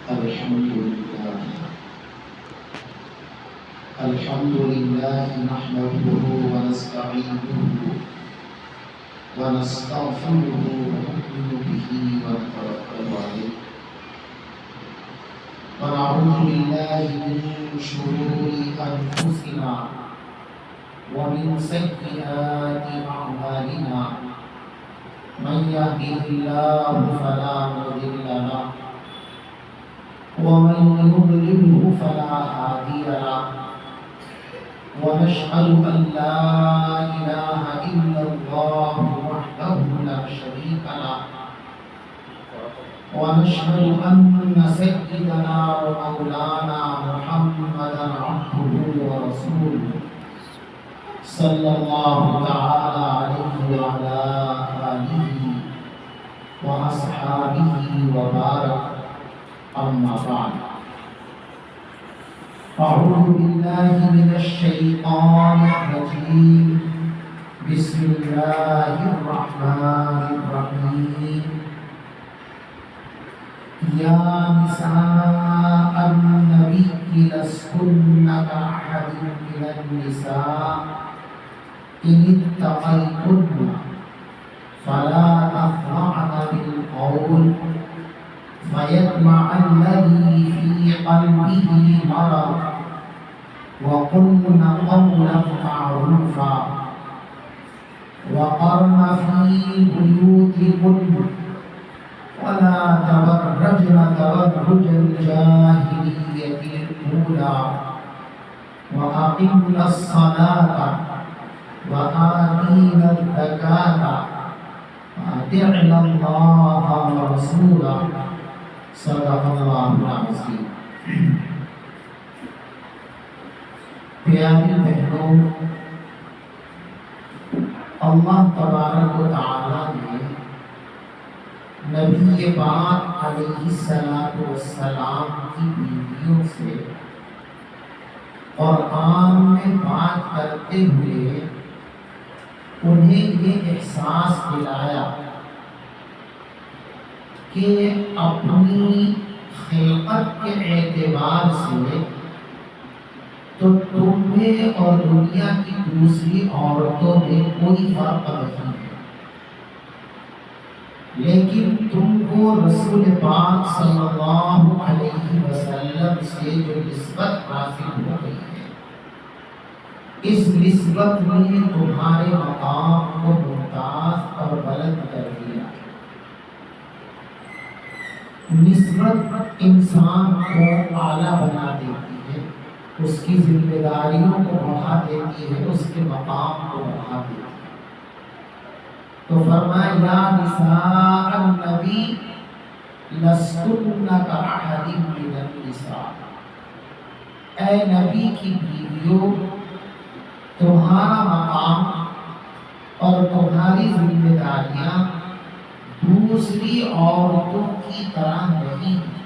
الحمد لله نحمده ونستعينه ونستغفره ونؤمن به ونتوكل عليه ونعوذ بالله من شرور أنفسنا ومن سيئات أعمالنا من يهده الله فلا مضل له ومن يضلله فلا هادي له ونشهد أن لا إله إلا الله وحده لا شريك له ونشهد أن سيدنا ومولانا محمدا عبده ورسوله صلى الله تعالى عليه وعلى آله وأصحابه وبارك أما بعد أعوذ بالله من الشيطان الرجيم بسم الله الرحمن الرحيم يا نساء النبي لستن كأحد من النساء إن اتقيتن فلا تخضعن بالقول فيطمع الذي في قلبه مرض وقلن قولا معروفا وقرن في بيوتكن ولا تبرجن تبرج الجاهلية الأولى وأقمن الصلاة وآتين الزكاة وأطعن الله ورسوله صدق اللہ العظیم۔ پیاری بہنوں، اللہ تبارک و تعالی نے نبی پاک علیہ السلام کی بیویوں سے قرآن میں بات کرتے ہوئے انہیں یہ احساس دلایا کہ اپنی خلقت کے اعتبار سے تو تم میں اور دنیا کی دوسری عورتوں میں کوئی فرق نہیں ہے، لیکن تم کو رسول پاک صلی اللہ علیہ وسلم سے جو نسبت حاصل ہو گئی ہے، اس نسبت میں تمہارے مقام کو ممتاز اور بلند کر دیا۔ نسبت انسان کو اعلیٰ بنا دیتی ہے، اس کی ذمہ داریوں کو بڑھا دیتی ہے، اس کے مقام کو بڑھا دیتی ہے۔ تو فرمایا یا نساء النبی لستن کأحد من النساء، اے نبی کی بیویوں، تمہارا مقام اور تمہاری ذمہ داریاں دوسری عورتوں کی طرح نہیں ہے۔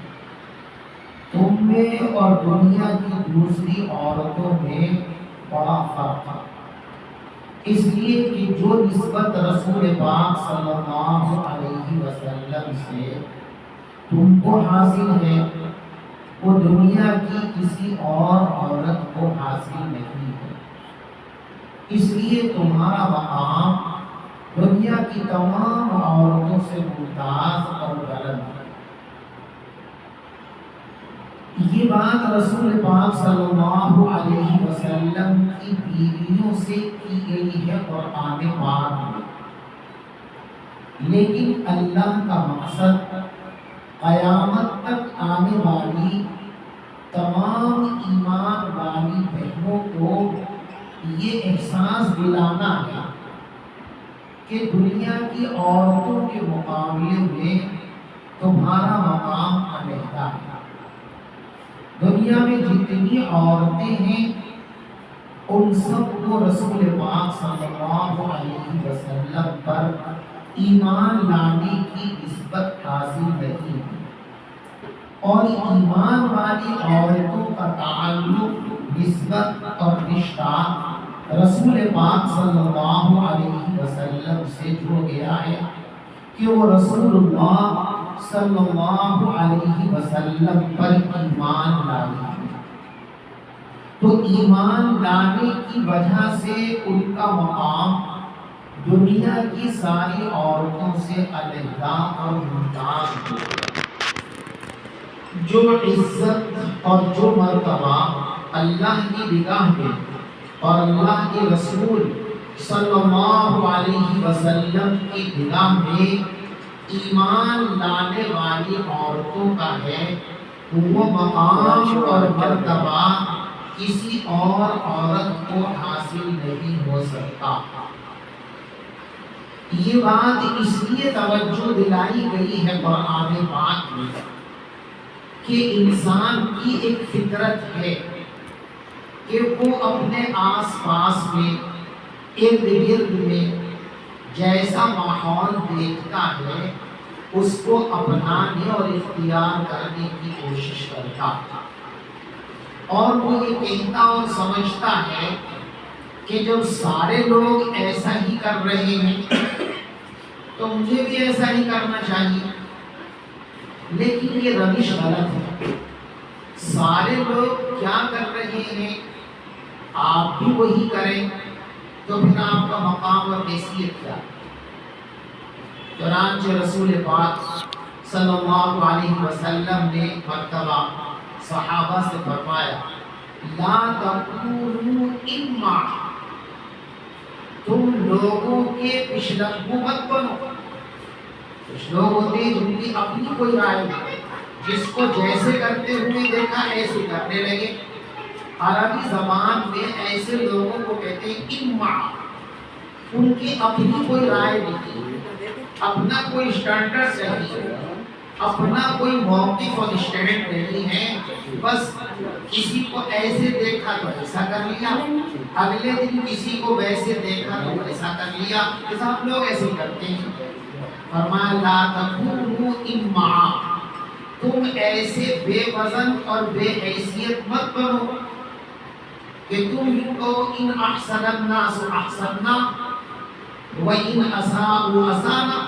تم میں اور دنیا کی دوسری عورتوں میں بڑا فرق ہے، اس لیے کہ جو نسبت رسول پاک صلی اللہ علیہ وسلم سے تم کو حاصل ہے، وہ دنیا کی کسی اور عورت کو حاصل نہیں ہے۔ اس لیے تمہارا مقام دنیا کی تمام عورتوں سے ممتاز اور بلند ہے۔ یہ بات رسول پاک صلی اللہ علیہ وسلم کی بیویوں سے کی گئی ہے قرآن پاک میں، لیکن اللہ کا مقصد قیامت تک آنے والی تمام ایمان والی بہنوں کو یہ احساس دلانا ہے کہ دنیا کی عورتوں کے مقابلے میں تمہارا مقام علیحدہ ہے۔ دنیا میں جتنی عورتیں ہیں ان سب کو رسول پاک صلی اللہ علیہ وسلم پر ایمان لانے کی نسبت حاصل نہیں ہے، اور ایمان والی عورتوں کا تعلق، نسبت اور رشتہ رسول پاک صلی اللہ علیہ وسلم سے جڑ گیا ہے کہ وہ رسول اللہ صلی اللہ علیہ وسلم وسلم پر ایمان لائی، تو ایمان لانے کی وجہ سے ان کا مقام دنیا کی ساری عورتوں سے علیحدہ اور ممتاز ہو گیا۔ جو عزت اور جو مرتبہ اللہ کی نگاہ میں اور اللہ کے رسول صلی اللہ علیہ وسلم کی نگاہ میں ایمان لانے والی عورتوں کا ہے، وہ مقام اور مرتبہ کسی اور عورت کو حاصل نہیں ہو سکتا۔ یہ بات اس لیے توجہ دلائی گئی ہے قرآن پاک میں کہ انسان کی ایک فطرت ہے کہ وہ اپنے آس پاس میں ارد گرد میں جیسا ماحول دیکھتا ہے اس کو اپنانے اور اختیار کرنے کی کوشش کرتا ہے، اور وہ یہ کہتا اور سمجھتا ہے کہ جب سارے لوگ ایسا ہی کر رہے ہیں تو مجھے بھی ایسا ہی کرنا چاہیے۔ لیکن یہ روش غلط ہے۔ سارے لوگ کیا کر رہے ہیں آپ بھی وہی کریں تو پھر آپ کا مقام اور حیثیت کیا؟ چنانچہ رسول پاک صلی اللہ علیہ وسلم نے مرتبہ صحابہ سے فرمایا، لا تکونوا اما، تم لوگوں کے پشلنگو مت بنو۔ کچھ لوگ ہوتے ہیں جن کی اپنی کوئی رائے نہیں، جس کو جیسے کرتے ہوئے دیکھا ایسے کرنے لگے۔ عربی زبان میں ایسے لوگوں کو کہتے ہیں اما، ان کی اپنی کوئی رائے نہیں، اپنا کوئی اسٹینڈرڈ نہیں، اپنا کوئی موقف اور اسٹینڈ نہیں ہے، بس کسی کو ایسے دیکھا تو ایسا کر لیا، اگلے دن کسی کو ویسے دیکھا تو ایسا کر لیا، یہ سب لوگ ایسے کرتے ہیں۔ فرمایا لا تکونوا اما، تم ایسے بے وزن اور بے حیثیت مت بنو کہ تم یوں کہو ان احسن الناس احسننا وَإِنْ أَسَاءُوا أَسَاءْنَا،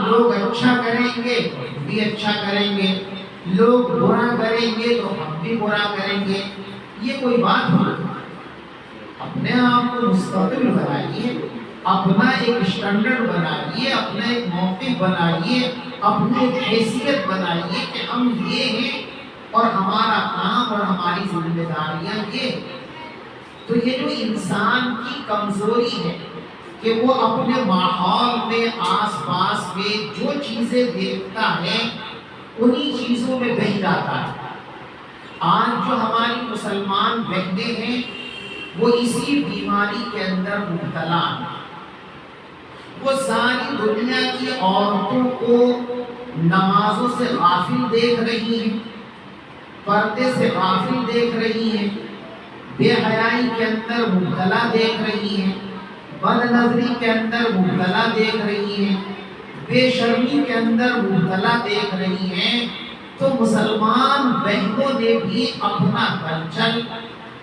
لوگ اچھا کریں گے ہم بھی اچھا کریں گے، لوگ برا کریں گے تو ہم بھی برا کریں گے۔ یہ کوئی بات نہیں۔ اپنے آپ کو مستقل بنائیے، اپنا ایک اسٹینڈرڈ بنائیے، اپنا ایک موقف بنائیے، اپنی ایک حیثیت بنائیے کہ ہم یہ ہیں اور ہمارا کام اور ہماری ذمہ داریاں یہ۔ تو یہ جو انسان کی کمزوری ہے کہ وہ اپنے ماحول میں آس پاس میں جو چیزیں دیکھتا ہے انہی چیزوں میں بہہ جاتا ہے۔ آج جو ہماری مسلمان بہنیں ہیں وہ اسی بیماری کے اندر مبتلا ہیں۔ وہ ساری دنیا کی عورتوں کو نمازوں سے غافل دیکھ رہی ہیں، پردے سے غافل دیکھ رہی ہیں، بے حیائی کے اندر مبتلا دیکھ رہی ہیں، بد نظری کے اندر مبتلا دیکھ رہی ہیں، بے شرمی کے اندر مبتلا دیکھ رہی ہیں۔ تو مسلمان بہنوں نے بھی اپنا کلچر،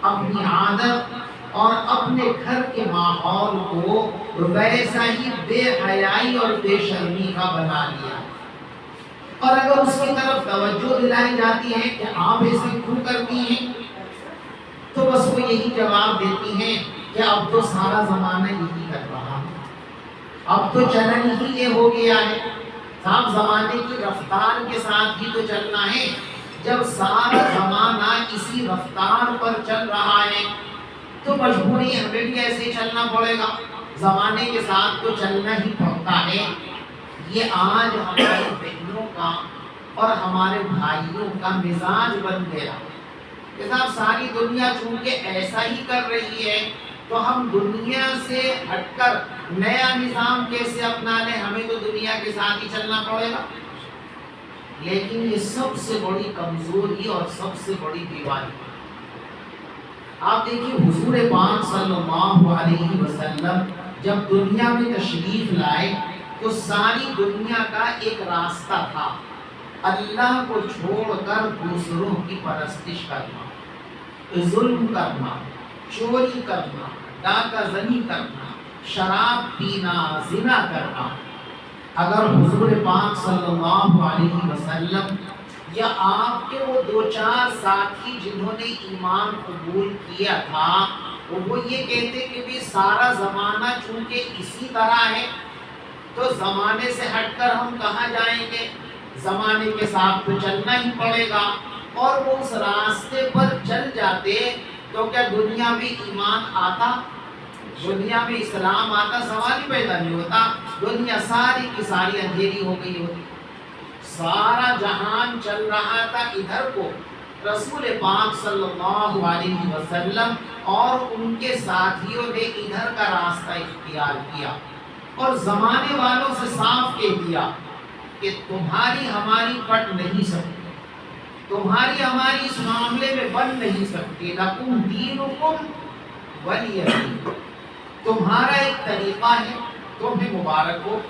اپنی عادت اور اپنے گھر کے ماحول کو ویسا ہی بے حیائی اور بے شرمی کا بنا لیا۔ اور اگر اس کی طرف توجہ دلائی جاتی ہے کہ آپ ایسے کیوں کرتی ہیں تو بس وہ یہی جواب دیتی ہیں کہ اب تو سارا زمانہ یہی کر رہا ہے، اب تو چلن ہی یہ ہو گیا ہے۔ صاحب زمانے کی رفتار کے ساتھ ہی تو چلنا ہے۔ جب سارا زمانہ اسی رفتار پر چل رہا ہے تو مجبوری ہمیں بھی ایسے ہی چلنا پڑے گا، زمانے کے ساتھ تو چلنا ہی پڑتا ہے۔ یہ آج ہماری بہنوں کا اور ہمارے بھائیوں کا مزاج بن گیا کہ صاحب ساری دنیا چونکہ ایسا ہی کر رہی ہے تو ہم دنیا سے ہٹ کر نیا نظام کیسے اپنا لیں، ہمیں تو دنیا کے ساتھ ہی چلنا پڑے گا۔ لیکن یہ سب سے بڑی کمزوری اور سب سے بڑی بیماری ہے۔ آپ دیکھیے حضور پاک صلی اللہ علیہ وسلم جب دنیا میں تشریف لائے تو ساری دنیا کا ایک راستہ تھا، اللہ کو چھوڑ کر دوسروں کی پرستش کرنا، ظلم کرنا، چوری کرنا، ڈاکہ زنی کرنا، شراب پینا، زنا کرنا۔ اگر حضور پاک صلی اللہ علیہ وسلم یا آپ کے وہ دو چار ساتھی جنہوں نے ایمان قبول کیا تھا وہ یہ کہتے کہ بھی سارا زمانہ چونکہ اسی طرح ہے تو زمانے سے ہٹ کر ہم کہاں جائیں گے، زمانے کے ساتھ تو چلنا ہی پڑے گا، اور وہ اس راستے پر چل جاتے تو کیا دنیا میں ایمان آتا، دنیا میں اسلام آتا؟ سوال ہی پیدا نہیں ہوتا، دنیا ساری کی ساری اندھیری ہو گئی ہوتی، سارا جہان چل رہا تھا ادھر کو، رسول پاک صلی اللہ علیہ وسلم اور ان کے ساتھیوں نے ادھر کا راستہ اختیار کیا اور زمانے والوں سے صاف کہہ دیا کہ تمہاری ہماری پٹ نہیں سکتی، تمہاری ہماری اس معاملے میں بن نہیں سکتی، لکم دینکم ولی دین، تمہارا ایک طریقہ ہے تمہیں مبارک ہو،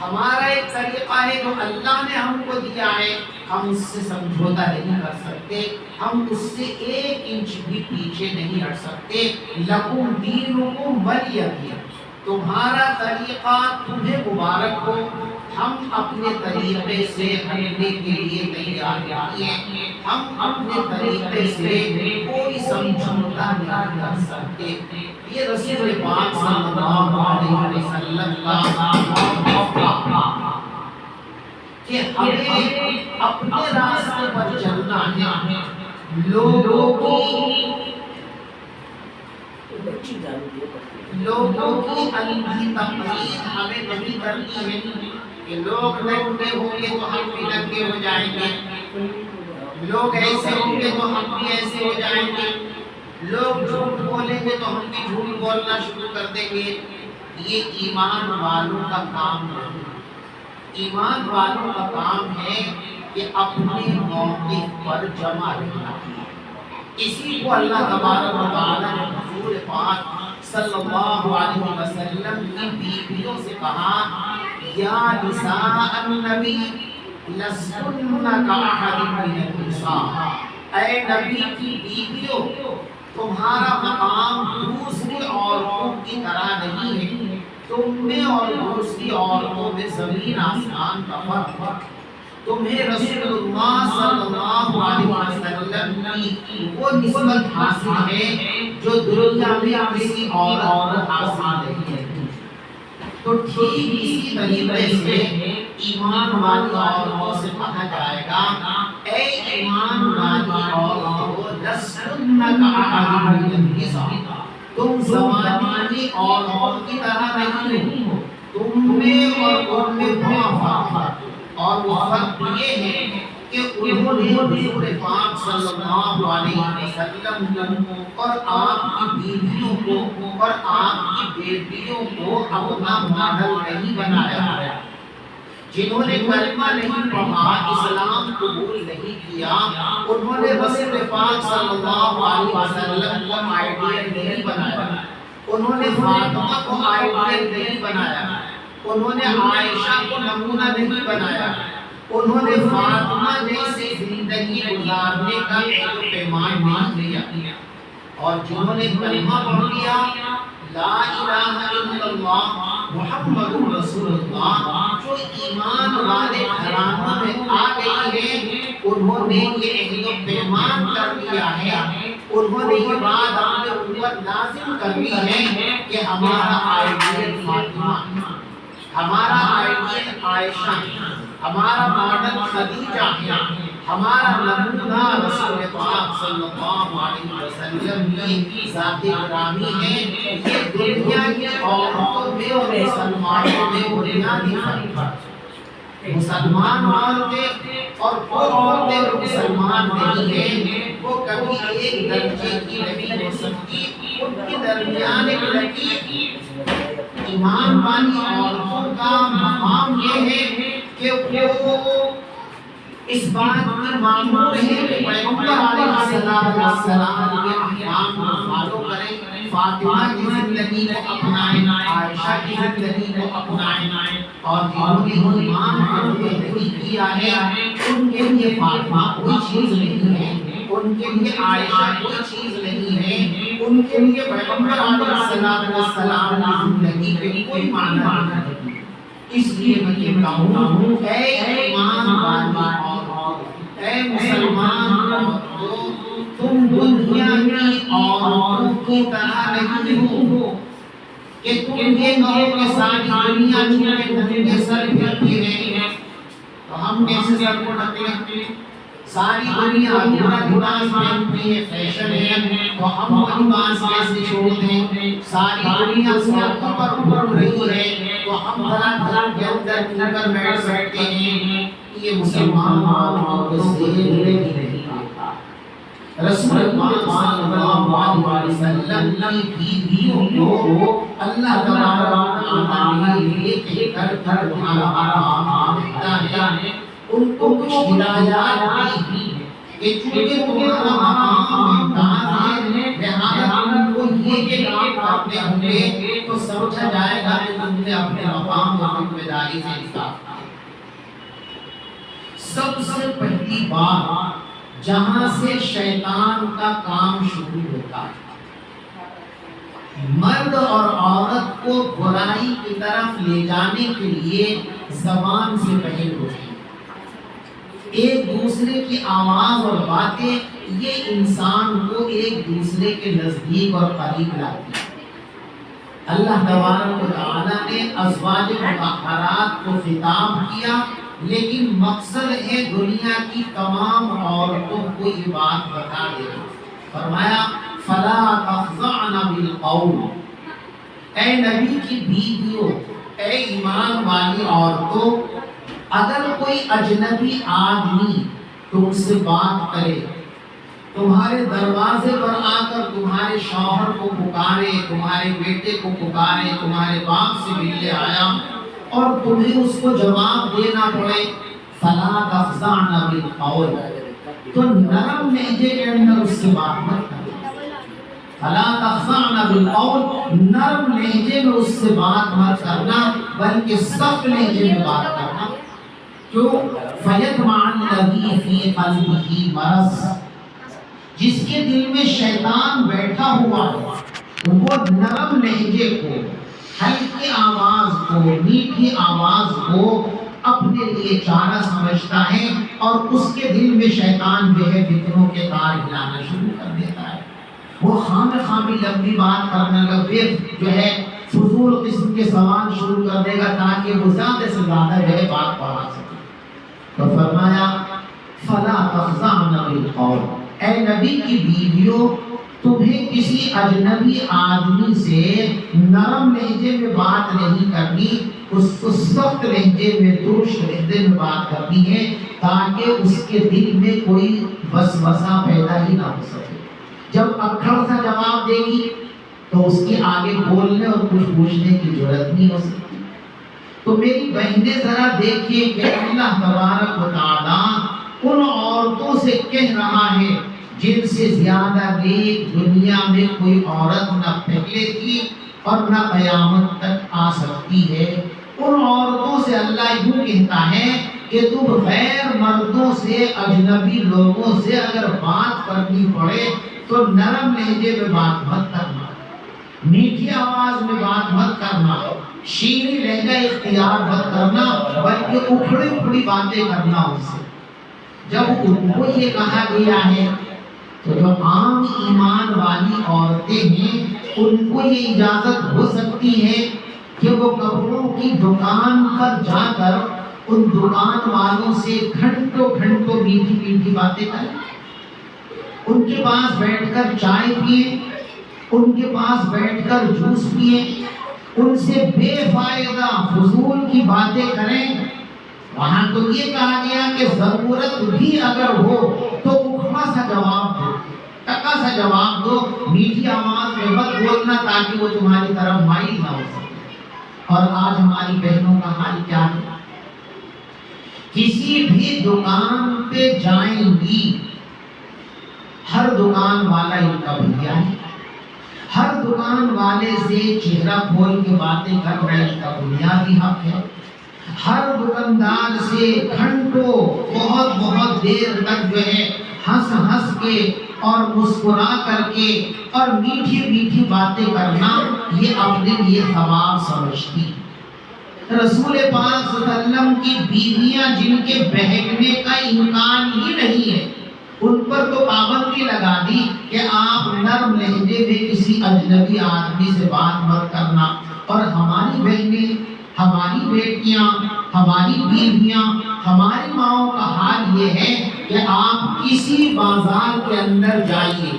ہمارا ایک طریقہ ہے جو اللہ نے ہم کو دیا ہے، ہم اس سے سمجھوتا نہیں کر سکتے، ہم اس سے ایک انچ بھی پیچھے نہیں ہٹ سکتے، لکم دینکم ولی دین، تمہارا طریقہ تمہیں مبارک ہو، ہم اپنے طریقے سے ہٹنے کے لیے تیار نہیں ہیں، ہم اپنے طریقے سے کوئی سمجھوتا نہیں کر سکتے۔ یہ رسول پاک صلی اللہ علیہ وسلم کا کہ ہمیں اپنے راستے پر چلنا ہے، لوگوں کی انھی تقلید ہمیں نہیں کرنی ہے کہ لوگ ننگے ہوں گے تو ہم بھی ننگے ہو جائیں گے، لوگ ایسے ہوں گے تو ہم بھی ایسے ہو جائیں گے، لوگ جھوٹ بولیں گے تو ہم بھی جھوٹ بولنا شروع کر دیں گے۔ یہ ایمان والوں کا کام نہیں، ایمان والوں کا کام ہے کہ اپنے موقف پر جمع رہنا، اسی کو اللہ تبارک و تعالیٰ نے حضور پاک صلی اللہ علیہ وسلم کی بیویوں سے کہا، یا نساء النبی لستن کاحد من النساء، اے نبی کی بیویوں تمہارا مقام دوسری عورتوں کی طرح نہیں ہے، تم میں اور دوسری عورتوں میں زمین آسمان کا فرق ہے، تمہیں رسول اللہ صلی اللہ علیہ وسلم کی وہ نسبت حاصل ہے جو دنیا میں کسی اور حاصل نہیں ہے۔ تو ٹھیک اسی طریقے سے ایمان والی عورتوں سے کہا جائے گا، اے ایمان والی عورتوں لستن کاحد من النساء، تم زمانے کی عورتوں کی طرح نہیں ہو، تم میں اور ان میں بہت فرق ہے، اور وہ فرق یہ ہے کہ انہوں نے حضور پاک صلی اللہ علیہ وسلم اور آپ کی بیویوں کو اور آپ کی بیٹیوں کو اپنا ماڈل نہیں بنایا، جنہوں نے کلمہ نہیں پڑھا، اسلام قبول نہیں کیا، انہوں نے رسول پاک صلی اللہ علیہ وسلم کو آئیڈیل نہیں بنایا، انہوں نے فاطمہ کو آئیڈیل نہیں بنایا، انہوں نے عائشہ کو نمونہ نہیں بنایا، انہوں نے فاطمہ جیسے زندگی گزارنے کا ایک پیمان نہیں دیا، اور جنہوں نے کلمہ پڑھ لیا لا الہ الا اللہ محمد رسول اللہ، جو ایمان والے گھرانوں میں آ گئی ہے، انہوں نے یہ عہد و پیمان کر لیا ہے، انہوں نے یہ بات اپنے اوپر لازم کر لی ہے کہ ہمارا آئیڈیل فاطمہ، ہمارا آئیڈیل عائشہ، ہمارا ماڈل خدیجہ ہے، ہمارا نمونہ رسول پاک صلی اللہ علیہ وسلم کی ذات گرامی ہے۔ یہ دنیا کی عورتوں میں اور مسلمانوں میں بنیادی فرق ہے، مسلمان عورتیں اور وہ عورتیں جو مسلمان نہیں ہیں وہ کبھی ایک درجے کی نہیں ہو سکتی، ان کے درمیان ایک لکیر۔ ایمان والی عورتوں کا مقام یہ ہے کہ وہ اس بات کی معمول ہے کہ پیغمبر علیہ السلام کے احکام کو فالو کریں، فاطمہ کی زندگی کو اپنائیں، عائشہ کی زندگی کو اپنائیں، اور جنہوں نے ایمان قبول نہیں کیا ہے ان کے لیے فاطمہ کوئی چیز نہیں ہے، ان کے لیے عائشہ کوئی چیز نہیں ہے، ان کے لیے پیغمبر علیہ السلام کی زندگی کے کوئی معنی نہیں۔ اس لیے میں کہتا ہوں اے ایمان والی عورت، اے تم یہ کہو کہ ساری دنیا چونکہ ننگے سر پھرتی ہے تو ہم کیسے سر کو ڈھکیں؟ ساری دنیا دھڑا لباس پہنتی ہے، فیشن ہے، تو ہم وہ لباس کیسے چھوڑ دیں؟ ساری دنیا سڑکوں پر گھوم رہی ہے تو ہم دھڑا کے اندر کیوں کر بیٹھ سکتے ہیں؟ یہ مسلمان کو سیدھے نہیں آتا۔ رسول پاک صلی اللہ علیہ وسلم کی بیویوں کو اللہ تبارک و تعالیٰ نے ایک گھر تمہارا دیتا ہے، ان کو کچھ ہدایات دی کہ چونکہ تمہارا مقام ممتاز ہے لہذا ان کو یہ کام کرنے ہوں گے تو سمجھا جائے گا کہ تم نے اپنے مقام اور ذمہ داری سے انصاف کیا۔ سب سے پہلی بات جہاں سے شیطان کا کام شروع ہوتا ہے، مرد اور عورت کو برائی کی طرف لے جانے کے لیے زبان سے پہل ہوتی ہے۔ ایک دوسرے کی آواز اور باتیں یہ انسان کو ایک دوسرے کے نزدیک اور قریب لاتی ہے۔ اللہ تبارک و تعالیٰ نے ازواج مطہرات کو خطاب کیا، لیکن مقصد ہے دنیا کی تمام عورتوں کو یہ بات بتا دینا۔ فرمایا فلا تخضعن بالقول، اے نبی کی بیویوں، اے ایمان والی عورتوں، اگر کوئی اجنبی آدمی تم سے بات کرے، تمہارے دروازے پر آ کر تمہارے شوہر کو پکارے، تمہارے بیٹے کو پکارے، تمہارے باپ سے ملنے آیا اور تمہیں اس کو جواب دینا پڑے، فلا تخضعن بالقول، تو نرم لہجے کے اندر اس سے بات مت کرنا۔ فلا تخضعن بالقول، نرم لہجے میں اس سے بات مت کرنا بلکہ سخت لہجے میں بات کرنا۔ کیوں؟ فَيَطْمَعَ الَّذِي فِي قَلْبِهِ مَرَضٌ، جس کے دل میں شیطان بیٹھا ہوا ہے وہ نرم لہجے کو، ہلکی آواز کو، میٹھی آواز کو اپنے لیے چارہ سمجھتا ہے اور اس کے دل میں شیطان جو ہے فتنوں کے تار ہلانا شروع کر دیتا ہے۔ وہ خواہ لمبی بات کرنے لگے، جو ہے فضول قسم کے سوال شروع کر دے گا تاکہ وہ زیادہ سے زیادہ جو ہے بات پڑھا سکے۔ تو فرمایا فلا تخضعن بالقول، اے نبی کی بیویوں، تمہیں کسی اجنبی آدمی سے نرم لہجے میں بات نہیں کرنی، اس کو سخت لہجے میں، درست لہجے میں بات کرنی ہے تاکہ اس کے دل میں کوئی وسوسہ پیدا ہی نہ ہو سکے۔ جب اکھڑ سا جواب دے گی تو اس کے آگے بولنے اور کچھ پوچھنے کی ضرورت نہیں ہو سکتی۔ تو میری بہنیں ذرا دیکھیے کہ اللہ تبارک و تعالیٰ ان عورتوں سے کہہ رہا ہے جن سے زیادہ نیک دنیا میں کوئی عورت نہ پہلے تھی اور نہ قیامت تک آ سکتی ہے۔ ان عورتوں سے اللہ یوں کہتا ہے کہ تم غیر مردوں سے، اجنبی لوگوں سے اگر بات کرنی پڑے تو نرم لہجے میں بات مت کرنا، میٹھی آواز میں بات مت کرنا، شیریں لہجہ اختیار مت کرنا، بلکہ اکھڑی اکھڑی باتیں کرنا ان سے۔ جب ان کو یہ کہا گیا ہے تو جو عام ایمان والی عورتیں ہیں ان کو یہ اجازت ہو سکتی ہے کہ وہ کپڑوں کی دکان پر جا کر ان دکان والوں سے گھنٹوں گھنٹوں میٹھی میٹھی باتیں کریں، ان کے پاس بیٹھ کر چائے پیئیں، ان کے پاس بیٹھ کر جوس پیئیں، ان سے بے فائدہ فضول کی باتیں کریں۔ وہاں تو یہ کہا گیا کہ ضرورت بھی اگر ہو تو اکھڑا سا جواب دو، ٹکا سا جواب دو، میٹھی آواز میں مت بولنا تاکہ وہ تمہاری طرف مائل نہ ہو سکے۔ اور آج ہماری بہنوں کا حال کیا ہے؟ کسی بھی دکان پہ جائیں گی، ہر دکان والا ان کا بھیا ہے، ہر دکان والے سے چہرہ کھول کے باتیں کرنا ان کا بنیادی حق ہے، ہر دکاندار سے گھنٹوں بہت دیر تک جو ہے ہنس ہنس کے اور مسکرا کر کے اور میٹھی میٹھی باتیں کرنا یہ اپنے لیے ثواب سمجھتی۔ رسول پاک صلی اللہ علیہ وسلم کی بیویاں جن کے بہکنے کا امکان ہی نہیں ہے، ان پر تو پابندی لگا دی کہ آپ نرم لہجے میں کسی اجنبی آدمی سے بات مت کرنا، اور ہماری بہنیں، ہماری بیٹیاں، ہماری بیویاں، ہماری ماؤں کا حال یہ ہے کہ آپ کسی بازار کے اندر جائیے،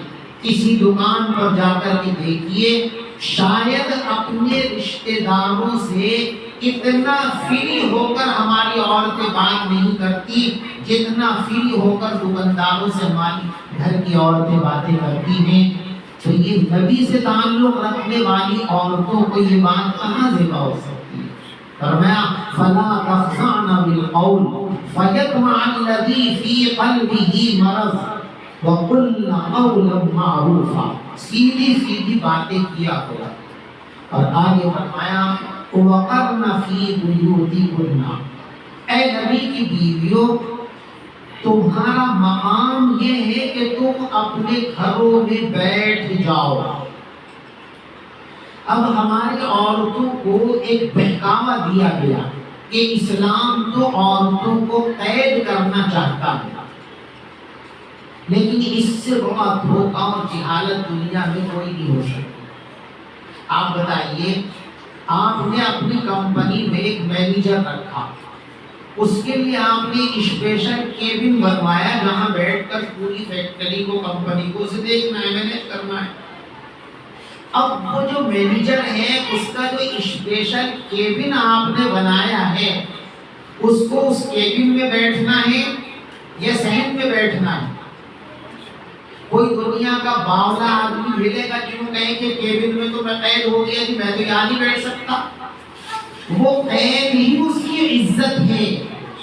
کسی دکان پر جا کر کے دیکھیے، شاید اپنے رشتہ داروں سے اتنا فری ہو کر ہماری عورتیں بات نہیں کرتی جتنا فری ہو کر دکانداروں سے ہماری گھر کی عورتیں باتیں کرتی ہیں۔ تو یہ نبی سے تعلق رکھنے والی عورتوں کو یہ بات کہاں زیبا ہو سکتی ہے؟ فرمایا فَلَا تَخْضَعْنَ بِالْقَوْلِ فَيَطْمَعَ الَّذِي فِي قَلْبِهِ مَرَضٌ وَقُلْنَ قَوْلًا مَّعْرُوفًا، سیدھی سیدھی باتیں کیا کرو۔ اور آگے فرمایا وَقَرْنَ فِي بُيُوتِكُنَّ، اے نبی کی بیویوں تمہارا مقام یہ ہے کہ تم اپنے گھروں میں بیٹھ جاؤ۔ اب ہماری عورتوں کو ایک بہکاوا دیا گیا کہ اسلام تو عورتوں کو قید کرنا چاہتا ہے، لیکن اس سے بڑا دھوکہ اور جہالت دنیا میں کوئی نہیں ہو سکتی۔ آپ بتائیے، آپ نے اپنی کمپنی میں ایک مینیجر رکھا، اس کے لیے آپ نے اسپیشل کیبن بنوایا جہاں بیٹھ کر پوری فیکٹری کو، کمپنی کو اسے دیکھنا ہے، مینیج کرنا ہے۔ اب وہ جو مینیجر ہے اس کا جو اسپیشل کیبن آپ نے بنایا ہے، اس کو اس کیبن میں بیٹھنا ہے یا صحن میں بیٹھنا ہے؟ کوئی دنیا کا باولا آدمی ملے گا کہ وہ کہیں کہ کیبن میں تو میں قید ہو گیا کہ میں تو یہاں نہیں بیٹھ سکتا؟ وہ قید ہی اس کی عزت ہے،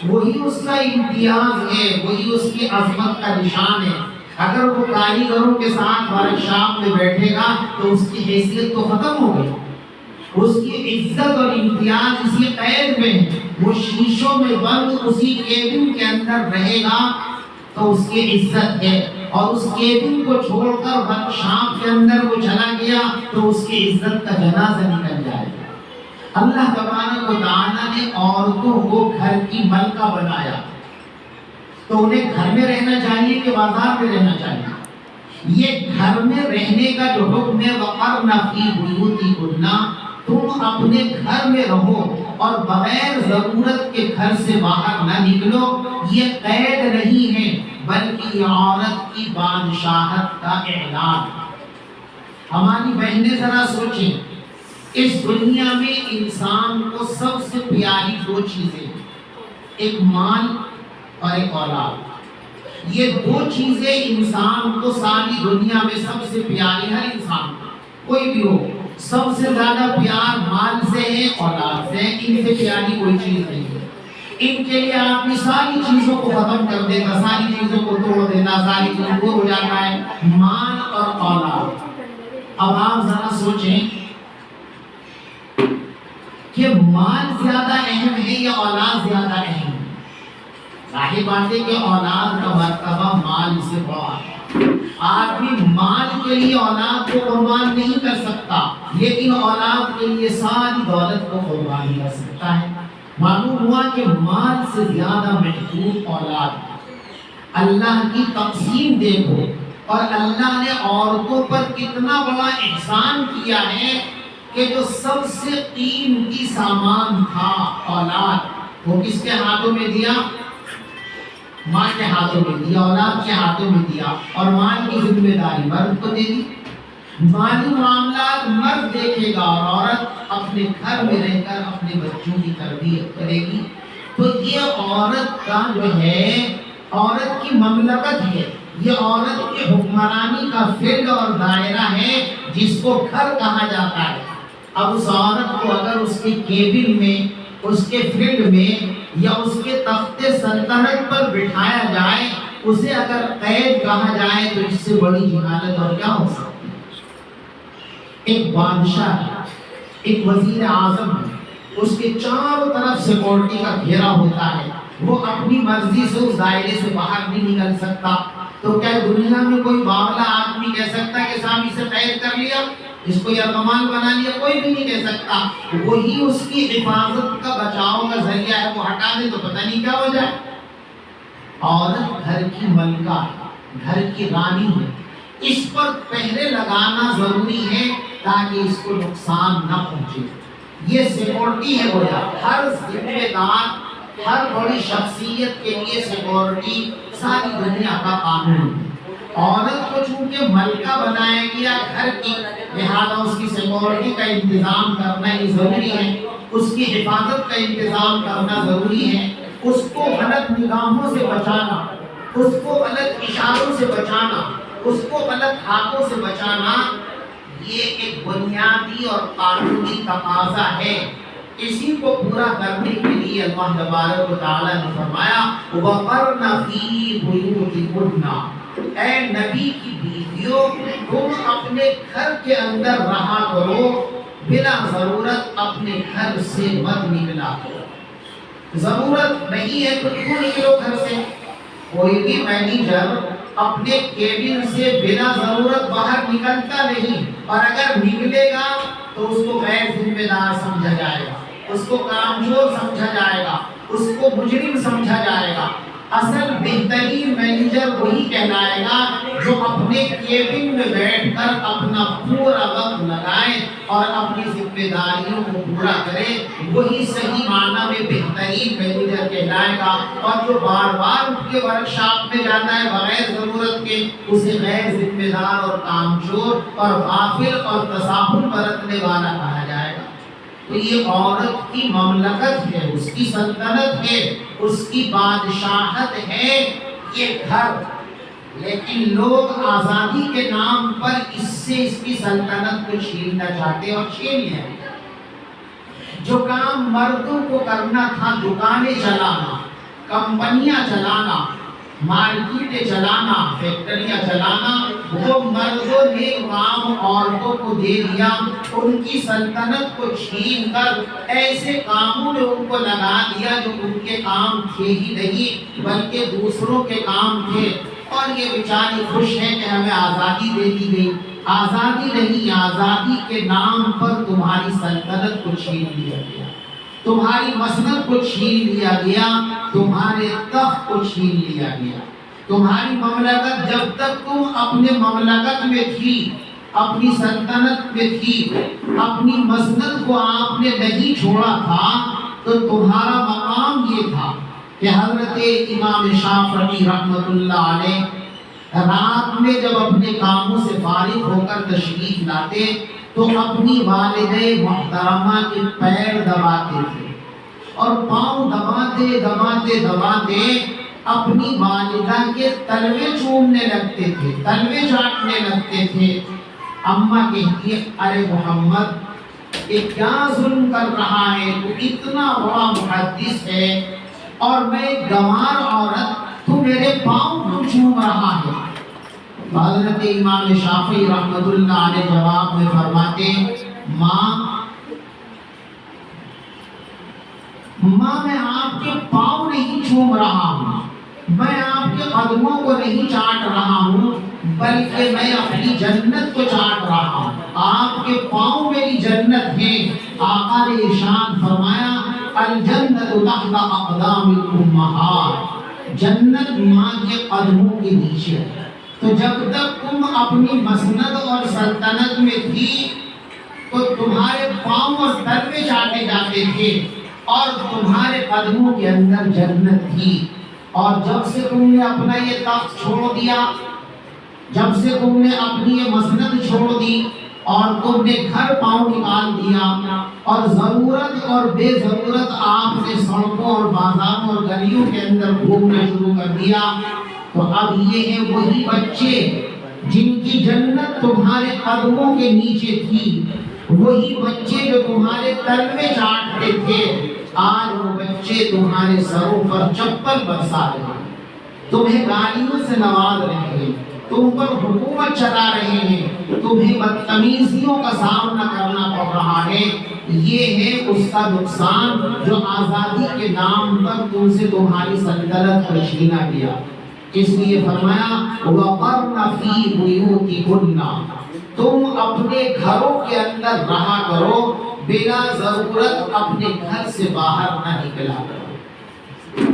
وہی اس کا امتیاز ہے، وہی اس کی عظمت کا نشان ہے۔ اگر وہ کاریگروں کے ساتھ ورکشاپ میں بیٹھے گا تو اس کی حیثیت تو ختم ہو گئی، اس کی عزت اور امتیاز اسی قید میں، وہ شیشوں میں بند اسی کیبن کے اندر رہے گا تو اس کی عزت ہے، اور اس کیبن کو چھوڑ کر ورکشاپ کے اندر وہ چلا گیا تو اس کی عزت کا جنازہ نکل جائے گا۔ اللہ تبارک و تعالیٰ نے عورتوں کو گھر کی ملکہ بنایا، تو انہیں گھر میں رہنا چاہیے کہ بازار میں رہنا چاہیے؟ یہ گھر میں رہنے کا جو حکم ہے وَقَرْنَ فِي بُيُوتِكُنَّ، تم اپنے گھر میں رہو اور بغیر ضرورت کے گھر سے باہر نہ نکلو، یہ قید نہیں ہے بلکہ یہ عورت کی بادشاہت کا اعلان۔ ہماری بہنیں ذرا سوچیں، اس دنیا میں انسان کو سب سے پیاری دو چیزیں، ایک مال اور ایک اولاد۔ یہ دو چیزیں انسان کو ساری دنیا میں سب سے پیاری، ہر انسان کو کوئی بھی ہو، سب سے زیادہ پیار مال سے ہے، اولاد سے ہے، ان سے پیاری کوئی چیز نہیں ہے۔ ان کے لیے آپ نے ساری چیزوں کو ختم کر دیتا، ساری چیزوں کو توڑ دیتا، ساری چیزوں کو ہو جاتا ہے مال اور اولاد۔ اب آپ ذرا سوچیں کہ مال زیادہ اہم ہے یا اولاد زیادہ اہم ہے؟ ظاہر بات ہے کہ اولاد کا مرتبہ مال سے بڑا ہے۔ آدمی مال کے لیے اولاد کو قربان نہیں کر سکتا، لیکن اولاد کے لیے ساری دولت کو قربان کر سکتا ہے۔ معلوم ہوا کہ مال سے زیادہ محبوب اولاد ہے۔ اللہ کی تقسیم دیکھو، اور اللہ نے عورتوں پر کتنا بڑا احسان کیا ہے کہ جو سب سے قیمتی سامان تھا اولاد، وہ کس کے ہاتھوں میں دیا؟ ماں کے ہاتھوں میں دیا، اولاد کے ہاتھوں میں دیا، اور مال کی ذمہ داری مرد کو دے دی۔ مالی معاملات مرد دیکھے گا اور عورت اپنے گھر میں رہ کر اپنے بچوں کی تربیت کرے گی۔ تو یہ عورت کا جو ہے، عورت کی مملکت ہے، یہ عورت کی حکمرانی کا فیلڈ اور دائرہ ہے جس کو گھر کہا جاتا ہے۔ اب اس عورت کو اگر اس کے کیبن میں، اس کے فیلڈ میں یا اس کے تخت سلطنت پر بٹھایا جائے، اسے اگر قید کہا جائے تو اس سے بڑی جہالت اور کیا ہو سکتی ہے؟ ایک بادشاہ ہے، ایک وزیر اعظم ہے، اس کے چاروں طرف سیکورٹی کا گھیرا ہوتا ہے، وہ اپنی مرضی سے اس دائرے سے باہر نہیں نکل سکتا۔ تو کیا دنیا میں کوئی باولا آدمی کہہ سکتا ہے کہ صاحب اسے قید کر لیا، اس کو یرغمال بنا لیا؟ کوئی بھی نہیں کہہ سکتا۔ وہی اس کی حفاظت کا، بچاؤ کا ذریعہ ہے، وہ ہٹا دے تو پتہ نہیں کیا ہو جائے۔ عورت گھر کی ملکہ ہے، گھر کی رانی ہے، اس پر پہرے لگانا ضروری ہے تاکہ اس کو نقصان نہ پہنچے۔ یہ سیکورٹی ہے گویا ہر ذمہ دار، ہر بڑی شخصیت کے لیے سیکورٹی ساری دنیا کا قانون ہے۔ عورت کو چونکہ ملکہ بنایا گیا گھر کی، لہذا اس کی سیکورٹی کا انتظام کرنا ہی ضروری ہے، اس کی حفاظت کا انتظام کرنا ضروری ہے، اس کو غلط نگاہوں سے بچانا، اس کو غلط اشاروں سے بچانا، اس کو غلط ہاتھوں سے بچانا، یہ ایک بنیادی اور قانونی تقاضا ہے۔ اسی کو پورا کرنے کے لیے اللہ تبارک و تعالیٰ نے فرمایا وَقَرْنَ فِي بُيُوتِكُنَّ، اے نبی کی بیویوں تم اپنے گھر کے اندر رہا کرو، بلا ضرورت اپنے گھر سے مت نکلا کرو۔ ضرورت نہیں ہے تو کیوں نکلو گھر سے؟ کوئی بھی مینیجر اپنے کیبن سے بلا ضرورت باہر نکلتا نہیں، اور اگر نکلے گا تو اس کو غیر ذمہ دار سمجھا جائے گا، اس کو کامچور سمجھا جائے گا، اس کو مجرم سمجھا جائے گا۔ اصل بہترین مینیجر وہی کہلائے گا جو اپنے کیبن میں بیٹھ کر اپنا پورا وقت لگائے اور اپنی ذمہ داریوں کو پورا کرے، وہی صحیح معنی میں بہترین مینیجر کہلائے گا۔ اور جو بار بار ان کے ورکشاپ میں جاتا ہے بغیر ضرورت کے، اسے غیر ذمہ دار اور کامچور اور غافل اور تساہل برتنے والا کہا جائے گا۔ تو یہ عورت کی مملکت ہے، اس کی سلطنت ہے، اس کی بادشاہت ہے یہ گھر، لیکن لوگ آزادی کے نام پر اس سے اس کی سلطنت کو چھیننا چاہتے ہیں اور چھین لیا۔ جو کام مردوں کو کرنا تھا، دکانیں چلانا، کمپنیاں چلانا، مارکیٹیں چلانا، فیکٹریاں چلانا، وہ مردوں نے کام عورتوں کو دے دیا۔ ان کی سلطنت کو چھین کر ایسے کاموں نے ان کو لگا دیا جو ان کے کام تھے ہی نہیں بلکہ دوسروں کے کام تھے، اور یہ بیچاری خوش ہے کہ ہمیں آزادی دے دی گئی۔ آزادی نہیں، آزادی کے نام پر تمہاری سلطنت کو چھین لیا گیا، تمہاری مسند کو چھین لیا گیا، تمہارے تخت کو چھین لیا گیا۔ تمہاری مملکت جب تک تم اپنے مملکت میں تھی، اپنی سلطنت میں تھی، اپنی مسند کو آپ نے نہیں چھوڑا تھا، تو تمہارا مقام یہ تھا کہ حضرت امام شافعی رحمۃ اللہ علیہ رات میں جب اپنے کاموں سے فارغ ہو کر تشریف لاتے تو اپنی والدہ محترمہ کے پیر دباتے تھے، اور پاؤں دباتے دباتے دباتے اپنی والدہ کے تلوے چومنے لگتے تھے، تلوے چاٹنے لگتے تھے۔ اماں کہتی ہے ارے محمد یہ کیا ظلم کر رہا ہے، تو اتنا بڑا محدث ہے اور میں ایک گنوار عورت، تو میرے پاؤں کو چوم رہا ہے۔ حضرت امام شافعی رحمۃ اللہ علیہ جواب میں فرماتے ماں میں آپ کے پاؤں نہیں چوم رہا ہوں، میں آپ کے قدموں کو نہیں چاٹ رہا ہوں، بلکہ میں اپنی جنت کو چاٹ رہا ہوں۔ آپ کے پاؤں میری جنت ہے۔ آقا نے ارشاد فرمایا الجنت تحت اقدام الامہات، جنت ماں کے قدموں کے نیچے ہے۔ تو جب تک تم اپنی مسند اور سلطنت میں تھی تو تمہارے پاؤں اور تلوے چاٹے جاتے تھے اور تمہارے قدموں کے اندر جنت تھی، اور جب سے تم نے اپنا یہ تخت چھوڑ دیا، جب سے تم نے اپنی یہ مسند چھوڑ دی اور تم نے گھر پاؤں نکال دیا اور ضرورت اور بے ضرورت آپ نے سڑکوں اور بازاروں اور گلیوں کے اندر گھومنا شروع کر دیا، تو اب یہ ہیں وہی بچے جن کی جنت تمہارے قدموں کے نیچے تھی، وہی بچے جو تمہارے تلوے چاٹتے تھے، آج وہ بچے تمہارے سروں پر چپل برسا رہے ہیں، تمہیں گالیوں سے نواز رہے ہیں، تم پر حکومت چلا رہے ہیں، تمہیں بدتمیزیوں کا سامنا کرنا پڑ رہا ہے۔ یہ ہے اس کا نقصان جو آزادی کے نام پر تم سے تمہاری سلطنت کو چھینا گیا۔ اس لیے فرمایا وَقَرْنَ فِي بُيُوتِكُنَّ، تم اپنے گھروں کے اندر رہا کرو، بلا ضرورت اپنے گھر سے باہر نہ نکلا کرو۔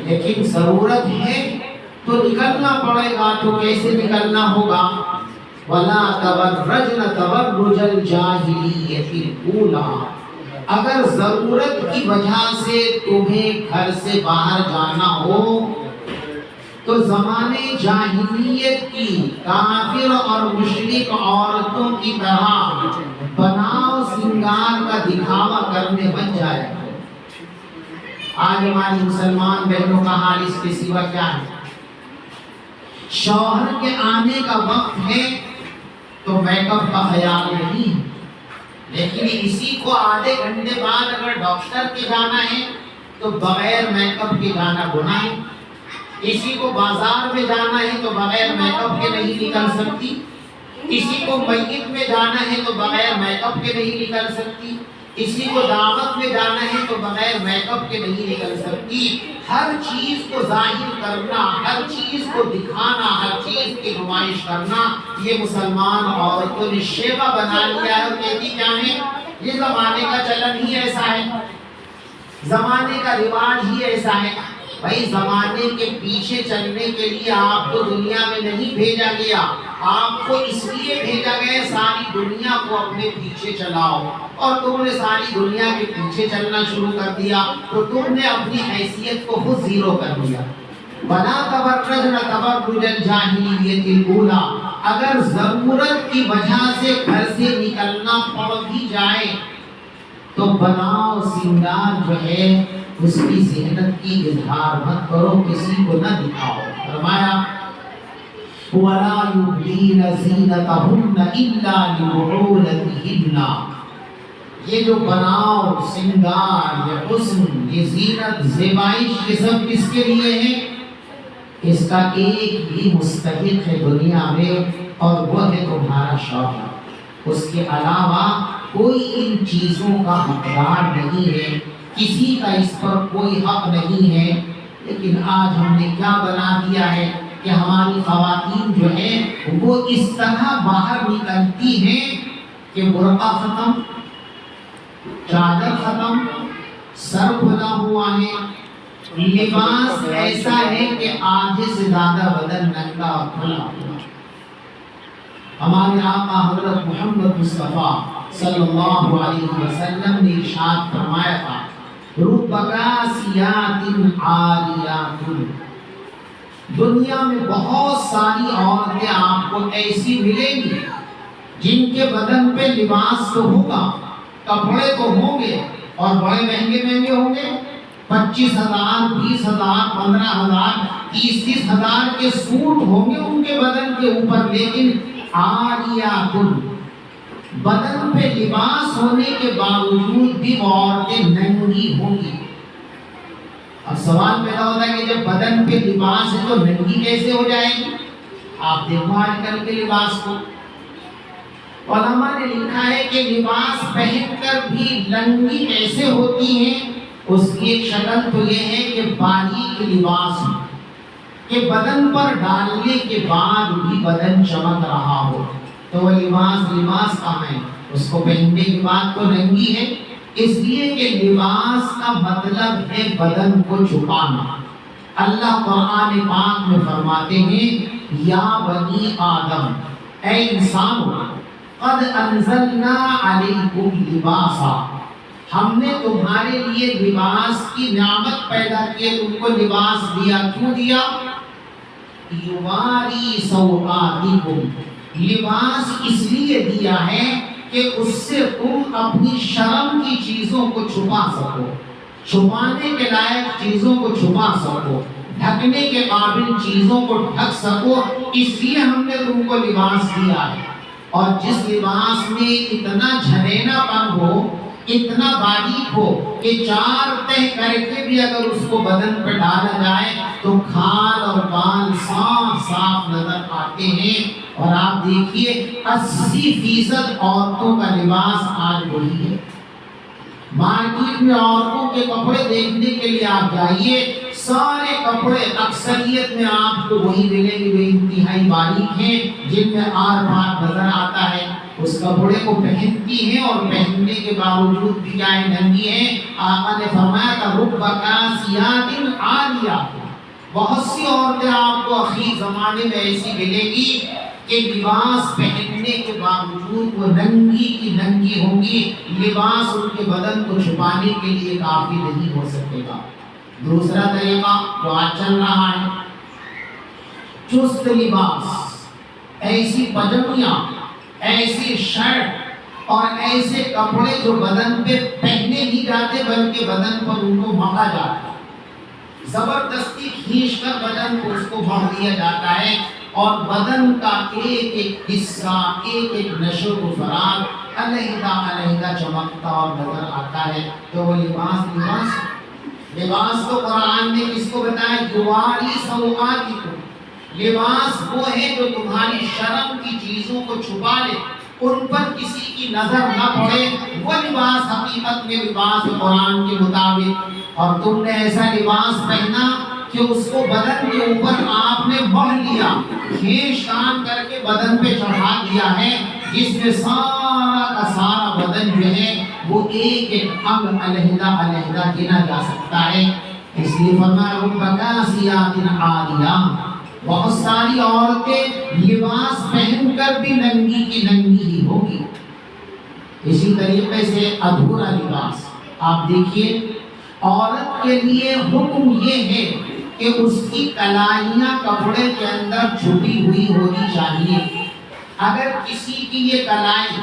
لیکن ضرورت ہے تو نکلنا پڑے گا، تو کیسے نکلنا ہوگا؟ وَلَا تَبَرَّجْنَ تَبَرُّجَ الْجَاهِلِيَّةِ الْأُولَىٰ، اگر ضرورت کی وجہ سے تمہیں گھر سے باہر جانا ہو تو زمانے جاہلیت کی کافر اور مشرک عورتوں کی طرح بناؤ سنگار کا دکھاوا کرنے بن جائے۔ آج ہماری مسلمان بہنوں کا حال اس کے سوا کیا ہے؟ شوہر کے آنے کا وقت ہے تو میک اپ کا خیال نہیں، لیکن اسی کو آدھے گھنٹے بعد اگر ڈاکٹر کے جانا ہے تو بغیر میک اپ کے جانا گناہ ہے۔ کسی کو بازار میں جانا ہے تو بغیر میک اپ کے نہیں نکل سکتی، کسی کو میت میں جانا ہے تو بغیر میک اپ کے نہیں نکل سکتی، کسی کو دعوت میں جانا ہے تو بغیر میک اپ کے نہیں نکل سکتی۔ ہر چیز کو ظاہر کرنا، ہر چیز کو دکھانا، ہر چیز کی نمائش کرنا، یہ مسلمان عورتوں نے شیوا بنا لیا ہے۔ اور کہتی کیا ہے؟ یہ زمانے کا چلن ہی ایسا ہے، زمانے کا رواج ہی ایسا ہے۔ بھائی زمانے کے پیچھے چلنے کے لیے آپ کو دنیا میں نہیں بھیجا گیا، آپ کو اس لیے بھیجا گیا ساری دنیا کو اپنے پیچھے چلاؤ، اور تم نے ساری دنیا کے پیچھے چلنا شروع کر دیا تو تم نے اپنی حیثیت کو خود زیرو کر دیا۔ وَلَا تَبَرَّجْنَ تَبَرُّجَ الْجَاهِلِيَّةِ الْأُولَى، اگر ضرورت کی وجہ سے گھر سے نکلنا پڑ بھی جائے تو بناؤ سنگار جو ہے اس کی زینت کی اظہار مت کرو، کسی کو نہ دکھاؤ۔ فرمایا وَلَا يُبْدِينَ زِينَتَهُنَّ إِلَّا لِبُعُولَتِهِنَّ، یہ جو بناؤ سنگار، یہ حسن، یہ زینت، زیبائش، یہ سب کس کے لیے ہے؟ اس کا ایک ہی مستحق ہے دنیا میں، اور وہ ہے تمہارا شوہر۔ اس کے علاوہ کوئی ان چیزوں کا حقدار نہیں ہے، کسی کا اس پر کوئی حق نہیں ہے۔ لیکن آج ہم نے کیا بنا دیا ہے کہ ہماری خواتین جو ہیں وہ اس طرح باہر نکلتی ہیں کہ برقع ختم، چادر ختم، سر کھلا ہوا ہے، لباس ایسا ہے کہ آدھے سے زیادہ بدن ننگا اور کھلا ہوا۔ ہمارے آقا حضرت محمد مصطفیٰ صلی اللہ علیہ وسلم نے ارشاد فرمایا تھا رُبَّ كَاسِيَاتٍ عَارِيَاتٍ، دنیا میں بہت ساری عورتیں آپ کو ایسی ملیں گی جن کے بدن پہ لباس تو ہوگا، کپڑے تو ہوں گے، اور بڑے مہنگے مہنگے ہوں گے، 25,000 20,000 15,000 30,000 کے سوٹ ہوں گے ان کے بدن کے اوپر، لیکن عاریات، بدن پہ لباس ہونے کے باوجود بھی وہ عورتیں ننگی ہوں گی۔ اب سوال پیدا ہوتا ہے کہ جب بدن پہ لباس ہے تو ننگی کیسے ہو جائے گی؟ آپ دیکھو آج کل کے لباس کو، علماء نے لکھا ہے کہ لباس پہن کر بھی ننگی کیسے ہوتی ہیں۔ اس کی ایک شکل تو یہ ہے کہ باریک لباس کہ بدن پر ڈالنے کے بعد بھی بدن چمک رہا ہو، تو وہ لباس کہاں ہے؟ اس کو پہننے کے بعد تو ننگی ہے، اس لیے کہ لباس کا مطلب ہے بدن کو چھپانا۔ اللہ قرآن پاک میں فرماتے ہیں یا بنی آدم، اے انسانو، قد انزلنا علیکم لباسا، ہم نے تمہارے لیے لباس کی نعمت پیدا کی، تم کو لباس دیا۔ کیوں دیا؟ یواری سوآتکم، لباس اس لیے دیا ہے کہ اس سے تم اپنی شرم کی چیزوں کو چھپا سکو، چھپانے کے لائق چیزوں کو چھپا سکو، ڈھکنے کے قابل چیزوں کو ڈھک سکو، اس لیے ہم نے تم کو لباس دیا ہے۔ اور جس لباس میں اتنا جھرینا پن ہو، اتنا باریک ہو کہ 4 تہ کر کے بھی اگر اس کو بدن پہ ڈالا جائے تو کھال اور بال صاف صاف نظر آتے ہیں۔ اور آپ دیکھیے 80% عورتوں کا لباس آج وہی ہے۔ مارکیٹ میں عورتوں کے کپڑے دیکھنے کے لیے آپ جائیے، سارے کپڑے اکثریت میں آپ کو وہی ملیں گے جو انتہائی باریک ہیں، جن میں آر پار نظر آتا ہے۔ اس کپڑے کو پہنتی ہیں اور پہننے کے باوجود بھی کیا ہے؟ ننگی ہیں۔ آقا نے فرمایا تھا رُبَّ كَاسِيَاتٍ عَارِيَاتٍ، بہت سی عورتیں آپ کو اخیر زمانے میں ایسی ملیں گی کہ لباس پہننے پہننے کے باوجود وہ ننگی کی ننگی ہوں گی، لباس ان کے بدن کو چھپانے کے لیے کافی نہیں ہو سکے گا۔ دوسرا طریقہ جو آج چل رہا ہے، چست لباس، ایسی پجامیاں، ایسی شرٹ اور ایسے کپڑے جو بدن پہ پہنے نہیں جاتے بلکہ بدن پر ان کو مہا جاتا ہے، زبردستی کھینچ کر بدن کو اس کو مہ دیا جاتا ہے، اور بدن کا ایک ایک حصہ، ایک ایک نشو و فرار علیحدہ علیحدہ چمکتا اور نظر آتا ہے۔ تو وہ لباس تو قرآن نے کس کو بتایا؟ یواری سوآتکم، لباس وہ ہے جو تمہاری شرم کی چیزوں کو چھپا لے، ان پر کسی کی نظر نہ پڑے، وہ لباس حقیقت میں لباس قرآن کے مطابق۔ اور تم نے ایسا لباس پہنا کہ اس کو بدن کے اوپر آپ نے مہ لیا، کھینچ تان کر کے بدن پہ چڑھا دیا ہے، جس میں سارا کا سارا بدن جو ہے وہ ایک ایک انگ علیحدہ علیحدہ گنا جا سکتا ہے۔ اس لیے فرمایا ربکاسیات عاریات، بہت ساری عورتیں لباس پہن کر بھی ننگی کی ننگی ہی ہوگی۔ اسی طریقے سے ادھورا لباس، آپ دیکھیے عورت کے لیے حکم یہ ہے کہ اس کی کلائیاں کپڑے کے اندر چھپی ہوئی ہونی چاہیے۔ اگر کسی کی یہ کلائی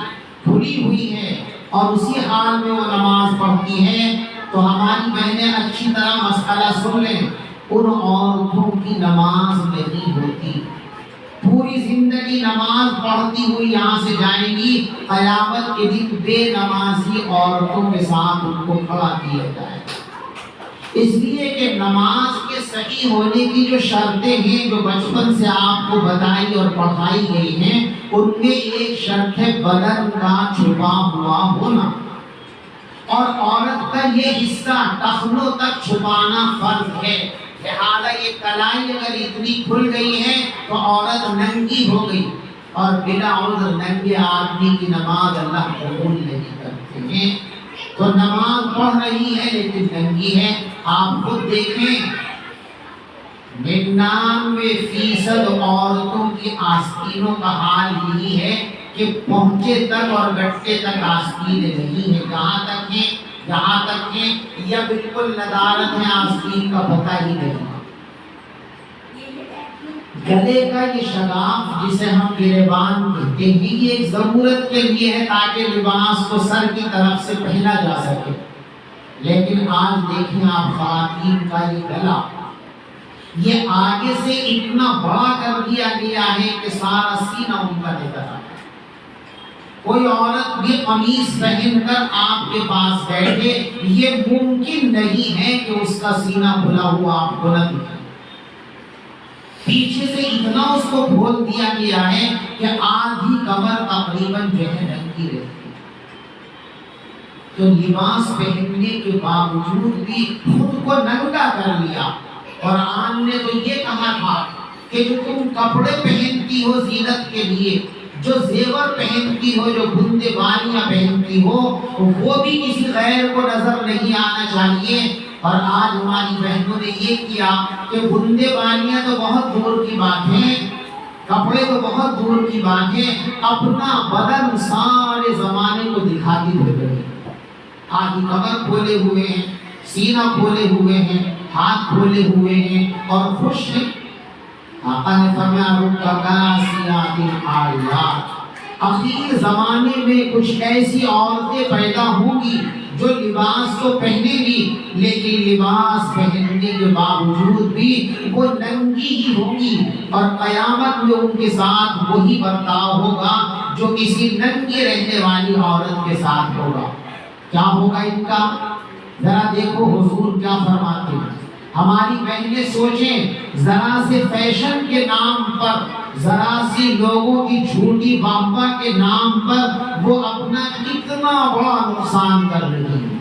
کھلی ہوئی ہے اور اسی حال میں وہ نماز پڑھتی ہے تو ہماری بہنیں اچھی طرح مسئلہ سن لیں، ان عورتوں کی نماز نہیں ہوتی۔ پوری زندگی نماز پڑھتی ہوئی یہاں سے جائیں گی، قیامت کے دن بے نمازی عورتوں کے ساتھ ان کو کھڑا کیا جائے۔ اس لیے کہ نماز کے صحیح ہونے کی جو شرطیں ہیں جو بچپن سے آپ کو بتائی اور پڑھائی گئی ہیں، ان میں ایک شرط ہے بدن کا چھپا ہوا ہونا، اور عورت کا یہ حصہ ٹخنوں تک چھپانا فرض ہے۔ لہٰذا یہ کلائی اگر اتنی کھل گئی ہے تو عورت ننگی ہو گئی، اور بلا عذر ننگے آدمی کی نماز اللہ قبول نہیں کرتے ہیں۔ تو نماز پڑھ رہی ہے لیکن ننگی ہے۔ آپ خود دیکھیں 99% عورتوں کی آستینوں کا حال یہی ہے کہ پہنچے تک اور گٹے تک آستینیں نہیں ہیں، جہاں تک ہیں یا بالکل ندارت ہے، آستین کا پتہ ہی نہیں۔ گلے کا یہ شگاف جسے ہم گریبان کہتے ہیں، یہ ایک ضرورت کے لیے ہے تاکہ لباس کو سر کی طرف سے پہنا جا سکے، لیکن آج دیکھیں آپ خواتین کا یہ گلا، یہ آگے سے اتنا بڑا کر دیا گیا ہے کہ سارا سینہ ان کا نظر آتا ہے۔ کوئی عورت بھی قمیص پہن کر آپ کے پاس بیٹھے، یہ ممکن نہیں ہے کہ اس کا سینہ کھلا ہوا آپ کو نہ دکھے۔ پیچھے سے اتنا اس کو کھول دیا گیا ہے کہ آدھی کمر تقریباً جو ہے ڈھکی رہتی ہے۔ تو لباس پہننے کے باوجود بھی خود کو ننگا کر لیا۔ قرآن نے تو یہ کہا تھا کہ جو تم کپڑے پہنتی ہو زینت کے لیے، جو زیور پہنتی ہو، جو بندے بالیاں پہنتی ہو، وہ بھی کسی غیر کو نظر نہیں آنا چاہیے۔ اور آج ہماری بہنوں نے یہ کیا کہ بندے بالیاں تو بہت دور کی بات ہے، کپڑے تو بہت دور کی بات ہے، اپنا بدن سارے زمانے کو دکھاتی پھر گئی۔ آدھی کمر کھولے ہوئے ہیں، سینہ کھولے ہوئے ہیں، ہاتھ کھولے ہوئے ہیں اور خوش ہیں۔ آقا نے فرمایا ربکاسیات عاریات، اخیر زمانے میں کچھ ایسی عورتیں پیدا ہوں گی جو لباس تو پہنے گی لیکن لباس پہننے کے باوجود بھی وہ ننگی ہی ہوں گی، اور قیامت میں ان کے ساتھ وہی برتاؤ ہوگا جو کسی ننگی رہنے والی عورت کے ساتھ ہوگا۔ کیا ہوگا ان کا؟ ذرا دیکھو حضور کیا فرماتے ہیں۔ ہماری بہنیں سوچیں، ذرا سے فیشن کے نام پر، ذرا سی لوگوں کی جھوٹی واہ کے نام پر وہ اپنا کتنا بڑا نقصان کر رہی ہیں۔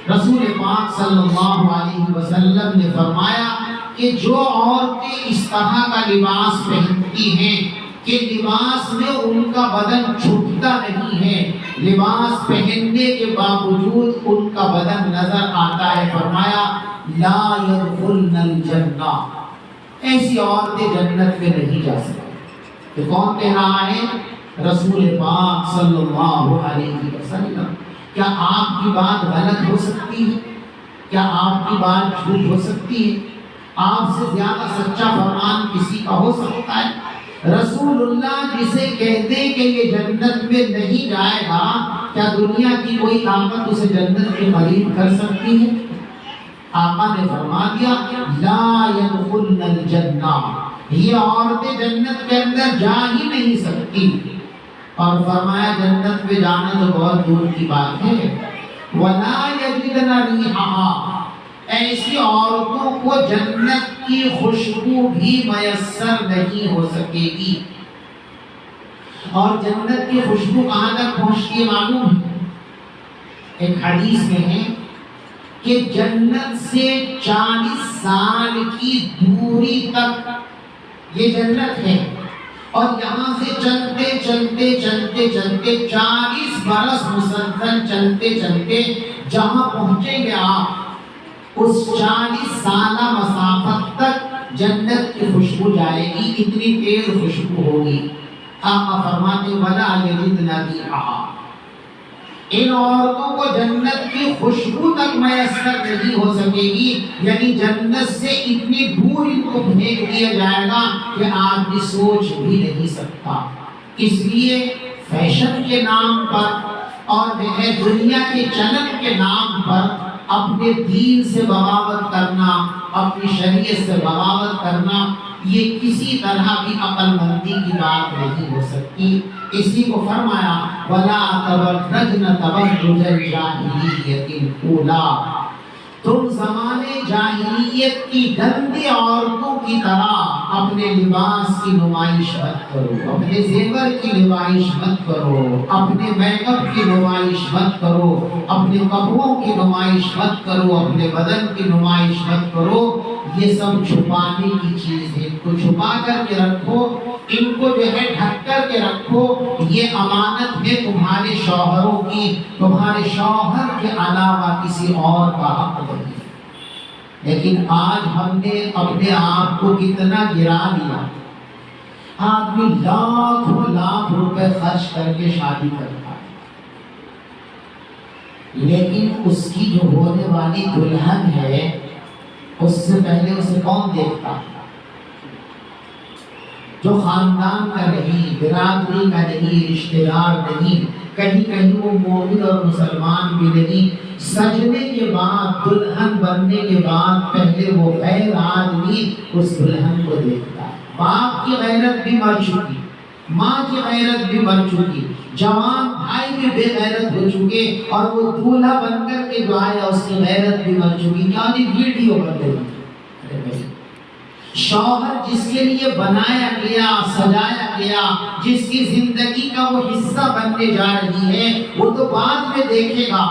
رسول پاک صلی اللہ علیہ وسلم نے فرمایا کہ جو عورتیں اس طرح کا لباس پہنتی ہیں کہ لباس میں ان کا بدن چھپتا نہیں ہے، لباس پہننے کے باوجود ان کا بدن نظر آتا ہے، فرمایا لا يدخلن الجنہ، ایسی عورتیں جنت میں نہیں جا سکتی۔ تو کون کہہ رہا ہے؟ رسول پاک صلی اللہ علیہ وسلم، کیا آپ کی بات غلط ہو سکتی ہے؟ کیا آپ کی بات جھوٹ ہو سکتی ہے؟ آپ سے زیادہ سچا فرمان کسی کا ہو سکتا ہے؟ رسول اللہ جسے کہتے کہ یہ جنت میں نہیں جائے گا، کیا دنیا کی کوئی طاقت اسے جنت کے قریب کر سکتی ہے؟ آقا نے فرما دیا لا يدخلن الجنہ، یہ عورتیں جنت کے اندر جا ہی نہیں سکتی، اور فرمایا جنت میں جانا تو بہت دور کی بات ہے، ولا یجدن ریحھا، ایسی عورتوں کو جنت کی خوشبو بھی میسر نہیں ہو سکے گی۔ اور جنت کی خوشبو کہاں تک پہنچتی ہے معلوم ہے؟ ایک حدیث میں ہے کہ جنت سے 40 سال کی دوری تک یہ جنت ہے، اور یہاں سے چلتے چلتے چلتے چلتے 40 برس مسلسل چلتے چلتے جہاں پہنچیں گے آپ، اس 40 سالہ مسافت تک جنت کی خوشبو جائے گی، اتنی تیز خوشبو ہوگی۔ آقا فرماتے وَلَا يَجِدْنَ رِيحَھَا، ان عورتوں کو جنت کی خوشبو تک میسر نہیں ہو سکے گی، یعنی جنت سے اتنی دور ان کو پھینک دیا جائے گا کہ آدمی سوچ بھی نہیں سکتا۔ اس لیے فیشن کے نام پر اور دنیا کے چلن کے نام پر اپنے دین سے بغاوت کرنا، اپنی شریعت سے بغاوت کرنا، یہ کسی طرح بھی عقل مندی کی بات نہیں ہو سکتی۔ اسی کو فرمایا وَلَا تَبَرَّجْنَ تَبَرُّجَ الْجَاهِلِيَّةِ الْأُولَىٰ، تم زمانے جاہلیت کی گندی عورتوں کی طرح اپنے لباس کی نمائش مت کرو، اپنے زیور کی نمائش مت کرو، اپنے میک اپ کی نمائش مت کرو، اپنے کپڑوں کی نمائش مت کرو، اپنے بدن کی نمائش مت کرو۔ یہ سب چھپانے کی چیز ہے، ان کو چھپا کر کے رکھو، ان کو جو ہے ڈھک کر کے رکھو، یہ امانت ہے تمہارے شوہروں کی، تمہارے شوہر کے علاوہ کسی اور کا حق نہیں۔ لیکن آج ہم نے اپنے آپ کو کتنا گرا لیا، آدمی لاکھوں لاکھ روپے خرچ کر کے شادی کرتا ہے، لیکن اس کی جو ہونے والی دلہن ہے اس سے پہلے اسے کون دیکھتا ہے؟ جو خاندان کا نہیں، برادری کا نہیں، رشتہ دار نہیں، کہیں کہیں وہ مومن اور مسلمان بھی نہیں، سجنے کے بعد دلہن بننے کے بعد پہلے وہ غیر آدمی اس دلہن کو دیکھتا ہے۔ باپ کی غیرت بھی مر چکی، ماں کی غیرت بھی مر چکی، جوان بھائی بھی بے غیرت ہو چکے، اور وہ دولہا بن کر کے جو آیا اس کی غیرت بھی مر چکی۔ کیا ویڈیو بن گئی؟ شوہر جس کے لیے بنایا گیا، سجایا گیا، جس کی زندگی کا وہ حصہ بننے جا رہی ہے، وہ تو بعد میں دیکھے گا،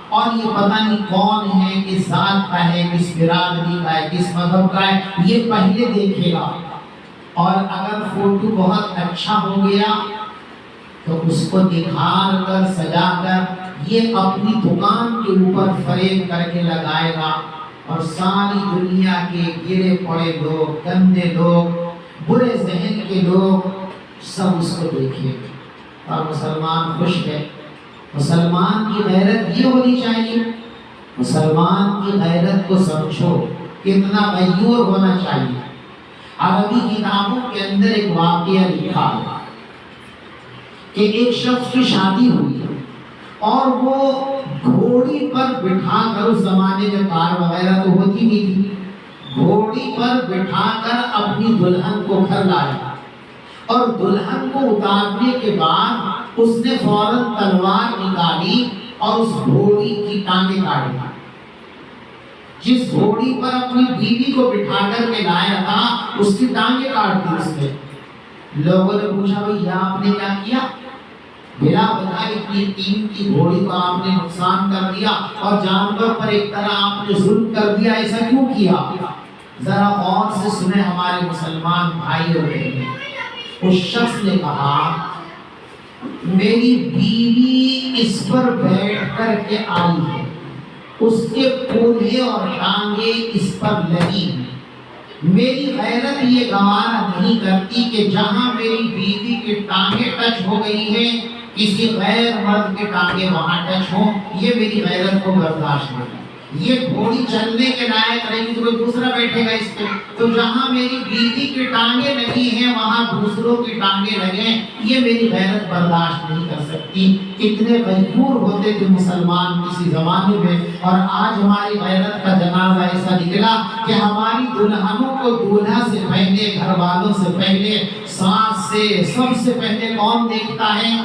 اور یہ پتہ نہیں کون ہے، کس ذات کا ہے، کس برادری کا ہے، کس مذہب کا ہے، یہ پہلے دیکھے گا۔ اور اگر فوٹو بہت اچھا ہو گیا تو اس کو نکھار کر سجا کر یہ اپنی دکان کے اوپر فریم کر کے لگائے گا، اور ساری دنیا کے گرے پڑے لوگ، گندے لوگ، برے ذہن کے لوگ سب اس کو دیکھیں، اور مسلمان خوش ہے۔ مسلمان کی غیرت یہ ہونی چاہیے، مسلمان کی غیرت کو سمجھو کتنا غیور ہونا چاہیے۔ عربی کتابوں کے اندر ایک واقعہ لکھا ہے کہ ایک شخص کی شادی ہوئی اور وہ گھوڑی پر بٹھا کر، اس زمانے میں کار وغیرہ تو ہوتی نہیں تھی، گھوڑی پر بٹھا کر اپنی دلہن کو گھر لایا، اور دلہن کو اتارنے کے بعد اس نے فوراً تلوار نکالی اور اس گھوڑی کی ٹانگیں کاٹ دی۔ جس گھوڑی پر اپنی بیوی کو بٹھا کر کے لایا تھا اس کی ٹانگیں کاٹ دی اس نے۔ لوگوں نے پوچھا بھئی یہ آپ نے کیا کیا؟ بلا وجہ اتنی قیمتی گھوڑی کو آپ نے نقصان کر دیا اور جانور پر ایک طرح آپ نے ظلم کر دیا، ایسا کیوں کیا؟ ذرا غور سے سنیں ہمارے مسلمان بھائی اور بہنیں۔ اس شخص نے کہا میری بیوی اس پر بیٹھ کر کے آئی ہے، اس کے کولہے اور ٹانگیں اس پر لگی ہیں، میری غیرت یہ گوارا نہیں کرتی کہ جہاں میری بیوی کی ٹانگیں ٹچ ہو گئی ہیں کسی غیر مرد کے ٹانگیں وہاں ٹچ ہوں، یہ میری غیرت کو برداشت نہیں۔ یہ گھوڑی چلنے کے لائق رہی تو کوئی دوسرا بیٹھے گا اس پہ، تو جہاں میری بیوی کی ٹانگیں لگی ہیں وہاں دوسروں کی ٹانگیں لگیں، یہ میری غیرت برداشت نہیں کر سکتی۔ اتنے غیور ہوتے تھے مسلمان کسی زمانے میں، اور آج ہماری غیرت کا جنازہ ایسا نکلا کہ ہماری دلہنوں کو دولہا سے پہلے، گھر والوں سے پہلے، ساس سے، سب سے پہلے کون دیکھتا ہے؟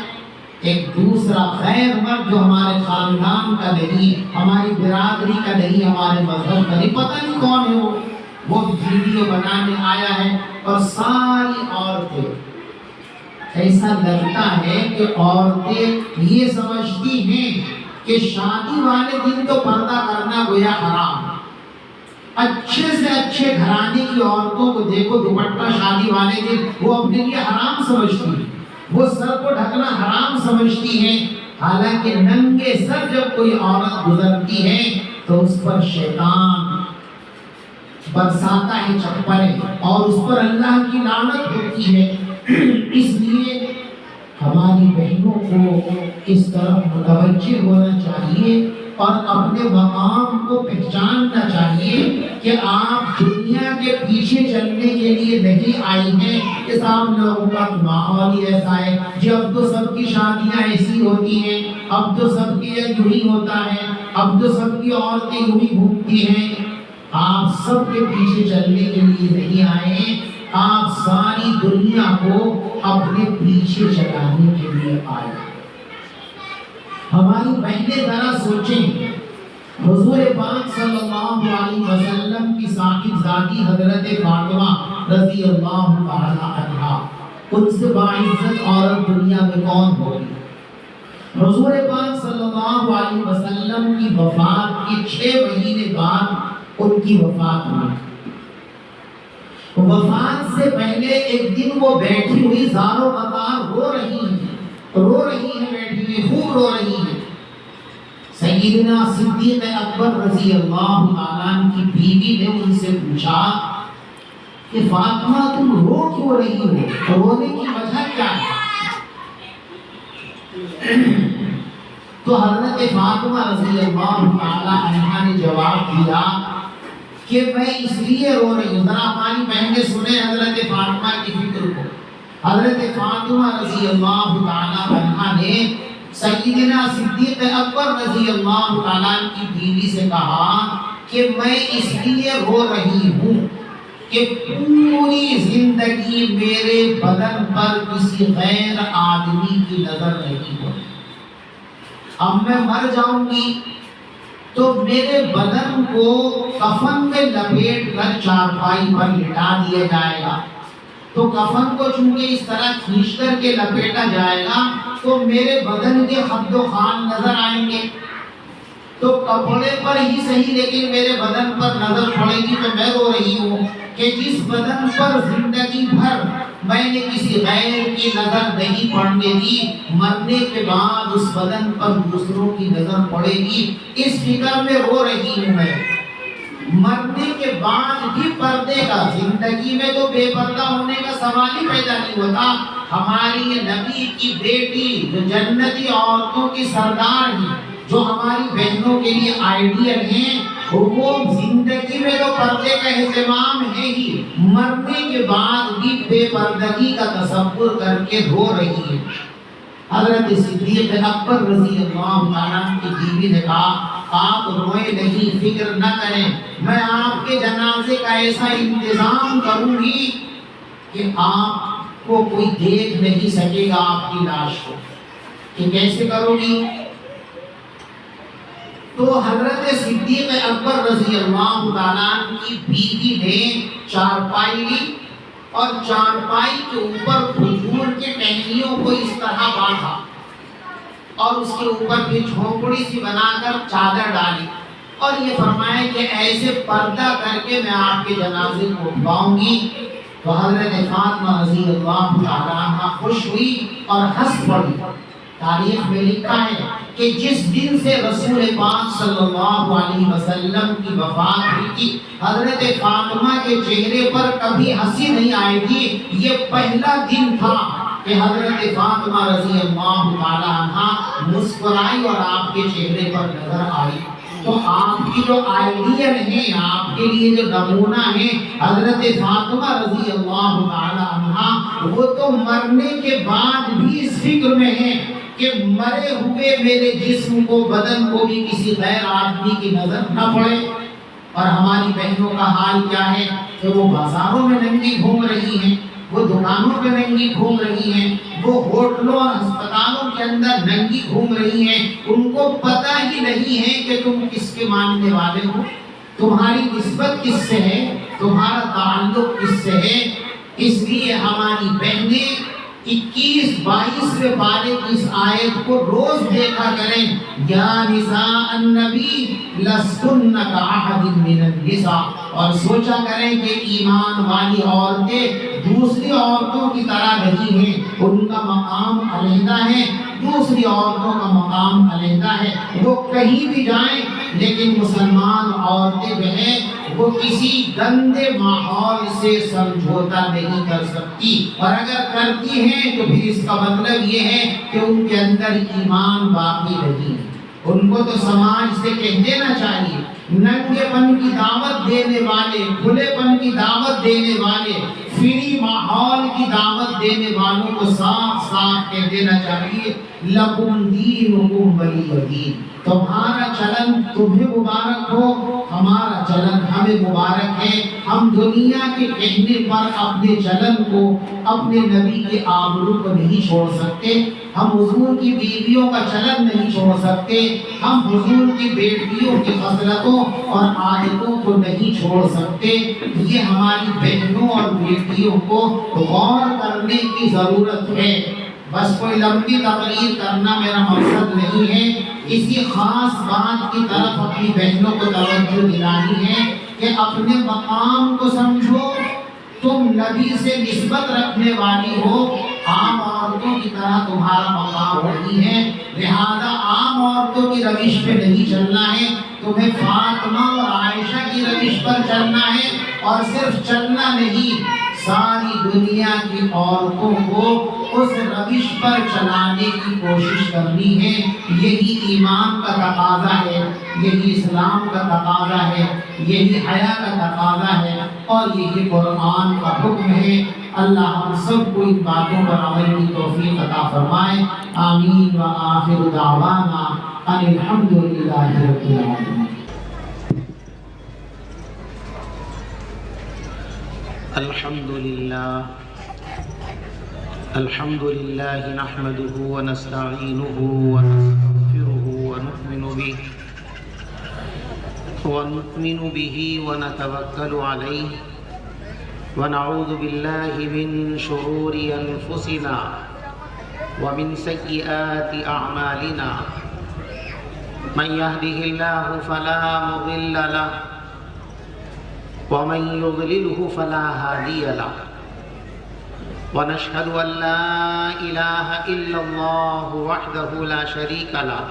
ایک دوسرا غیر مرد جو ہمارے خاندان کا نہیں، ہماری برادری کا نہیں، ہمارے مذہب کا نہیں، پتہ نہیں کون ہے وہ ویڈیو بنانے آیا ہے۔ اور ساری عورتیں، ایسا لگتا ہے کہ عورتیں یہ سمجھتی ہیں کہ شادی والے دن تو پردہ کرنا گویا حرام۔ اچھے سے اچھے گھرانے کی عورتوں کو دیکھو دوپٹہ شادی والے دن وہ اپنے لیے حرام سمجھتی ہیں، وہ سر کو ڈھکنا حرام سمجھتی ہیں، حالانکہ ننگے سر جب کوئی عورت گزرتی ہے تو اس پر شیطان برساتا ہے چپڑیں اور اس پر اللہ کی لعنت ہوتی ہے۔ اس لیے ہماری بہنوں کو اس طرف متوجہ ہونا چاہیے اور اپنے مقام کو پہچاننا چاہیے کہ آپ دنیا کے پیچھے چلنے کے لیے نہیں آئی ہیں کہ صاحب لوگوں کا ماحول ہی ایسا ہے جی، اب تو سب کی شادیاں ایسی ہوتی ہیں، اب تو سب کے یوں ہی ہوتا ہے، اب تو سب کی عورتیں یوں ہی گھومتی ہیں۔ آپ سب کے پیچھے چلنے کے لیے نہیں آئے، آپ ساری دنیا کو اپنے پیچھے چلانے کے لیے آئے۔ ہماری بہنیں ذرا سوچیں، حضور پاک صلی اللہ علیہ وسلم کی صاحب ذاتی حضرت فاطمہ رضی اللہ تعالی عنہا، ان سے باعزت عورت دنیا میں کون ہوگی؟ حضور پاک صلی اللہ علیہ وسلم کی وفات کے 6 مہینے بعد ان کی وفات ہوئی۔ وفات سے پہلے ایک دن وہ بیٹھی ہوئی زار و غبار رو رہی ہیں بیٹھی ہوئی، خوب رو رہی ہیں۔ سیدنا صدیق اکبر رضی اللہ تعالیٰ عنہ کی بیوی نے ان سے پوچھا کہ فاطمہ تم رو کیوں رہی ہو، رونے کی وجہ کیا ہے؟ تو حضرت فاطمہ رضی اللہ تعالیٰ عنہ نے جواب دیا کہ میں اس لیے رو رہی ہوں، ذرا ہماری بہنیں سنیں حضرت فاطمہ کی فکر کو۔ حضرت فاطمہ رضی اللہ تعالیٰ عنہ نے سیدنا صدیق اکبر رضی اللہ تعالیٰ کی بیوی سے کہا کہ میں اس لیے رو رہی ہوں کہ پوری زندگی میرے بدن پر کسی غیر آدمی کی نظر نہیں ہوئی۔ اب میں مر جاؤں گی تو میرے بدن کو کفن میں لپیٹ کر چارپائی پر لٹا دیا جائے گا، تو کفن کو چونکہ اس طرح کھینچ کر کے لپیٹا جائے گا تو میرے بدن کے خد و خان نظر آئیں گے، تو کپڑے پر ہی صحیح لیکن میرے بدن پر نظر پڑے گی۔ تو میں رو رہی ہوں کہ جس بدن پر زندگی بھر میں نے کسی غیر کی نظر نہیں پڑنے دی، مرنے کے بعد اس بدن پر دوسروں کی نظر پڑے گی، اس فکر میں رو رہی ہوں میں۔ مرنے کے بعد بھی پردے کا، زندگی میں تو بے پردہ ہونے کا سوال ہی پیدا نہیں ہوتا۔ ہماری یہ نبی کی بیٹی جو جنتی عورتوں کی سردار ہیں، جو ہماری بہنوں کے لیے آئیڈیل ہیں، وہ زندگی میں تو پردے کا اہتمام ہے ہی، مرنے کے بعد بھی بے پردگی کا تصور کر کے رو رہی ہے۔ حضرت صدیق اکبر رضی اللہ عنہ کی بیوی نے کہا آپ روئے نہیں، فکر نہ کریں، میں آپ کے جنازے کا ایسا انتظام کروں گی کہ آپ کو کوئی دیکھ نہیں سکے گا آپ کی لاش کو۔ کہ کیسے کرو گی؟ تو حضرت صدیق اکبر رضی اللہ تعالیٰ کی بیوی نے چارپائی لی اور چارپائی کے اوپر کھجور کے ٹہنیوں کو اس طرح باندھا اور اس کے اوپر بھی جھونپڑی سی بنا کر چادر ڈالی اور یہ فرمایا کہ ایسے پردہ کر کے میں آپ کے جنازے کو اٹھواؤں گی۔ تو حضرت فاطمہ رضی اللہ تعالیٰ عنہ خوش ہوئی اور ہنس پڑی تاریخ میں لکھا ہے کہ جس دن سے رسول پاک صلی اللہ علیہ وسلم کی وفات ہوئی تھی، حضرت فاطمہ کے چہرے پر کبھی ہنسی نہیں آئی تھی۔ یہ پہلا دن تھا کہ حضرت فاطمہ رضی اللہ تعالی عنہ مسکرائی اور آپ کے چہرے پر نظر آئی۔ تو آپ کی جو آئیڈیل ہے، آپ کے لیے جو نمونہ ہے حضرت فاطمہ رضی اللہ تعالی عنہ، وہ تو مرنے کے بعد بھی اس فکر میں ہے کہ مرے ہوئے میرے جسم کو، بدن کو بھی کسی غیر آدمی کی نظر نہ پڑے۔ اور ہماری بہنوں کا حال کیا ہے کہ وہ بازاروں میں ننگی گھوم رہی ہیں، وہ دکانوں پہ ننگی گھوم رہی ہیں، وہ ہوٹلوں اور ہسپتالوں کے اندر ننگی گھوم رہی ہیں۔ ان کو پتہ ہی نہیں ہے کہ تم کس کے ماننے والے ہو، تمہاری نسبت کس سے ہے، تمہارا تعلق کس سے ہے۔ اس لیے ہماری بہنیں 21-22 پارے کی اس آیت کو روز دیکھا کریں، یا نساء النبی لستن کاحد من النساء، اور سوچا کریں کہ ایمان والی عورتیں دوسری عورتوں کی طرح نہیں ہیں، ان کا مقام علیحدہ ہے، دوسری عورتوں کا مقام علیحدہ ہے۔ وہ کہیں بھی جائیں لیکن مسلمان عورتیں جو ہیں وہ کسی گندے ماحول سے سمجھوتا نہیں کر سکتی، اور اگر کرتی ہیں تو پھر اس کا مطلب یہ ہے کہ ان کے اندر ایمان باقی نہیں ہے۔ ان کو تو سماج سے کہہ دینا چاہیے، ننگے پن کی دعوت دینے والے، کھلے پن کی دعوت دینے والے، فری ماحول کی دعوت دینے والوں کو صاف صاف کہہ دینا چاہیے، لکم دینکم ولی دین، تمہارا چلن تمہیں مبارک ہو، ہمارا چلن ہمیں مبارک ہے۔ ہم دنیا کے کہنے پر اپنے چلن کو، اپنے نبی کے آبرو کو نہیں چھوڑ سکتے، ہم حضور کی بیویوں کا چلن نہیں چھوڑ سکتے، ہم حضور کی بیٹیوں کی خصلتوں اور عادتوں کو نہیں چھوڑ سکتے۔ یہ ہماری بہنوں اور بیٹیوں کو غور کرنے کی ضرورت ہے۔ بس کوئی لمبی تقریر کرنا میرا مقصد نہیں ہے، کسی خاص بات کی طرف اپنی بہنوں کو توجہ دلانی ہے کہ اپنے مقام کو سمجھو، تم نبی سے نسبت رکھنے والی ہو، عام عورتوں کی طرح تمہارا مقام نہیں ہے، لہذا عام عورتوں کی روش پہ نہیں چلنا ہے، تمہیں فاطمہ اور عائشہ کی روش پر چلنا ہے، اور صرف چلنا نہیں، ساری دنیا کی عورتوں کو اس روش پر چلانے کی کوشش کرنی ہے۔ یہی ایمان کا تقاضا ہے، یہی اسلام کا تقاضا ہے، یہی حیا کا تقاضا ہے، اور یہی قرآن کا حکم ہے۔ اللہ ہم سب کو ان باتوں پر عمل کی توفیق عطا فرمائے، آمین۔ وآخر دعوانا ان الحمد للہ رب العالمین۔ الحمد لله نحمده ونستعينه ونستغفره ونؤمن به ونتوكل عليه ونعوذ بالله من شرور أنفسنا ومن سيئات أعمالنا، من يهده الله فلا مضل له ومن يضلله فلا هادي له، ونشهد أن لا إله إلا الله وحده لا شريك له،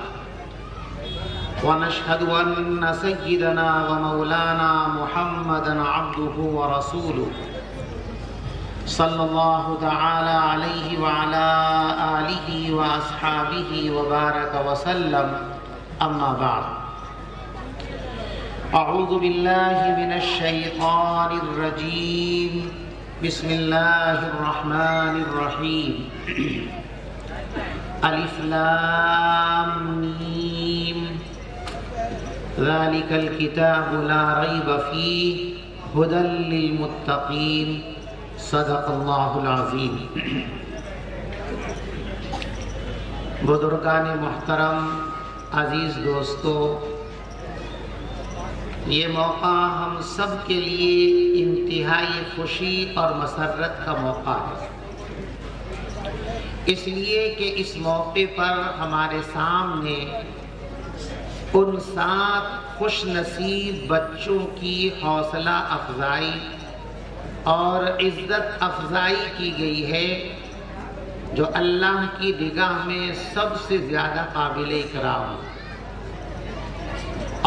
ونشهد أن سيدنا ومولانا محمدا عبده ورسوله صلى الله تعالى عليه وعلى آله وأصحابه وبارك وسلم، أما بعد، أعوذ بالله من الشيطان الرجيم، بسم الله الرحمن الرحيم، ألف لام ميم، ذلك الكتاب لا ريب فيه هدى للمتقين، صدق الله العظيم۔ بزرگان محترم، عزیز دوستو، یہ موقع ہم سب کے لیے انتہائی خوشی اور مسرت کا موقع ہے، اس لیے کہ اس موقع پر ہمارے سامنے ان 7 خوش نصیب بچوں کی حوصلہ افزائی اور عزت افزائی کی گئی ہے جو اللہ کی نگاہ میں سب سے زیادہ قابل اکرام،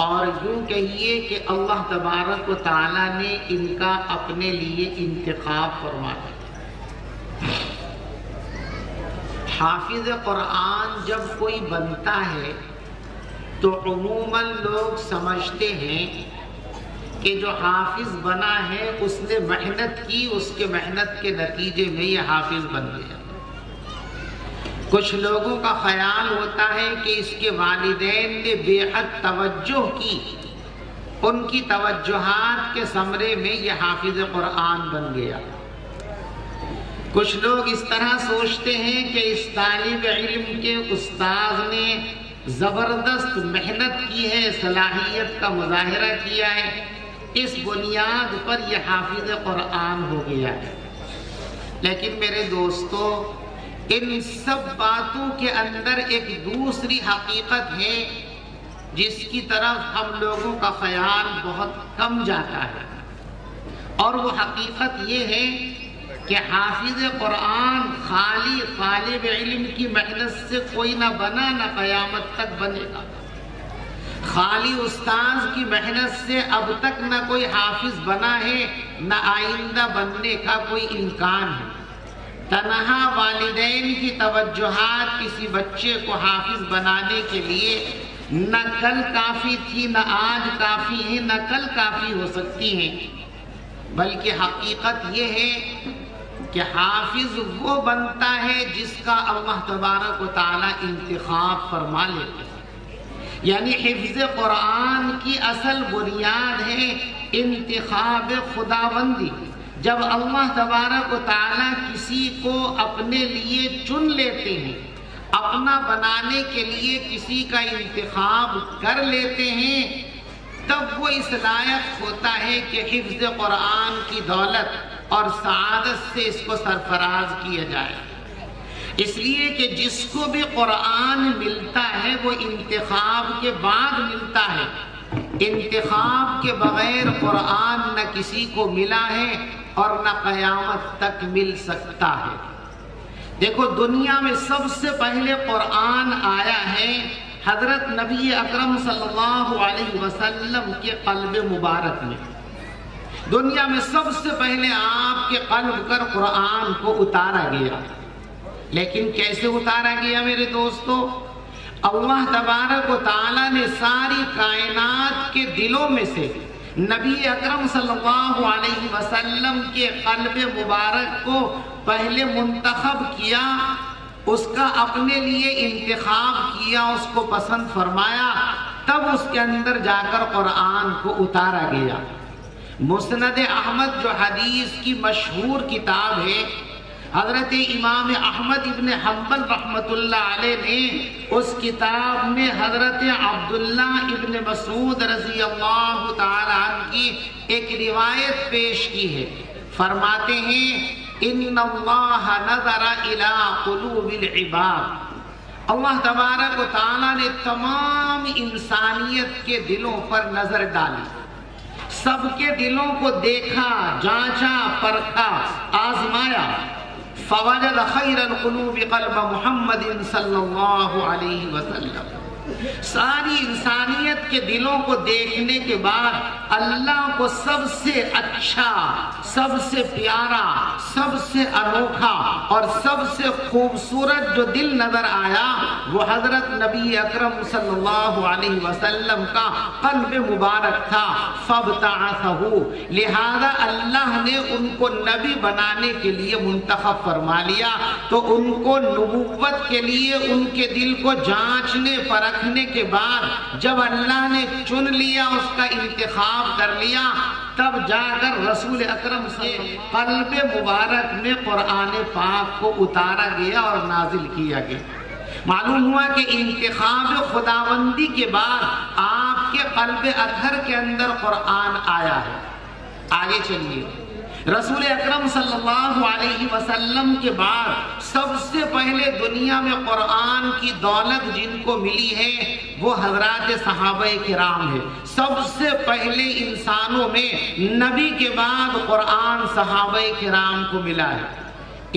اور یوں کہیے کہ اللہ تبارک و تعالیٰ نے ان کا اپنے لیے انتخاب فرمایا۔ حافظ قرآن جب کوئی بنتا ہے تو عموماً لوگ سمجھتے ہیں کہ جو حافظ بنا ہے اس نے محنت کی، اس کے محنت کے نتیجے میں یہ حافظ بن گیا۔ کچھ لوگوں کا خیال ہوتا ہے کہ اس کے والدین نے بے حد توجہ کی، ان کی توجہات کے ثمرے میں یہ حافظ قرآن بن گیا۔ کچھ لوگ اس طرح سوچتے ہیں کہ اس طالب علم کے استاذ نے زبردست محنت کی ہے، صلاحیت کا مظاہرہ کیا ہے، اس بنیاد پر یہ حافظ قرآن ہو گیا ہے۔ لیکن میرے دوستو، ان سب باتوں کے اندر ایک دوسری حقیقت ہے جس کی طرف ہم لوگوں کا خیال بہت کم جاتا ہے، اور وہ حقیقت یہ ہے کہ حافظ قرآن خالی طالب علم کی محنت سے کوئی نہ بنا، نہ قیامت تک بنے گا۔ خالی استاذ کی محنت سے اب تک نہ کوئی حافظ بنا ہے، نہ آئندہ بننے کا کوئی امکان ہے۔ تنہا والدین کی توجہات کسی بچے کو حافظ بنانے کے لیے نہ کل کافی تھی، نہ آج کافی ہے، نہ کل کافی ہو سکتی ہیں، بلکہ حقیقت یہ ہے کہ حافظ وہ بنتا ہے جس کا اللہ تبارک و تعالی انتخاب فرما لیتے ہیں۔ یعنی حفظ قرآن کی اصل بنیاد ہے انتخاب خداوندی۔ جب اللہ تبارک و تعالی کسی کو اپنے لیے چن لیتے ہیں، اپنا بنانے کے لیے کسی کا انتخاب کر لیتے ہیں، تب وہ اس لائق ہوتا ہے کہ حفظ قرآن کی دولت اور سعادت سے اس کو سرفراز کیا جائے۔ اس لیے کہ جس کو بھی قرآن ملتا ہے وہ انتخاب کے بعد ملتا ہے۔ انتخاب کے بغیر قرآن نہ کسی کو ملا ہے اور نہ قیامت تک مل سکتا ہے۔ دیکھو، دنیا میں سب سے پہلے قرآن آیا ہے حضرت نبی اکرم صلی اللہ علیہ وسلم کے قلب مبارک میں۔ دنیا میں سب سے پہلے آپ کے قلب پر قرآن کو اتارا گیا۔ لیکن کیسے اتارا گیا میرے دوستو؟ اللہ تبارک و تعالیٰ نے ساری کائنات کے دلوں میں سے نبی اکرم صلی اللہ علیہ وسلم کے قلب مبارک کو پہلے منتخب کیا، اس کا اپنے لیے انتخاب کیا، اس کو پسند فرمایا، تب اس کے اندر جا کر قرآن کو اتارا گیا۔ مسند احمد جو حدیث کی مشہور کتاب ہے، حضرت امام احمد ابن حنبل رحمۃ اللہ علیہ نے اس کتاب میں حضرت عبداللہ ابن مسعود رضی اللہ تعالی عنہ کی ایک روایت پیش کی ہے۔ فرماتے ہیں ان اللہ نظر الی قلوب العباد، اللہ تبارک و تعالیٰ نے تمام انسانیت کے دلوں پر نظر ڈالی، سب کے دلوں کو دیکھا، جانچا، پرکھا، آزمایا۔ فوجد خیر القلوب قلب محمد صلی اللہ علیہ وسلم۔ ساری انسانیت کے دلوں کو دیکھنے کے بعد اللہ کو سب سے اچھا، سب سے پیارا، سب سے انوکھا اور سب سے خوبصورت جو دل نظر آیا وہ حضرت نبی اکرم صلی اللہ علیہ وسلم کا قلب مبارک تھا۔ فابتعثہ، لہذا اللہ نے ان کو نبی بنانے کے لیے منتخب فرما لیا، تو ان کو نبوت کے لیے ان کے دل کو جانچنے پرکھنے کے بعد جب اللہ نے چن لیا، اس کا انتخاب کر لیا، تب جا کر رسول اکرم سے قلب مبارک میں قرآن پاک کو اتارا گیا اور نازل کیا گیا۔ معلوم ہوا کہ انتخاب خداوندی کے بعد آپ کے قلب اطہر کے اندر قرآن آیا ہے۔ آگے چلیے، رسول اکرم صلی اللہ علیہ وسلم کے بعد سب سے پہلے دنیا میں قرآن کی دولت جن کو ملی ہے وہ حضرات صحابہ کرام ہے۔ سب سے پہلے انسانوں میں نبی کے بعد قرآن صحابہ کرام کو ملا ہے۔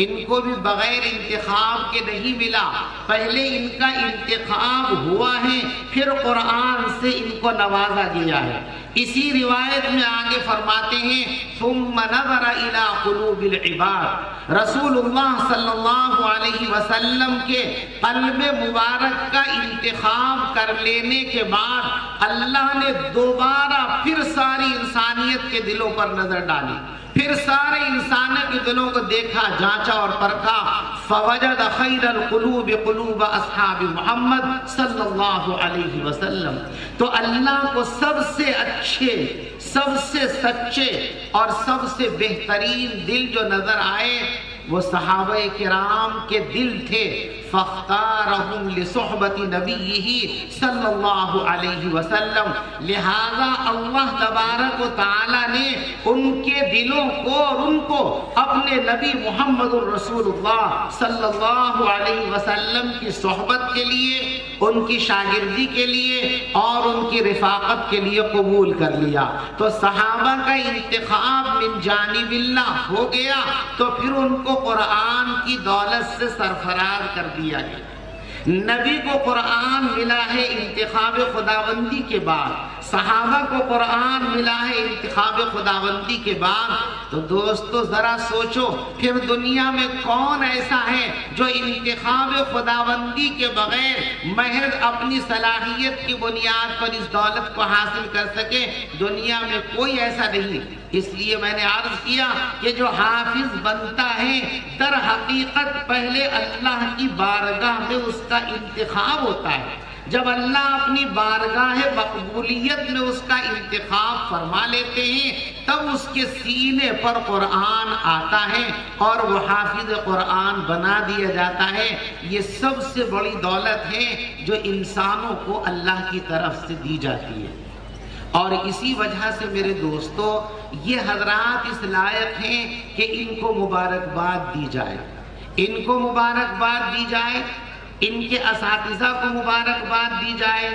ان کو بھی بغیر انتخاب کے نہیں ملا، پہلے ان کا انتخاب ہوا ہے، پھر قرآن سے ان کو نوازا گیا ہے۔ اسی روایت میں آگے فرماتے ہیں ثم نظر الى قلوب العباد، رسول اللہ صلی اللہ علیہ وسلم کے قلب مبارک کا انتخاب کر لینے کے بعد اللہ نے دوبارہ پھر ساری انسانیت کے دلوں پر نظر ڈالی، پھر سارے انسانوں کے دلوں کو دیکھا، جانچا اور پرکھا، فوجد خیر القلوب قلوب اصحاب محمد صلی اللہ علیہ وسلم۔ تو اللہ کو سب سے اچھے، سب سے سچے اور سب سے بہترین دل جو نظر آئے وہ صحابہ کرام کے دل تھے، فاختارہم لصحبت نبیہ صلی اللہ علیہ وسلم۔ لہذا اللہ تبارک و تعالی نے ان کے دلوں کو اور ان کو اپنے نبی محمد الرسول اللہ صلی اللہ علیہ وسلم کی صحبت کے لیے، ان کی شاگردی کے لیے اور ان کی رفاقت کے لیے قبول کر لیا۔ تو صحابہ کا انتخاب من جانب اللہ ہو گیا، تو پھر ان کو قرآن کی دولت سے سرفراز کر دیا گیا۔ نبی کو قرآن ملا ہے انتخاب خداوندی کے بعد، صحابہ کو قرآن ملا ہے انتخاب خداوندی کے بعد، تو دوستو ذرا سوچو پھر دنیا میں کون ایسا ہے جو انتخاب خداوندی کے بغیر محض اپنی صلاحیت کی بنیاد پر اس دولت کو حاصل کر سکے؟ دنیا میں کوئی ایسا نہیں۔ اس لیے میں نے عرض کیا کہ جو حافظ بنتا ہے در حقیقت پہلے اللہ کی بارگاہ میں اس کا انتخاب ہوتا ہے۔ جب اللہ اپنی بارگاہ مقبولیت میں اس کا انتخاب فرما لیتے ہیں تب اس کے سینے پر قرآن آتا ہے اور وہ حافظ قرآن بنا دیا جاتا ہے۔ یہ سب سے بڑی دولت ہے جو انسانوں کو اللہ کی طرف سے دی جاتی ہے۔ اور اسی وجہ سے میرے دوستو یہ حضرات اس لائق ہیں کہ ان کو مبارکباد دی جائے، ان کو مبارکباد دی جائے، ان کے اساتذہ کو مبارکباد دی جائے،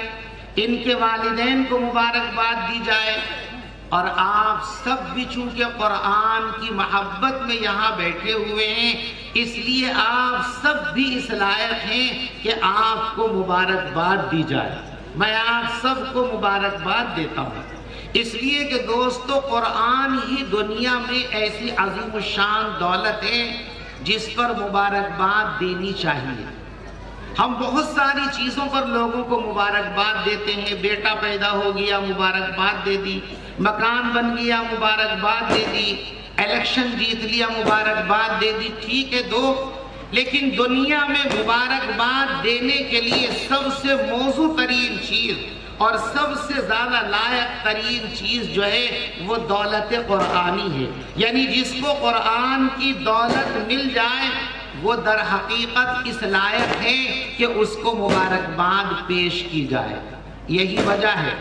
ان کے والدین کو مبارکباد دی جائے۔ اور آپ سب بھی چونکہ قرآن کی محبت میں یہاں بیٹھے ہوئے ہیں، اس لیے آپ سب بھی اس لائق ہیں کہ آپ کو مبارکباد دی جائے۔ میں آپ سب کو مبارکباد دیتا ہوں، اس لیے کہ دوستو قرآن ہی دنیا میں ایسی عظیم الشان دولت ہے جس پر مبارکباد دینی چاہیے۔ ہم بہت ساری چیزوں پر لوگوں کو مبارکباد دیتے ہیں، بیٹا پیدا ہو گیا مبارکباد دے دی، مکان بن گیا مبارکباد دے دی، الیکشن جیت لیا مبارکباد دے دی، ٹھیک ہے دو، لیکن دنیا میں مبارکباد دینے کے لیے سب سے موزوں ترین چیز اور سب سے زیادہ لائق ترین چیز جو ہے وہ دولت قرآنی ہے۔ یعنی جس کو قرآن کی دولت مل جائے وہ در حقیقت اس لائق ہے کہ اس کو مبارکباد پیش کی جائے۔ یہی وجہ ہے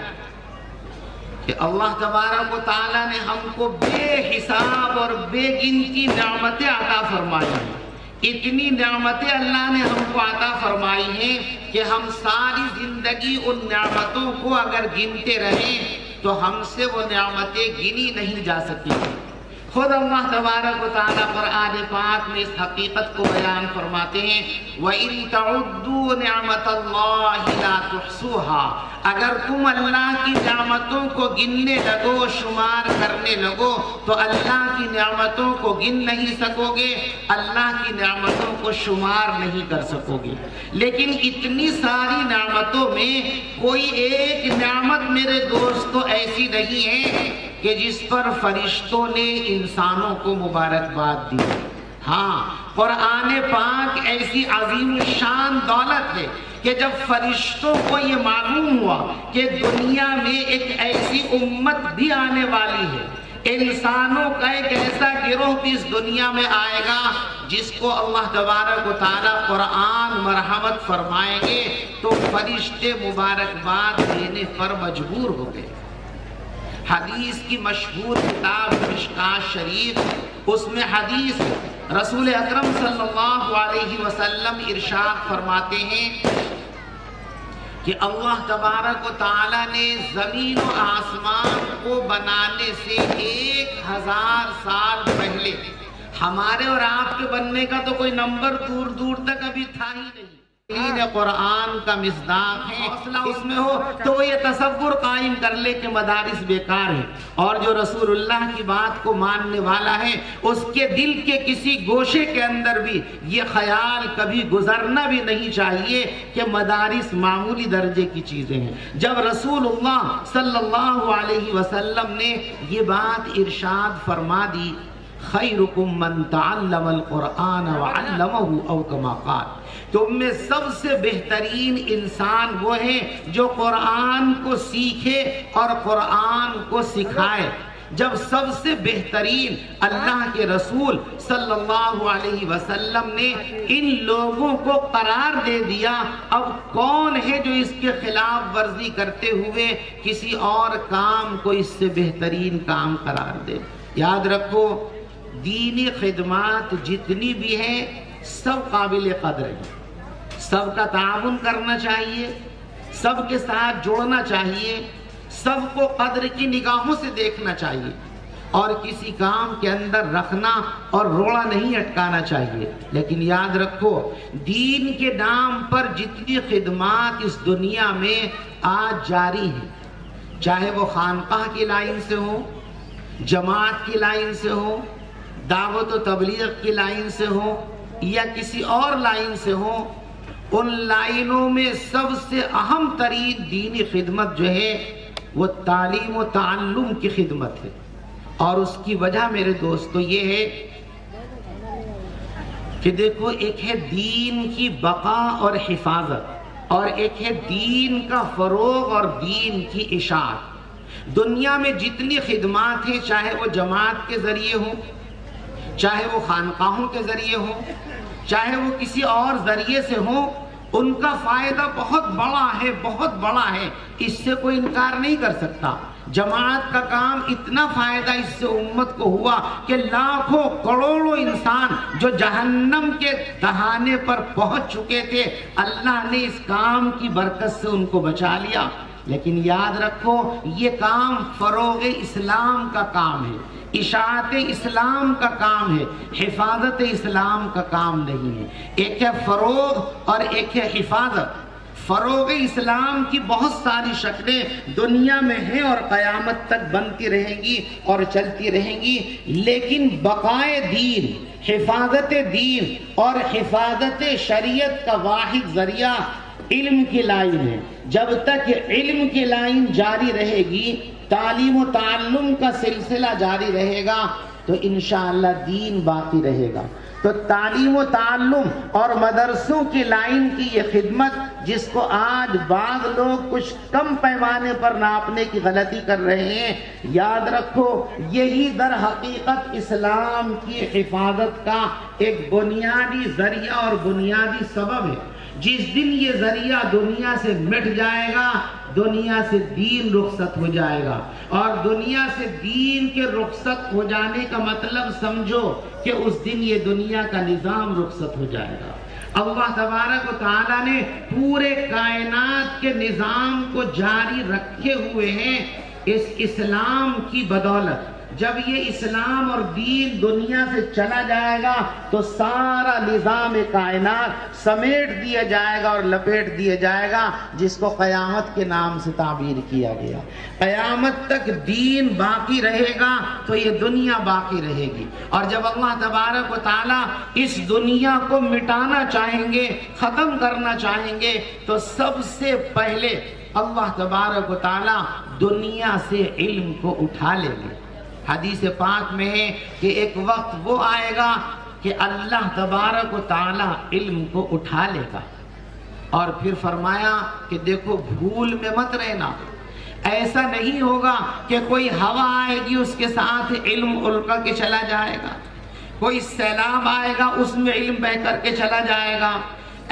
کہ اللہ تبارک و تعالیٰ نے ہم کو بے حساب اور بے گنتی نعمتیں عطا فرمائی ہیں۔ اتنی نعمتیں اللہ نے ہم کو عطا فرمائی ہیں کہ ہم ساری زندگی ان نعمتوں کو اگر گنتے رہیں تو ہم سے وہ نعمتیں گنی نہیں جا سکیں۔ خود اللہ تبارک و تعالیٰ قرآن پاک میں اس حقیقت کو بیان فرماتے ہیں وَإِن تَعُدُّوا نِعْمَةَ اللَّهِ لَا تُحْصُوهَا، اگر تم اللہ کی نعمتوں کو گننے لگو، شمار کرنے لگو تو اللہ کی نعمتوں کو گن نہیں سکو گے، اللہ کی نعمتوں کو شمار نہیں کر سکو گے۔ لیکن اتنی ساری نعمتوں میں کوئی ایک نعمت میرے دوستو ایسی نہیں ہے کہ جس پر فرشتوں نے انسانوں کو مبارکباد دی۔ ہاں، قرآن پاک ایسی عظیم الشان دولت ہے کہ جب فرشتوں کو یہ معلوم ہوا کہ دنیا میں ایک ایسی امت بھی آنے والی ہے، انسانوں کا ایک ایسا گروہ بھی اس دنیا میں آئے گا جس کو اللہ تبارک و تعالیٰ قرآن مرحمت فرمائیں گے، تو فرشتے مبارکباد دینے پر مجبور ہو گئے۔ حدیث کی مشہور کتاب مشکوٰۃ شریف، اس میں حدیث رسول اکرم صلی اللہ علیہ وسلم ارشاد فرماتے ہیں کہ اللہ تبارک و تعالیٰ نے زمین و آسمان کو بنانے سے 1000 سال پہلے ہمارے اور آپ کے بننے کا تو کوئی نمبر دور دور تک ابھی تھا ہی نہیں۔ دین قرآن کا مصداق ہے، اس میں ہو تو وہ یہ تصور قائم کر لے کہ مدارس بیکار ہیں، اور جو رسول اللہ کی بات کو ماننے والا ہے اس کے دل کے کسی گوشے کے اندر بھی یہ خیال کبھی گزرنا بھی نہیں چاہیے کہ مدارس معمولی درجے کی چیزیں ہیں۔ جب رسول اللہ صلی اللہ علیہ وسلم نے یہ بات ارشاد فرما دی، خیرکم من تعلم القرآن وعلمہ او کما قال، تم میں سب سے بہترین انسان وہ ہے جو قرآن کو سیکھے اور قرآن کو سکھائے۔ جب سب سے بہترین اللہ کے رسول صلی اللہ علیہ وسلم نے ان لوگوں کو قرار دے دیا، اب کون ہے جو اس کے خلاف ورزی کرتے ہوئے کسی اور کام کو اس سے بہترین کام قرار دے؟ یاد رکھو، دینی خدمات جتنی بھی ہیں سب قابل قدر ہیں، سب کا تعاون کرنا چاہیے، سب کے ساتھ جڑنا چاہیے، سب کو قدر کی نگاہوں سے دیکھنا چاہیے، اور کسی کام کے اندر رکھنا اور روڑا نہیں اٹکانا چاہیے۔ لیکن یاد رکھو، دین کے نام پر جتنی خدمات اس دنیا میں آج جاری ہیں، چاہے وہ خانقاہ کی لائن سے ہو، جماعت کی لائن سے ہو، دعوت و تبلیغ کی لائن سے ہو، یا کسی اور لائن سے ہو، ان لائنوں میں سب سے اہم ترین دینی خدمت جو ہے وہ تعلیم و تعلم کی خدمت ہے۔ اور اس کی وجہ میرے دوستو یہ ہے کہ دیکھو، ایک ہے دین کی بقا اور حفاظت، اور ایک ہے دین کا فروغ اور دین کی اشاعت۔ دنیا میں جتنی خدمات ہیں، چاہے وہ جماعت کے ذریعے ہوں، چاہے وہ خانقاہوں کے ذریعے ہوں، چاہے وہ کسی اور ذریعے سے ہوں، ان کا فائدہ بہت بڑا ہے، بہت بڑا ہے، اس سے کوئی انکار نہیں کر سکتا۔ جماعت کا کام اتنا فائدہ اس سے امت کو ہوا کہ لاکھوں کروڑوں انسان جو جہنم کے دہانے پر پہنچ چکے تھے، اللہ نے اس کام کی برکت سے ان کو بچا لیا۔ لیکن یاد رکھو، یہ کام فروغ اسلام کا کام ہے، اشاعت اسلام کا کام ہے، حفاظت اسلام کا کام نہیں ہے۔ ایک ہے فروغ اور ایک ہے حفاظت۔ فروغ اسلام کی بہت ساری شکلیں دنیا میں ہیں اور قیامت تک بنتی رہیں گی اور چلتی رہیں گی، لیکن بقائے دین، حفاظت دین اور حفاظت شریعت کا واحد ذریعہ علم کی لائن ہے۔ جب تک علم کی لائن جاری رہے گی، تعلیم و تعلم کا سلسلہ جاری رہے گا، تو انشاءاللہ دین باقی رہے گا۔ تو تعلیم و تعلم اور مدرسوں کی لائن کی یہ خدمت، جس کو آج بعض لوگ کچھ کم پیمانے پر ناپنے کی غلطی کر رہے ہیں، یاد رکھو، یہی در حقیقت اسلام کی حفاظت کا ایک بنیادی ذریعہ اور بنیادی سبب ہے۔ جس دن یہ ذریعہ دنیا سے مٹ جائے گا، دنیا سے دین رخصت ہو جائے گا، اور دنیا سے دین کے رخصت ہو جانے کا مطلب سمجھو کہ اس دن یہ دنیا کا نظام رخصت ہو جائے گا۔ اللہ تبارک و تعالیٰ نے پورے کائنات کے نظام کو جاری رکھے ہوئے ہیں اس اسلام کی بدولت۔ جب یہ اسلام اور دین دنیا سے چلا جائے گا تو سارا نظام کائنات سمیٹ دیا جائے گا اور لپیٹ دیا جائے گا، جس کو قیامت کے نام سے تعبیر کیا گیا۔ قیامت تک دین باقی رہے گا تو یہ دنیا باقی رہے گی، اور جب اللہ تبارک و تعالیٰ اس دنیا کو مٹانا چاہیں گے، ختم کرنا چاہیں گے، تو سب سے پہلے اللہ تبارک و تعالیٰ دنیا سے علم کو اٹھا لیں گے۔ حدیث پاک میں ہے کہ ایک وقت وہ آئے گا کہ اللہ تبارک و تعالی علم کو اٹھا لے گا، اور پھر فرمایا کہ دیکھو، بھول میں مت رہنا، ایسا نہیں ہوگا کہ کوئی ہوا آئے گی اس کے ساتھ علم القا کے چلا جائے گا، کوئی سیلاب آئے گا اس میں علم بہہ کر کے چلا جائے گا،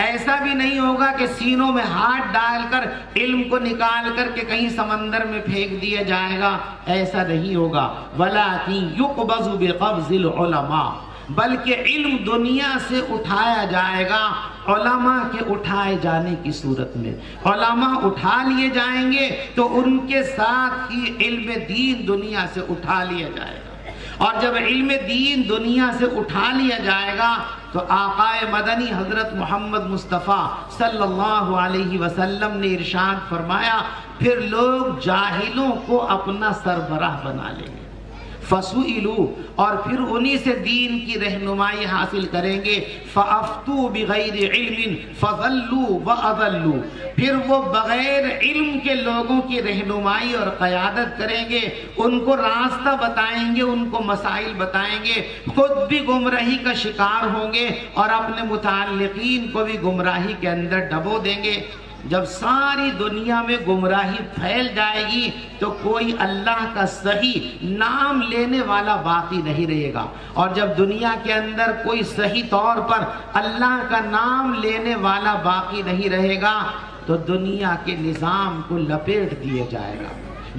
ایسا بھی نہیں ہوگا کہ سینوں میں ہاتھ ڈال کر علم کو نکال کر کے کہیں سمندر میں پھینک دیا جائے گا، ایسا نہیں ہوگا۔ وَلَٰكِن يُقْبَضُ بِقَبْضِ الْعُلَمَاءِ، بلکہ علم دنیا سے اٹھایا جائے گا علماء کے اٹھائے جانے کی صورت میں۔ علماء اٹھا لیے جائیں گے تو ان کے ساتھ ہی علم دین دنیا سے اٹھا لیا جائے گا، اور جب علم دین دنیا سے اٹھا لیا جائے گا تو آقا مدنی حضرت محمد مصطفیٰ صلی اللہ علیہ وسلم نے ارشاد فرمایا پھر لوگ جاہلوں کو اپنا سربراہ بنا لیں گے، فَسُئِلُوا، اور پھر انہی سے دین کی رہنمائی حاصل کریں گے، فَأَفْتُوا بِغَيْرِ عِلْمٍ فَضَلُّوا وَأَضَلُّوا، پھر وہ بغیر علم کے لوگوں کی رہنمائی اور قیادت کریں گے، ان کو راستہ بتائیں گے، ان کو مسائل بتائیں گے، خود بھی گمراہی کا شکار ہوں گے اور اپنے متعلقین کو بھی گمراہی کے اندر ڈبو دیں گے۔ جب ساری دنیا میں گمراہی پھیل جائے گی تو کوئی اللہ کا صحیح نام لینے والا باقی نہیں رہے گا، اور جب دنیا کے اندر کوئی صحیح طور پر اللہ کا نام لینے والا باقی نہیں رہے گا تو دنیا کے نظام کو لپیٹ دیا جائے گا۔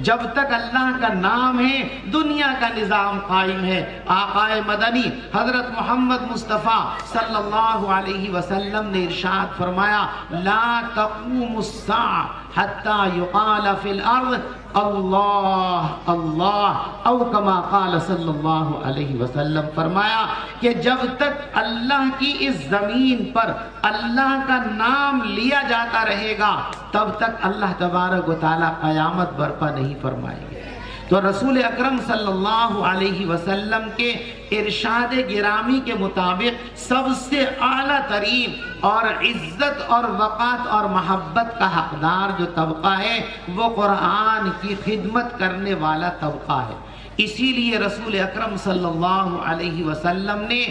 جب تک اللہ کا نام ہے دنیا کا نظام قائم ہے۔ آقا مدنی حضرت محمد مصطفیٰ صلی اللہ علیہ وسلم نے ارشاد فرمایا لا تقوم الساعة حتى يقال في الارض اللہ اللہ، او کما قال صلی اللہ علیہ وسلم، فرمایا کہ جب تک اللہ کی اس زمین پر اللہ کا نام لیا جاتا رہے گا تب تک اللہ تبارک و تعالی قیامت برپا نہیں فرمائیں گے۔ تو رسول اکرم صلی اللہ علیہ وسلم کے ارشاد گرامی کے مطابق سب سے اعلیٰ ترین اور عزت اور وقار اور محبت کا حقدار جو طبقہ ہے وہ قرآن کی خدمت کرنے والا طبقہ ہے۔ اسی لیے رسول اکرم صلی اللہ علیہ وسلم نے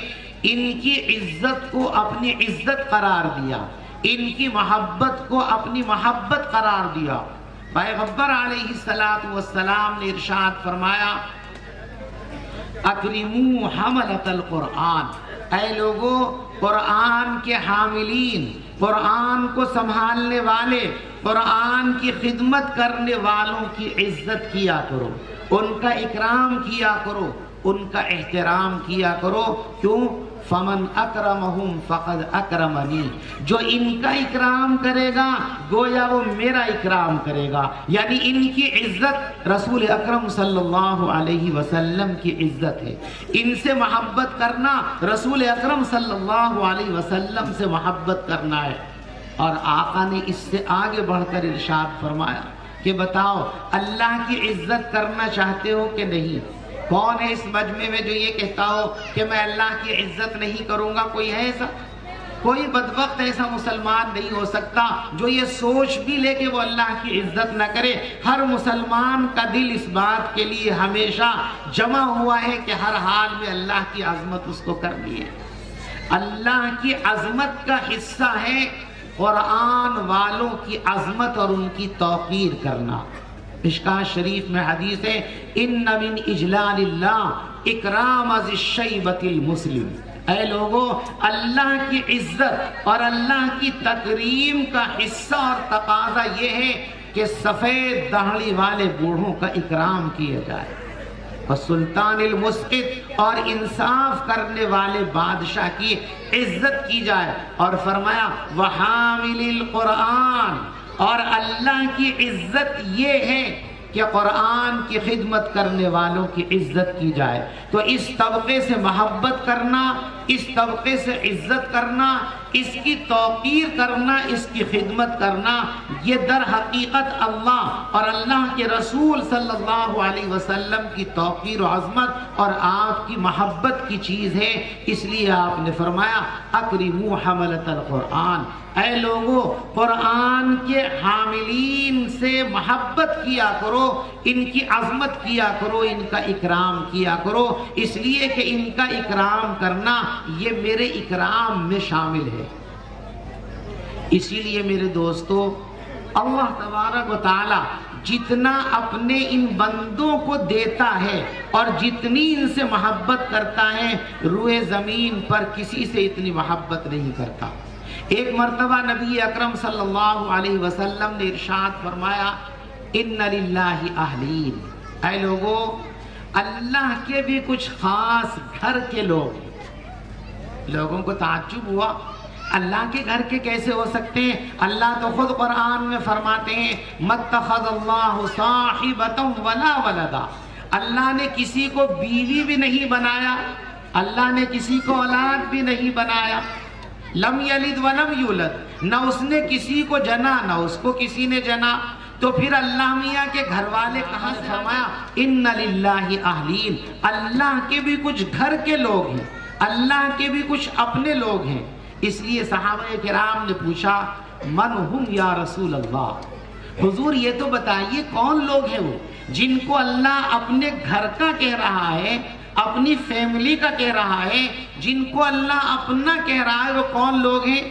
ان کی عزت کو اپنی عزت قرار دیا، ان کی محبت کو اپنی محبت قرار دیا۔ پیغمبر علیہ السلام نے ارشاد فرمایا اکرموا حملۃ القرآن، اے لوگو قرآن کے حاملین، قرآن کو سنبھالنے والے، قرآن کی خدمت کرنے والوں کی عزت کیا کرو، ان کا اکرام کیا کرو، ان کا احترام کیا کرو۔ کیوں؟ فمن اکرمہم فقد اکرمنی، جو ان کا اکرام کرے گا گویا وہ میرا اکرام کرے گا، یعنی ان کی عزت رسول اکرم صلی اللہ علیہ وسلم کی عزت ہے۔ ان سے محبت کرنا رسول اکرم صلی اللہ علیہ وسلم سے محبت کرنا ہے۔ اور آقا نے اس سے آگے بڑھ کر ارشاد فرمایا کہ بتاؤ اللہ کی عزت کرنا چاہتے ہو کہ نہیں؟ کون ہے اس مجمع میں جو یہ کہتا ہو کہ میں اللہ کی عزت نہیں کروں گا؟ کوئی ہے ایسا؟ کوئی بدبخت ایسا مسلمان نہیں ہو سکتا جو یہ سوچ بھی لے کہ وہ اللہ کی عزت نہ کرے۔ ہر مسلمان کا دل اس بات کے لیے ہمیشہ جمع ہوا ہے کہ ہر حال میں اللہ کی عظمت اس کو کرنی ہے۔ اللہ کی عظمت کا حصہ ہے قرآن والوں کی عظمت اور ان کی توقیر کرنا۔ مشکوٰۃ شریف میں حدیث ہے ان من اجلال اللہ اکرام ذی الشیبۃ المسلم، اے لوگو اللہ کی عزت اور اللہ کی تکریم کا حصہ اور تقاضا یہ ہے کہ سفید داڑھی والے بوڑھوں کا اکرام کیا جائے، اور سلطان المسقط اور انصاف کرنے والے بادشاہ کی عزت کی جائے۔ اور فرمایا وحامل القرآن، اور اللہ کی عزت یہ ہے کہ قرآن کی خدمت کرنے والوں کی عزت کی جائے۔ تو اس طبقے سے محبت کرنا، اس طبقے سے عزت کرنا، اس کی توقیر کرنا، اس کی خدمت کرنا، یہ در حقیقت اللہ اور اللہ کے رسول صلی اللہ علیہ وسلم کی توقیر و عظمت اور آپ کی محبت کی چیز ہے۔ اس لیے آپ نے فرمایا اکرموا حملۃ القرآن، اے لوگو قرآن کے حاملین سے محبت کیا کرو، ان کی عظمت کیا کرو، ان کا اکرام کیا کرو، اس لیے کہ ان کا اکرام کرنا یہ میرے اکرام میں شامل ہے۔ اسی لیے میرے دوستو اللہ تبارک و تعالی جتنا اپنے ان بندوں کو دیتا ہے اور جتنی ان سے محبت کرتا ہے روئے زمین پر کسی سے اتنی محبت نہیں کرتا۔ ایک مرتبہ نبی اکرم صلی اللہ علیہ وسلم نے ارشاد فرمایا ان للہ اہلین، اے لوگو اللہ کے بھی کچھ خاص گھر کے لوگ ہیں۔ لوگوں کو تعجب ہوا اللہ کے گھر کے کیسے ہو سکتے ہیں؟ اللہ تو خود قرآن میں فرماتے ہیں مَتَّخَذَ اللَّهُ صَاحِبَةً وَلَا وَلَدًا، اللہ نے کسی کو بیوی بھی نہیں بنایا، اللہ نے کسی کو اولاد بھی نہیں بنایا، لم یلد ولم یولد، نہ اس نے کسی کو جنا نہ اس کو کسی نے جنا، تو پھر اللہ میاں کے گھر والے کہاں سے؟ فرمایا ان للہ اہلین، اللہ کے بھی کچھ گھر کے لوگ ہیں، اللہ کے بھی کچھ اپنے لوگ ہیں۔ اس لیے صحابہ کرام نے پوچھا من ہم یا رسول اللہ، حضور یہ تو بتائیے کون لوگ ہیں وہ جن کو اللہ اپنے گھر کا کہہ رہا ہے، اپنی فیملی کا کہہ رہا ہے، جن کو اللہ اپنا کہہ رہا ہے، وہ کون لوگ ہیں؟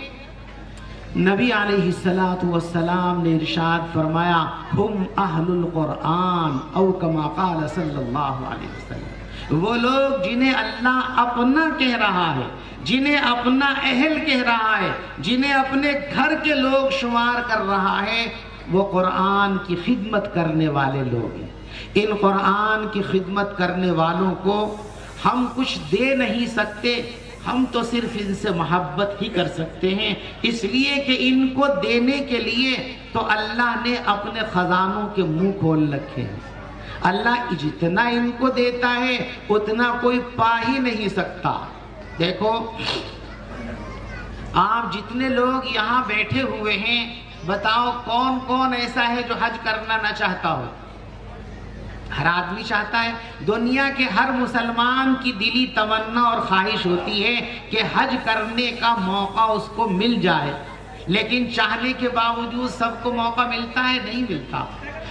نبی علیہ السلام نے ارشاد فرمایا ہم اہل القرآن او کما قال صلی اللہ علیہ وسلم، وہ لوگ جنہیں اللہ اپنا کہہ رہا ہے، جنہیں اپنا اہل کہہ رہا ہے، جنہیں اپنے گھر کے لوگ شمار کر رہا ہے، وہ قرآن کی خدمت کرنے والے لوگ ہیں۔ ان قرآن کی خدمت کرنے والوں کو ہم کچھ دے نہیں سکتے، ہم تو صرف ان سے محبت ہی کر سکتے ہیں، اس لیے کہ ان کو دینے کے لیے تو اللہ نے اپنے خزانوں کے منہ کھول رکھے ہیں۔ اللہ جتنا ان کو دیتا ہے اتنا کوئی پا ہی نہیں سکتا۔ دیکھو آپ جتنے لوگ یہاں بیٹھے ہوئے ہیں، بتاؤ کون کون ایسا ہے جو حج کرنا نہ چاہتا ہو؟ ہر آدمی چاہتا ہے، دنیا کے ہر مسلمان کی دلی تمنا اور خواہش ہوتی ہے کہ حج کرنے کا موقع اس کو مل جائے، لیکن چاہنے کے باوجود سب کو موقع ملتا ہے؟ نہیں ملتا۔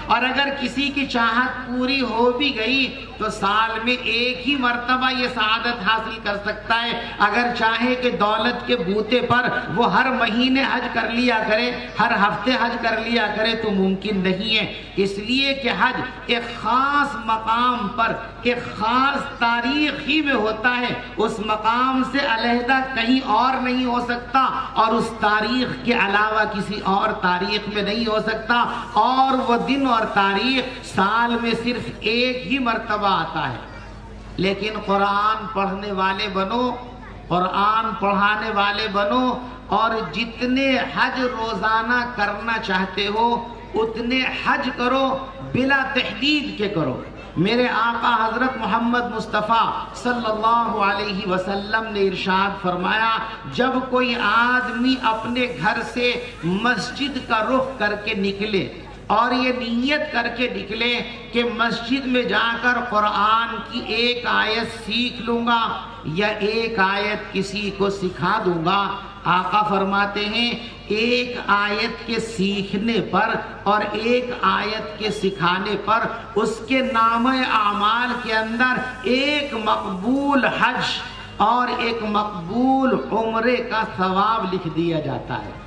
اور اگر کسی کی چاہت پوری ہو بھی گئی تو سال میں ایک ہی مرتبہ یہ سعادت حاصل کر سکتا ہے۔ اگر چاہے کہ دولت کے بوتے پر وہ ہر مہینے حج کر لیا کرے، ہر ہفتے حج کر لیا کرے تو ممکن نہیں ہے، اس لیے کہ حج ایک خاص مقام پر ایک خاص تاریخ ہی میں ہوتا ہے، اس مقام سے علیحدہ کہیں اور نہیں ہو سکتا، اور اس تاریخ کے علاوہ کسی اور تاریخ میں نہیں ہو سکتا، اور وہ دن اور تاریخ سال میں صرف ایک ہی مرتبہ آتا ہے۔ لیکن قرآن پڑھنے والے بنو، قرآن پڑھانے والے بنو، اور جتنے حج روزانہ کرنا چاہتے ہو اتنے حج کرو، بلا تحدید کے کرو۔ میرے آقا حضرت محمد مصطفیٰ صلی اللہ علیہ وسلم نے ارشاد فرمایا جب کوئی آدمی اپنے گھر سے مسجد کا رخ کر کے نکلے اور یہ نیت کر کے نکلے کہ مسجد میں جا کر قرآن کی ایک آیت سیکھ لوں گا یا ایک آیت کسی کو سکھا دوں گا، آقا فرماتے ہیں ایک آیت کے سیکھنے پر اور ایک آیت کے سکھانے پر اس کے نامہ اعمال کے اندر ایک مقبول حج اور ایک مقبول عمرے کا ثواب لکھ دیا جاتا ہے۔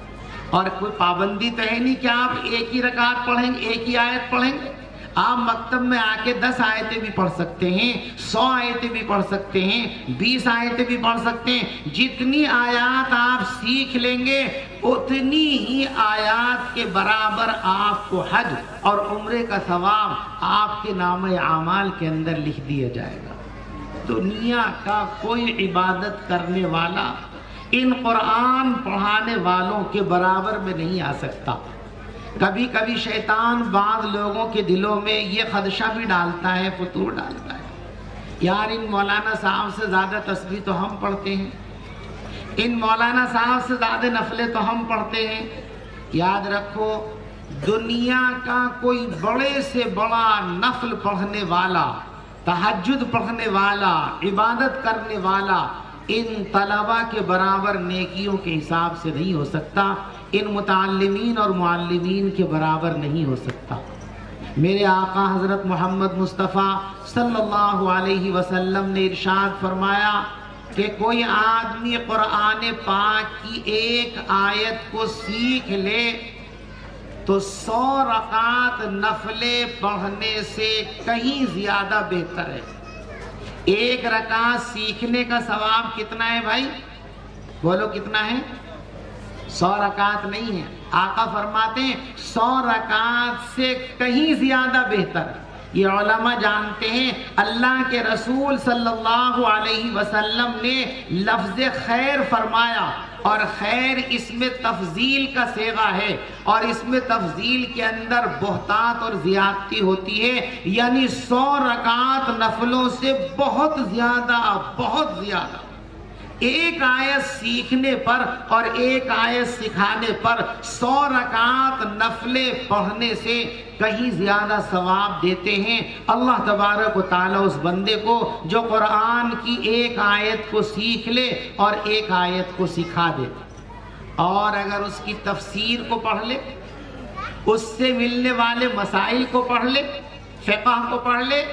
اور کوئی پابندی تو ہے نہیں کہ آپ ایک ہی رکعت پڑھیں گے، ایک ہی آیت پڑھیں گے۔ آپ مکتب میں آ کے 10 آیتیں بھی پڑھ سکتے ہیں، 100 آیتیں بھی پڑھ سکتے ہیں، 20 آیتیں بھی پڑھ سکتے ہیں۔ جتنی آیات آپ سیکھ لیں گے اتنی ہی آیات کے برابر آپ کو حج اور عمرے کا ثواب آپ کے نامہ اعمال کے اندر لکھ دیا جائے گا۔ دنیا کا کوئی عبادت کرنے والا ان قرآن پڑھانے والوں کے برابر میں نہیں آ سکتا۔ کبھی کبھی شیطان بعض لوگوں کے دلوں میں یہ خدشہ بھی ڈالتا ہے، فطور ڈالتا ہے، یار ان مولانا صاحب سے زیادہ تسبیح تو ہم پڑھتے ہیں، ان مولانا صاحب سے زیادہ نفلیں تو ہم پڑھتے ہیں۔ یاد رکھو دنیا کا کوئی بڑے سے بڑا نفل پڑھنے والا، تہجد پڑھنے والا، عبادت کرنے والا ان طلبہ کے برابر نیکیوں کے حساب سے نہیں ہو سکتا، ان متعلمین اور معلمین کے برابر نہیں ہو سکتا۔ میرے آقا حضرت محمد مصطفیٰ صلی اللہ علیہ وسلم نے ارشاد فرمایا کہ کوئی آدمی قرآن پاک کی ایک آیت کو سیکھ لے تو 100 رکعت نفلیں پڑھنے سے کہیں زیادہ بہتر ہے۔ ایک رکعت سیکھنے کا ثواب کتنا ہے بھائی؟ بولو کتنا ہے؟ 100 رکعت نہیں ہے، آقا فرماتے ہیں 100 رکعت سے کہیں زیادہ بہتر۔ یہ علماء جانتے ہیں اللہ کے رسول صلی اللہ علیہ وسلم نے لفظ خیر فرمایا اور خیر اس میں تفضیل کا صیغہ ہے، اور اس میں تفضیل کے اندر بہتات اور زیادتی ہوتی ہے، یعنی 100 رکعات نفلوں سے بہت زیادہ ایک آیت سیکھنے پر اور ایک آیت سکھانے پر 100 رکعات نفلیں پڑھنے سے کہیں زیادہ ثواب دیتے ہیں اللہ تبارک و تعالیٰ اس بندے کو جو قرآن کی ایک آیت کو سیکھ لے اور ایک آیت کو سکھا دے، اور اگر اس کی تفسیر کو پڑھ لے، اس سے ملنے والے مسائل کو پڑھ لے، فقہ کو پڑھ لے،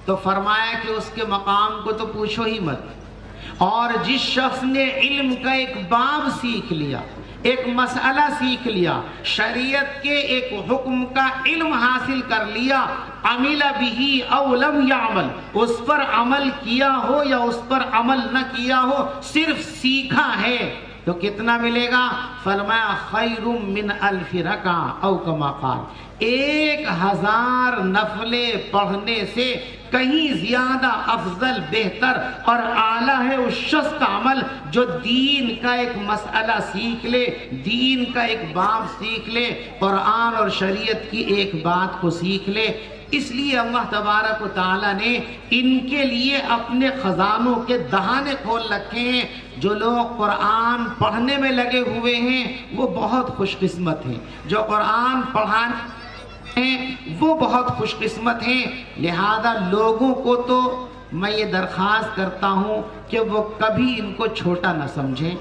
تو فرمایا کہ اس کے مقام کو تو پوچھو ہی مت۔ اور جس شخص نے علم کا ایک باب سیکھ لیا، ایک مسئلہ سیکھ لیا، شریعت کے ایک حکم کا علم حاصل کر لیا، عمل بھی او لم یعمل، اس پر عمل کیا ہو یا اس پر عمل نہ کیا ہو، صرف سیکھا ہے، تو کتنا ملے گا؟ فرمایا خیر من 1000 رکعہ او کما قال، 1000 نفلیں پڑھنے سے کہیں زیادہ افضل، بہتر اور اعلیٰ ہے اس شخص کا عمل جو دین کا ایک مسئلہ سیکھ لے، دین کا ایک باب سیکھ لے، قرآن اور شریعت کی ایک بات کو سیکھ لے۔ اس لیے اللہ تبارک و تعالیٰ نے ان کے لیے اپنے خزانوں کے دہانے کھول رکھے ہیں۔ جو لوگ قرآن پڑھنے میں لگے ہوئے ہیں وہ بہت خوش قسمت ہیں، جو قرآن پڑھانے وہ بہت خوش قسمت ہیں۔ لہذا لوگوں کو تو میں یہ درخواست کرتا ہوں کہ وہ کبھی ان کو چھوٹا نہ سمجھیں،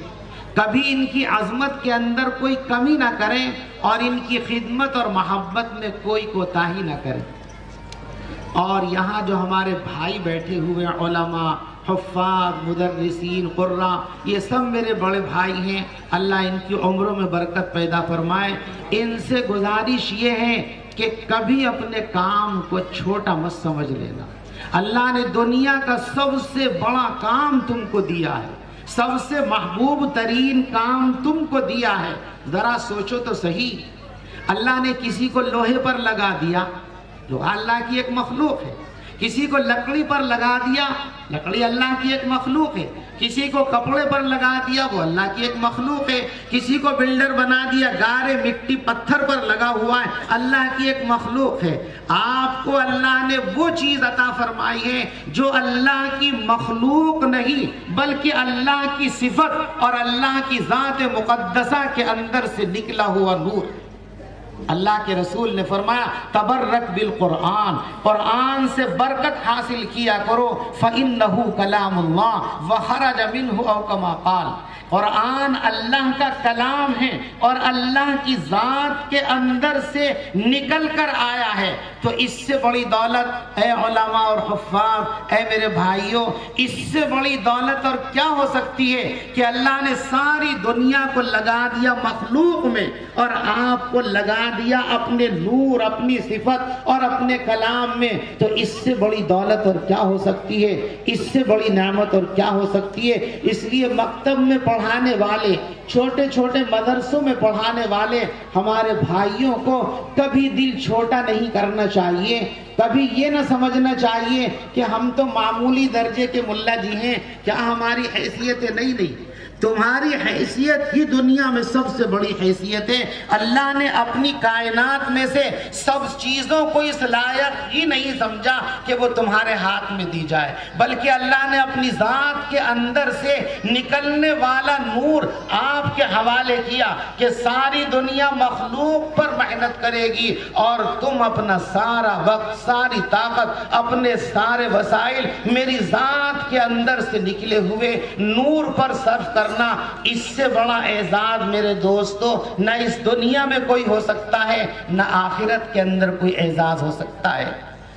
کبھی ان کی عظمت کے اندر کوئی کمی نہ کریں، اور ان کی خدمت اور محبت میں کوئی کوتاہی نہ کریں۔ اور یہاں جو ہمارے بھائی بیٹھے ہوئے علماء، حفاظ، مدرسین، قراء، یہ سب میرے بڑے بھائی ہیں، اللہ ان کی عمروں میں برکت پیدا فرمائے۔ ان سے گزارش یہ ہے کہ کبھی اپنے کام کو چھوٹا مت سمجھ لینا۔ اللہ نے دنیا کا سب سے بڑا کام تم کو دیا ہے، سب سے محبوب ترین کام تم کو دیا ہے۔ ذرا سوچو تو صحیح، اللہ نے کسی کو لوہے پر لگا دیا، لوہا اللہ کی ایک مخلوق ہے، کسی کو لکڑی پر لگا دیا، لکڑی اللہ کی ایک مخلوق ہے، کسی کو کپڑے پر لگا دیا، وہ اللہ کی ایک مخلوق ہے، کسی کو بلڈر بنا دیا، گارے مٹی پتھر پر لگا ہوا ہے، اللہ کی ایک مخلوق ہے۔ آپ کو اللہ نے وہ چیز عطا فرمائی ہے جو اللہ کی مخلوق نہیں بلکہ اللہ کی صفت اور اللہ کی ذات مقدسہ کے اندر سے نکلا ہوا نور۔ اللہ کے رسول نے فرمایا تبرک بالقرآن، قرآن سے برکت حاصل کیا کرو، فإنہ کلام اللہ وخرج منہ او کما قال، قرآن اللہ کا کلام ہے اور اللہ کی ذات کے اندر سے نکل کر آیا ہے۔ تو اس سے بڑی دولت اے علماء اور حفاظ، اے میرے بھائیوں، اس سے بڑی دولت اور کیا ہو سکتی ہے کہ اللہ نے ساری دنیا کو لگا دیا مخلوق میں اور آپ کو لگا دیا اپنے نور، اپنی صفت اور اپنے کلام میں۔ تو اس سے بڑی دولت اور کیا ہو سکتی ہے، اس سے بڑی نعمت اور کیا ہو سکتی ہے۔ اس لیے مکتب میں پڑھانے والے، چھوٹے چھوٹے مدرسوں میں پڑھانے والے ہمارے بھائیوں کو کبھی دل چھوٹا نہیں کرنا چاہیے، کبھی یہ نہ سمجھنا چاہیے کہ ہم تو معمولی درجے کے ملا جی ہیں، کیا ہماری حیثیت ہے؟ نہیں، تمہاری حیثیت ہی دنیا میں سب سے بڑی حیثیت ہے۔ اللہ نے اپنی کائنات میں سے سب چیزوں کو اس لائق ہی نہیں سمجھا کہ وہ تمہارے ہاتھ میں دی جائے، بلکہ اللہ نے اپنی ذات کے اندر سے نکلنے والا نور آپ کے حوالے کیا کہ ساری دنیا مخلوق پر محنت کرے گی اور تم اپنا سارا وقت، ساری طاقت، اپنے سارے وسائل میری ذات کے اندر سے نکلے ہوئے نور پر صرف کرنا۔ اس سے بڑا اعزاز میرے دوستو نہ اس دنیا میں کوئی ہو سکتا ہے، نہ آخرت کے اندر کوئی اعزاز ہو سکتا ہے۔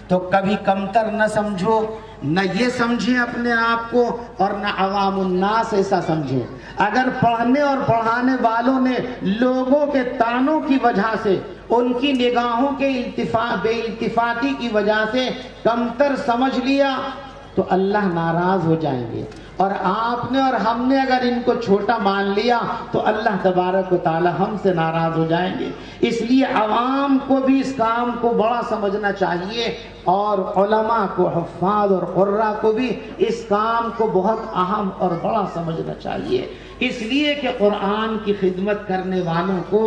تو کبھی کمتر نہ سمجھو، نہ یہ سمجھیں اپنے آپ کو، اور نہ عوام الناس ایسا سمجھیں۔ اگر پڑھنے اور پڑھانے والوں نے لوگوں کے تانوں کی وجہ سے، ان کی نگاہوں کے بے التفاتی کی وجہ سے کمتر سمجھ لیا تو اللہ ناراض ہو جائیں گے، اور آپ نے اور ہم نے اگر ان کو چھوٹا مان لیا تو اللہ تبارک و تعالی ہم سے ناراض ہو جائیں گے۔ اس لیے عوام کو بھی اس کام کو بڑا سمجھنا چاہیے، اور علماء کو، حفاظ اور قراء کو بھی اس کام کو بہت اہم اور بڑا سمجھنا چاہیے، اس لیے کہ قرآن کی خدمت کرنے والوں کو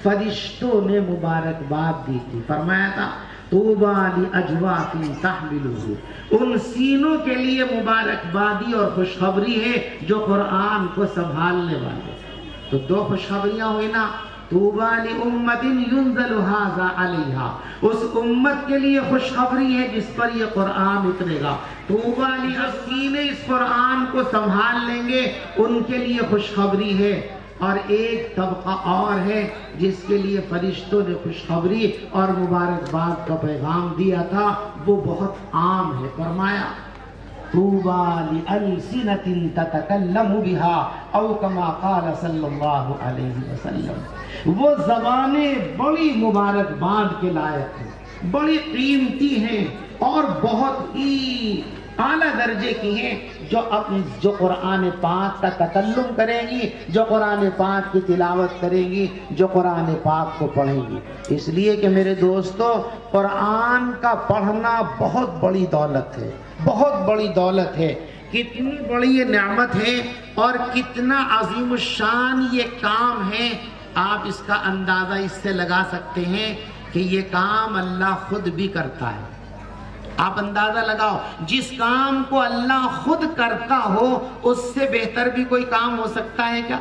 فرشتوں نے مبارکباد دی تھی۔ فرمایا تھا طوبیٰ لأجواف تحملہ، ان سینوں کے لیے مبارکبادی اور خوشخبری ہے جو قرآن کو سنبھالنے والے۔ تو دو خوشخبریاں ہوئی نا، طوبیٰ لأمۃ ینزل ھذا علیہا، اس امت کے لیے خوشخبری ہے جس پر یہ قرآن اترے گا۔ طوبیٰ للذین اس قرآن کو سنبھال لیں گے، ان کے لیے خوشخبری ہے۔ اور ایک طبقہ اور ہے جس کے لیے فرشتوں نے خوشخبری اور مبارکباد کا پیغام دیا تھا، وہ بہت عام ہے۔ فرمایا طوبیٰ لألسنۃ تتکلم بها، او کما قال صلی اللہ علیہ وسلم، وہ زبانیں بڑی مبارکباد کے لائق ہیں، بڑی قیمتی ہیں اور بہت ہی اعلیٰ درجے کی ہیں، جو قرآن پاک کا تکلم کریں گی، جو قرآن پاک کی تلاوت کریں گی، جو قرآن پاک کو پڑھیں گی۔ اس لیے کہ میرے دوستو، قرآن کا پڑھنا بہت بڑی دولت ہے، بہت بڑی دولت ہے۔ کتنی بڑی یہ نعمت ہے اور کتنا عظیم الشان یہ کام ہے، آپ اس کا اندازہ اس سے لگا سکتے ہیں کہ یہ کام اللہ خود بھی کرتا ہے۔ آپ اندازہ لگاؤ، جس کام کو اللہ خود کرتا ہو اس سے بہتر بھی کوئی کام ہو سکتا ہے کیا؟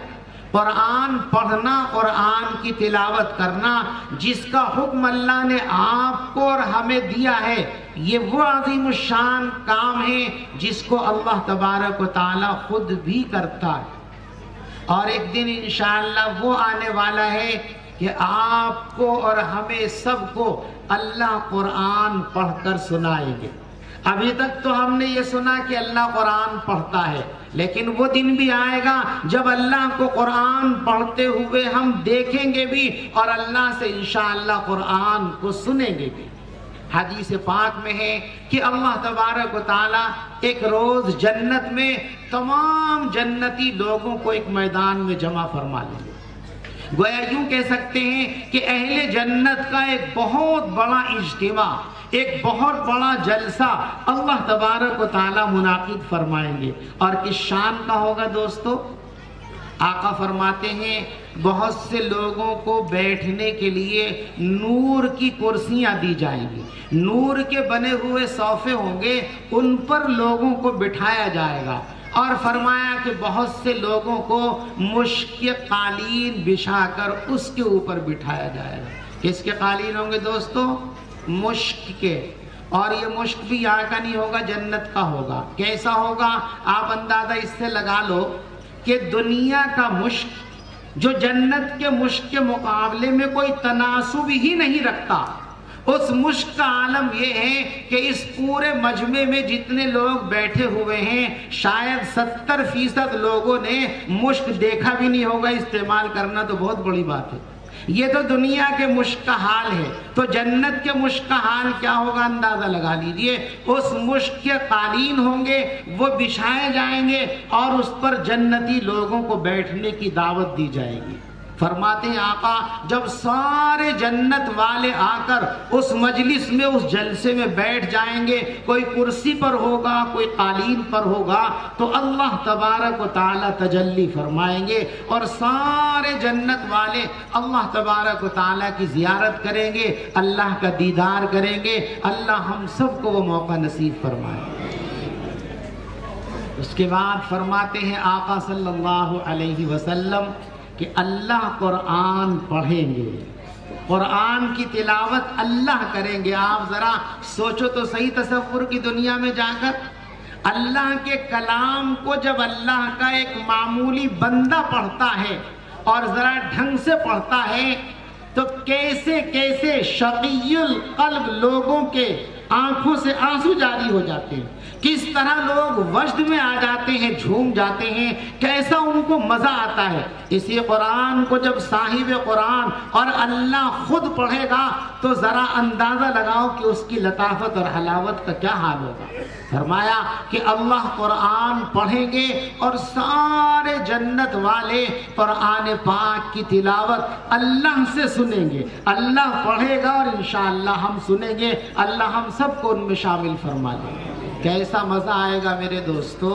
قرآن پڑھنا، قرآن کی تلاوت کرنا، جس کا حکم اللہ نے آپ کو اور ہمیں دیا ہے، یہ وہ عظیم الشان کام ہے جس کو اللہ تبارک و تعالی خود بھی کرتا ہے۔ اور ایک دن انشاءاللہ وہ آنے والا ہے کہ آپ کو اور ہمیں سب کو اللہ قرآن پڑھ کر سنائیں گے۔ ابھی تک تو ہم نے یہ سنا کہ اللہ قرآن پڑھتا ہے، لیکن وہ دن بھی آئے گا جب اللہ کو قرآن پڑھتے ہوئے ہم دیکھیں گے بھی، اور اللہ سے انشاءاللہ قرآن کو سنیں گے بھی۔ حدیث پاک میں ہے کہ اللہ تبارک و تعالی ایک روز جنت میں تمام جنتی لوگوں کو ایک میدان میں جمع فرما لیں گے۔ گویا یوں کہہ سکتے ہیں کہ اہل جنت کا ایک بہت بڑا اجتماع، ایک بہت بڑا جلسہ اللہ تبارک و تعالی منعقد فرمائیں گے۔ اور کس شان کا ہوگا دوستو؟ آقا فرماتے ہیں بہت سے لوگوں کو بیٹھنے کے لیے نور کی کرسیاں دی جائیں گی، نور کے بنے ہوئے صوفے ہوں گے، ان پر لوگوں کو بٹھایا جائے گا۔ اور فرمایا کہ بہت سے لوگوں کو مشک کے قالین بچھا کر اس کے اوپر بٹھایا جائے گا۔ کس کے قالین ہوں گے دوستو؟ مشک کے۔ اور یہ مشک بھی یہاں کا نہیں ہوگا، جنت کا ہوگا۔ کیسا ہوگا؟ آپ اندازہ اس سے لگا لو کہ دنیا کا مشک جو جنت کے مشک کے مقابلے میں کوئی تناسب ہی نہیں رکھتا، اس مشک کا عالم یہ ہے کہ اس پورے مجمع میں جتنے لوگ بیٹھے ہوئے ہیں شاید 70% لوگوں نے مشک دیکھا بھی نہیں ہوگا۔ استعمال کرنا تو بہت بڑی بات ہے۔ یہ تو دنیا کے مشک کا حال ہے، تو جنت کے مشک کا حال کیا ہوگا اندازہ لگا لیجئے۔ اس مشک کے قالین ہوں گے، وہ بچھائے جائیں گے اور اس پر جنتی لوگوں کو بیٹھنے کی دعوت دی جائے گی۔ فرماتے ہیں آقا جب سارے جنت والے آ کر اس مجلس میں، اس جلسے میں بیٹھ جائیں گے، کوئی کرسی پر ہوگا، کوئی قالین پر ہوگا، تو اللہ تبارک و تعالی تجلی فرمائیں گے اور سارے جنت والے اللہ تبارک و تعالی کی زیارت کریں گے، اللہ کا دیدار کریں گے۔ اللہ ہم سب کو وہ موقع نصیب فرمائے۔ اس کے بعد فرماتے ہیں آقا صلی اللہ علیہ وسلم کہ اللہ قرآن پڑھیں گے، قرآن کی تلاوت اللہ کریں گے۔ آپ ذرا سوچو تو صحیح، تصور کی دنیا میں جا کر اللہ کے کلام کو جب اللہ کا ایک معمولی بندہ پڑھتا ہے اور ذرا ڈھنگ سے پڑھتا ہے تو کیسے کیسے شقی القلب لوگوں کے آنکھوں سے آنسو جاری ہو جاتے ہیں، کس طرح لوگ وجد میں آ جاتے ہیں، جھوم جاتے ہیں، کیسا ان کو مزہ آتا ہے۔ اسی قرآن کو جب صاحب قرآن اور اللہ خود پڑھے گا تو ذرا اندازہ لگاؤ کہ اس کی لطافت اور حلاوت کا کیا حال ہوگا۔ فرمایا کہ اللہ قرآن پڑھیں گے اور سارے جنت والے قرآن پاک کی تلاوت اللہ سے سنیں گے، اللہ پڑھے گا اور انشاءاللہ ہم سنیں گے، اللہ ہم سب کو ان میں شامل فرما لے۔ کیسا مزہ آئے گا میرے دوستو۔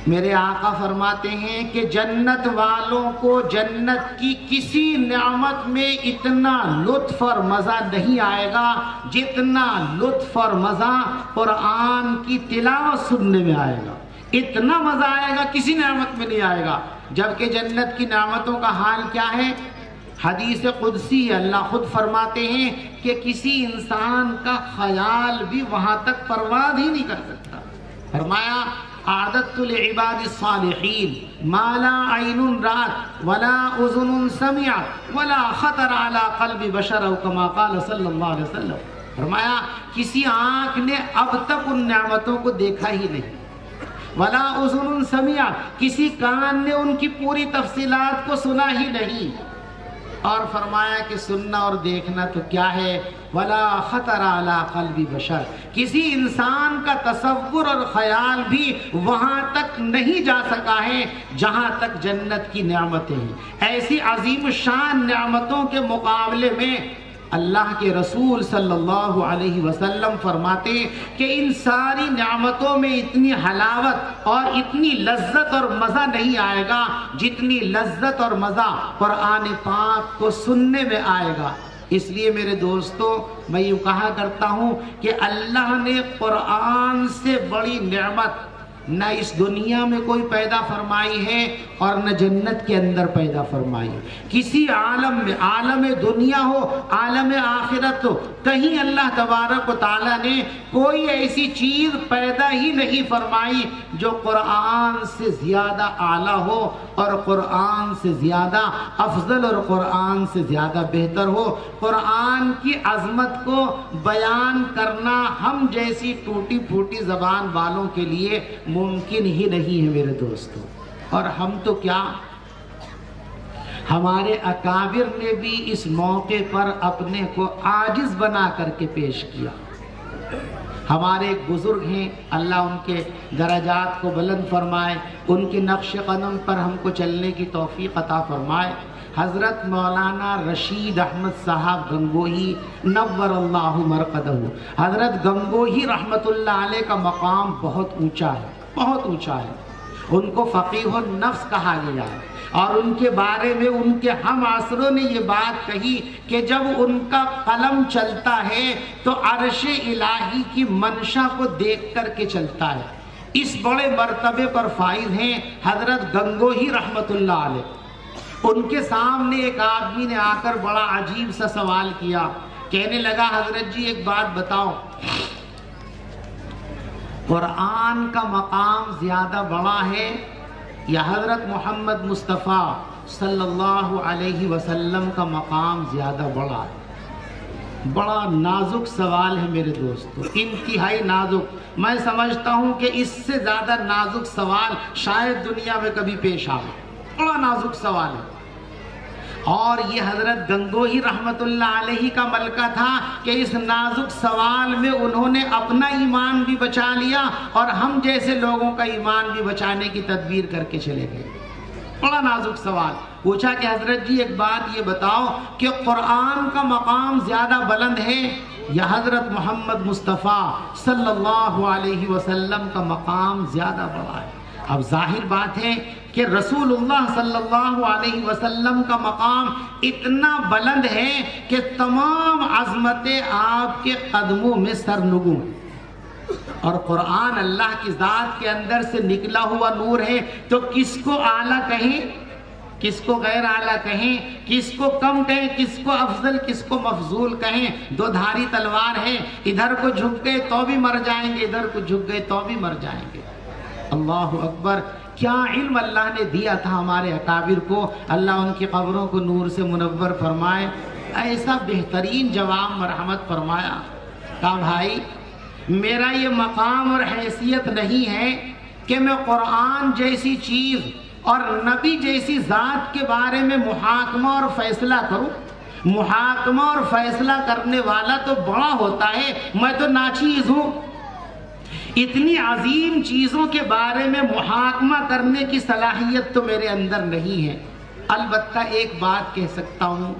میرے آقا فرماتے ہیں کہ جنت والوں کو جنت کی کسی نعمت میں اتنا لطف اور مزہ نہیں آئے گا جتنا لطف اور مزہ قرآن کی تلاوت سننے میں آئے گا۔ اتنا مزہ آئے گا کسی نعمت میں نہیں آئے گا۔ جبکہ جنت کی نعمتوں کا حال کیا ہے؟ حدیث قدسی اللہ خود فرماتے ہیں کہ کسی انسان کا خیال بھی وہاں تک پرواز ہی نہیں کر سکتا۔ فرمایا اعددت لعباد الصالحین ما لا عین رأت ولا اذن سمعت ولا خطر علی قلب بشر او کما قال صلی اللہ علیہ وسلم۔ فرمایا کسی آنکھ نے اب تک ان نعمتوں کو دیکھا ہی نہیں، ولا اذن سمعت کسی کان نے ان کی پوری تفصیلات کو سنا ہی نہیں، اور فرمایا کہ سننا اور دیکھنا تو کیا ہے، ولا خطر علی قلب بشر کسی انسان کا تصور اور خیال بھی وہاں تک نہیں جا سکا ہے جہاں تک جنت کی نعمتیں ہیں۔ ایسی عظیم شان نعمتوں کے مقابلے میں اللہ کے رسول صلی اللہ علیہ وسلم فرماتے کہ ان ساری نعمتوں میں اتنی حلاوت اور اتنی لذت اور مزہ نہیں آئے گا جتنی لذت اور مزہ قرآن پاک کو سننے میں آئے گا۔ اس لیے میرے دوستو میں یوں کہا کرتا ہوں کہ اللہ نے قرآن سے بڑی نعمت نہ اس دنیا میں کوئی پیدا فرمائی ہے اور نہ جنت کے اندر پیدا فرمائی۔ کسی عالم میں، عالم دنیا ہو، عالم آخرت ہو، کہیں اللہ تبارک و تعالیٰ نے کوئی ایسی چیز پیدا ہی نہیں فرمائی جو قرآن سے زیادہ اعلیٰ ہو اور قرآن سے زیادہ افضل اور قرآن سے زیادہ بہتر ہو۔ قرآن کی عظمت کو بیان کرنا ہم جیسی ٹوٹی پھوٹی زبان والوں کے لیے ممکن ہی نہیں ہے میرے دوستو۔ اور ہم تو کیا، ہمارے اکابر نے بھی اس موقع پر اپنے کو عاجز بنا کر کے پیش کیا۔ ہمارے ایک بزرگ ہیں، اللہ ان کے درجات کو بلند فرمائے، ان کے نقش قدم پر ہم کو چلنے کی توفیق عطا فرمائے۔ حضرت مولانا رشید احمد صاحب گنگوہی نور اللہ مرقدہ، حضرت گنگوہی رحمت اللہ علیہ کا مقام بہت اونچا ہے، بہت اونچا ہے۔ ان کو فقیہ النفس کہا گیا ہے، اور ان کے بارے میں ان کے ہم عصروں نے یہ بات کہی کہ جب ان کا قلم چلتا ہے تو عرش الہی کی منشا کو دیکھ کر کے چلتا ہے۔ اس بڑے مرتبے پر فائز ہیں حضرت گنگوہی رحمت اللہ علیہ۔ ان کے سامنے ایک آدمی نے آ کر بڑا عجیب سا سوال کیا، کہنے لگا حضرت جی ایک بات بتاؤ، قرآن کا مقام زیادہ بڑا ہے یا حضرت محمد مصطفیٰ صلی اللہ علیہ وسلم کا مقام زیادہ بڑا ہے؟ بڑا نازک سوال ہے میرے دوستو، انتہائی نازک۔ میں سمجھتا ہوں کہ اس سے زیادہ نازک سوال شاید دنیا میں کبھی پیش آئے، بڑا نازک سوال ہے۔ اور یہ حضرت گنگوہی رحمت اللہ علیہ کا ملکہ تھا کہ اس نازک سوال میں انہوں نے اپنا ایمان بھی بچا لیا اور ہم جیسے لوگوں کا ایمان بھی بچانے کی تدبیر کر کے چلے گئے۔ بڑا نازک سوال پوچھا کہ حضرت جی ایک بات یہ بتاؤ کہ قرآن کا مقام زیادہ بلند ہے یا حضرت محمد مصطفیٰ صلی اللہ علیہ وسلم کا مقام زیادہ بڑا ہے؟ اب ظاہر بات ہے کہ رسول اللہ صلی اللہ علیہ وسلم کا مقام اتنا بلند ہے کہ تمام عظمتیں آپ کے قدموں میں سرنگوں، اور قرآن اللہ کی ذات کے اندر سے نکلا ہوا نور ہے، تو کس کو اعلیٰ کہیں، کس کو غیر اعلیٰ کہیں، کس کو کم کہیں، کس کو افضل، کس کو مفضول کہیں؟ دو دھاری تلوار ہے، ادھر کو جھک گئے تو بھی مر جائیں گے، ادھر کو جھک گئے تو بھی مر جائیں گے۔ اللہ اکبر، کیا علم اللہ نے دیا تھا ہمارے اکابر کو، اللہ ان کی قبروں کو نور سے منور فرمائے۔ ایسا بہترین جواب مرحمت فرمایا کہا بھائی میرا یہ مقام اور حیثیت نہیں ہے کہ میں قرآن جیسی چیز اور نبی جیسی ذات کے بارے میں محاکمہ اور فیصلہ کروں. محاکمہ اور فیصلہ کرنے والا تو بڑا ہوتا ہے، میں تو ناچیز ہوں. اتنی عظیم چیزوں کے بارے میں محاکمہ کرنے کی صلاحیت تو میرے اندر نہیں ہے. البتہ ایک بات کہہ سکتا ہوں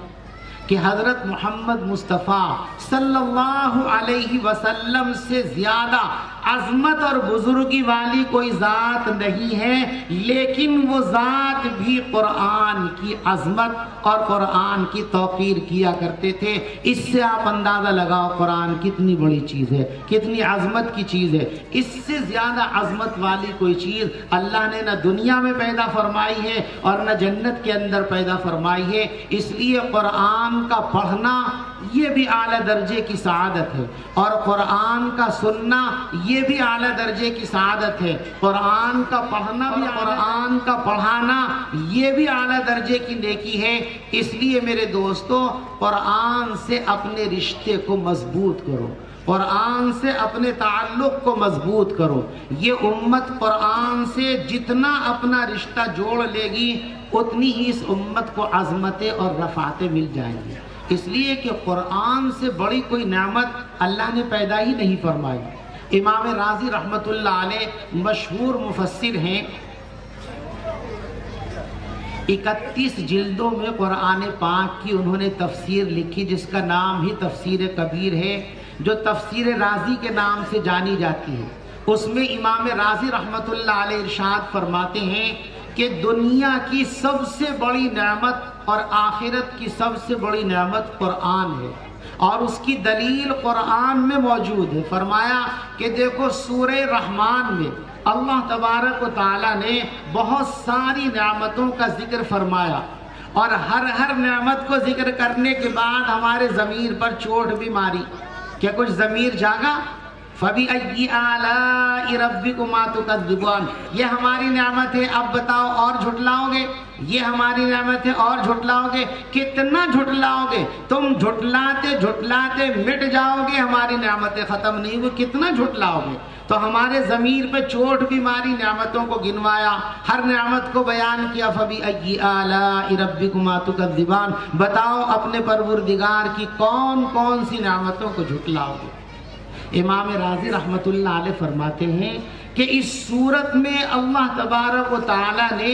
کہ حضرت محمد مصطفیٰ صلی اللہ علیہ وسلم سے زیادہ عظمت اور بزرگی والی کوئی ذات نہیں ہے، لیکن وہ ذات بھی قرآن کی عظمت اور قرآن کی توقیر کیا کرتے تھے. اس سے آپ اندازہ لگاؤ قرآن کتنی بڑی چیز ہے، کتنی عظمت کی چیز ہے. اس سے زیادہ عظمت والی کوئی چیز اللہ نے نہ دنیا میں پیدا فرمائی ہے اور نہ جنت کے اندر پیدا فرمائی ہے. اس لیے قرآن کا پڑھنا یہ بھی اعلیٰ درجے کی سعادت ہے، اور قرآن کا سننا یہ بھی اعلیٰ درجے کی سعادت ہے. قرآن کا پڑھنا بھی، قرآن کا پڑھانا یہ بھی اعلیٰ درجے کی نیکی ہے. اس لیے میرے دوستو قرآن سے اپنے رشتے کو مضبوط کرو، قرآن سے اپنے تعلق کو مضبوط کرو. یہ امت قرآن سے جتنا اپنا رشتہ جوڑ لے گی اتنی ہی اس امت کو عظمتیں اور رفعتیں مل جائیں گی. اس لیے کہ قرآن سے بڑی کوئی نعمت اللہ نے پیدا ہی نہیں فرمائی. امام راضی رحمت اللہ علیہ مشہور مفسر ہیں. 31 جلدوں میں قرآن پاک کی انہوں نے تفسیر لکھی جس کا نام ہی تفسیر کبیر ہے، جو تفسیر رازی کے نام سے جانی جاتی ہے. اس میں امام راضی رحمت اللہ علیہ ارشاد فرماتے ہیں کہ دنیا کی سب سے بڑی نعمت اور آخرت کی سب سے بڑی نعمت قرآن ہے، اور اس کی دلیل قرآن میں موجود ہے. فرمایا کہ دیکھو سورہ رحمان میں اللہ تبارک و تعالیٰ نے بہت ساری نعمتوں کا ذکر فرمایا، اور ہر نعمت کو ذکر کرنے کے بعد ہمارے ضمیر پر چوٹ بھی ماری. کیا کچھ ضمیر جاگا؟ فَبِأَيِّ آلَاءِ رَبِّكُمَا تُكَذِّبَانِ، یہ ہماری نعمت ہے، اب بتاؤ اور جھٹلاؤ گے؟ یہ ہماری نعمت ہے اور جھٹلاؤ گے؟ کتنا جھٹلاؤ گے؟ تم جھٹلاتے جھٹلاتے مٹ جاؤ گے، ہماری نعمتیں ختم نہیں ہوئی. کتنا جھٹلاؤ گے؟ تو ہمارے ضمیر پہ چوٹ بھی ماری، نعمتوں کو گنوایا، ہر نعمت کو بیان کیا. فَبِأَيِّ آلَاءِ رَبِّكُمَا تُكَذِّبَانِ، بتاؤ اپنے پروردگار کی کون کون سی نعمتوں کو جھٹلاؤ گے؟ امام راضی رحمت اللہ علیہ فرماتے ہیں کہ اس صورت میں اللہ تبارک و تعالی نے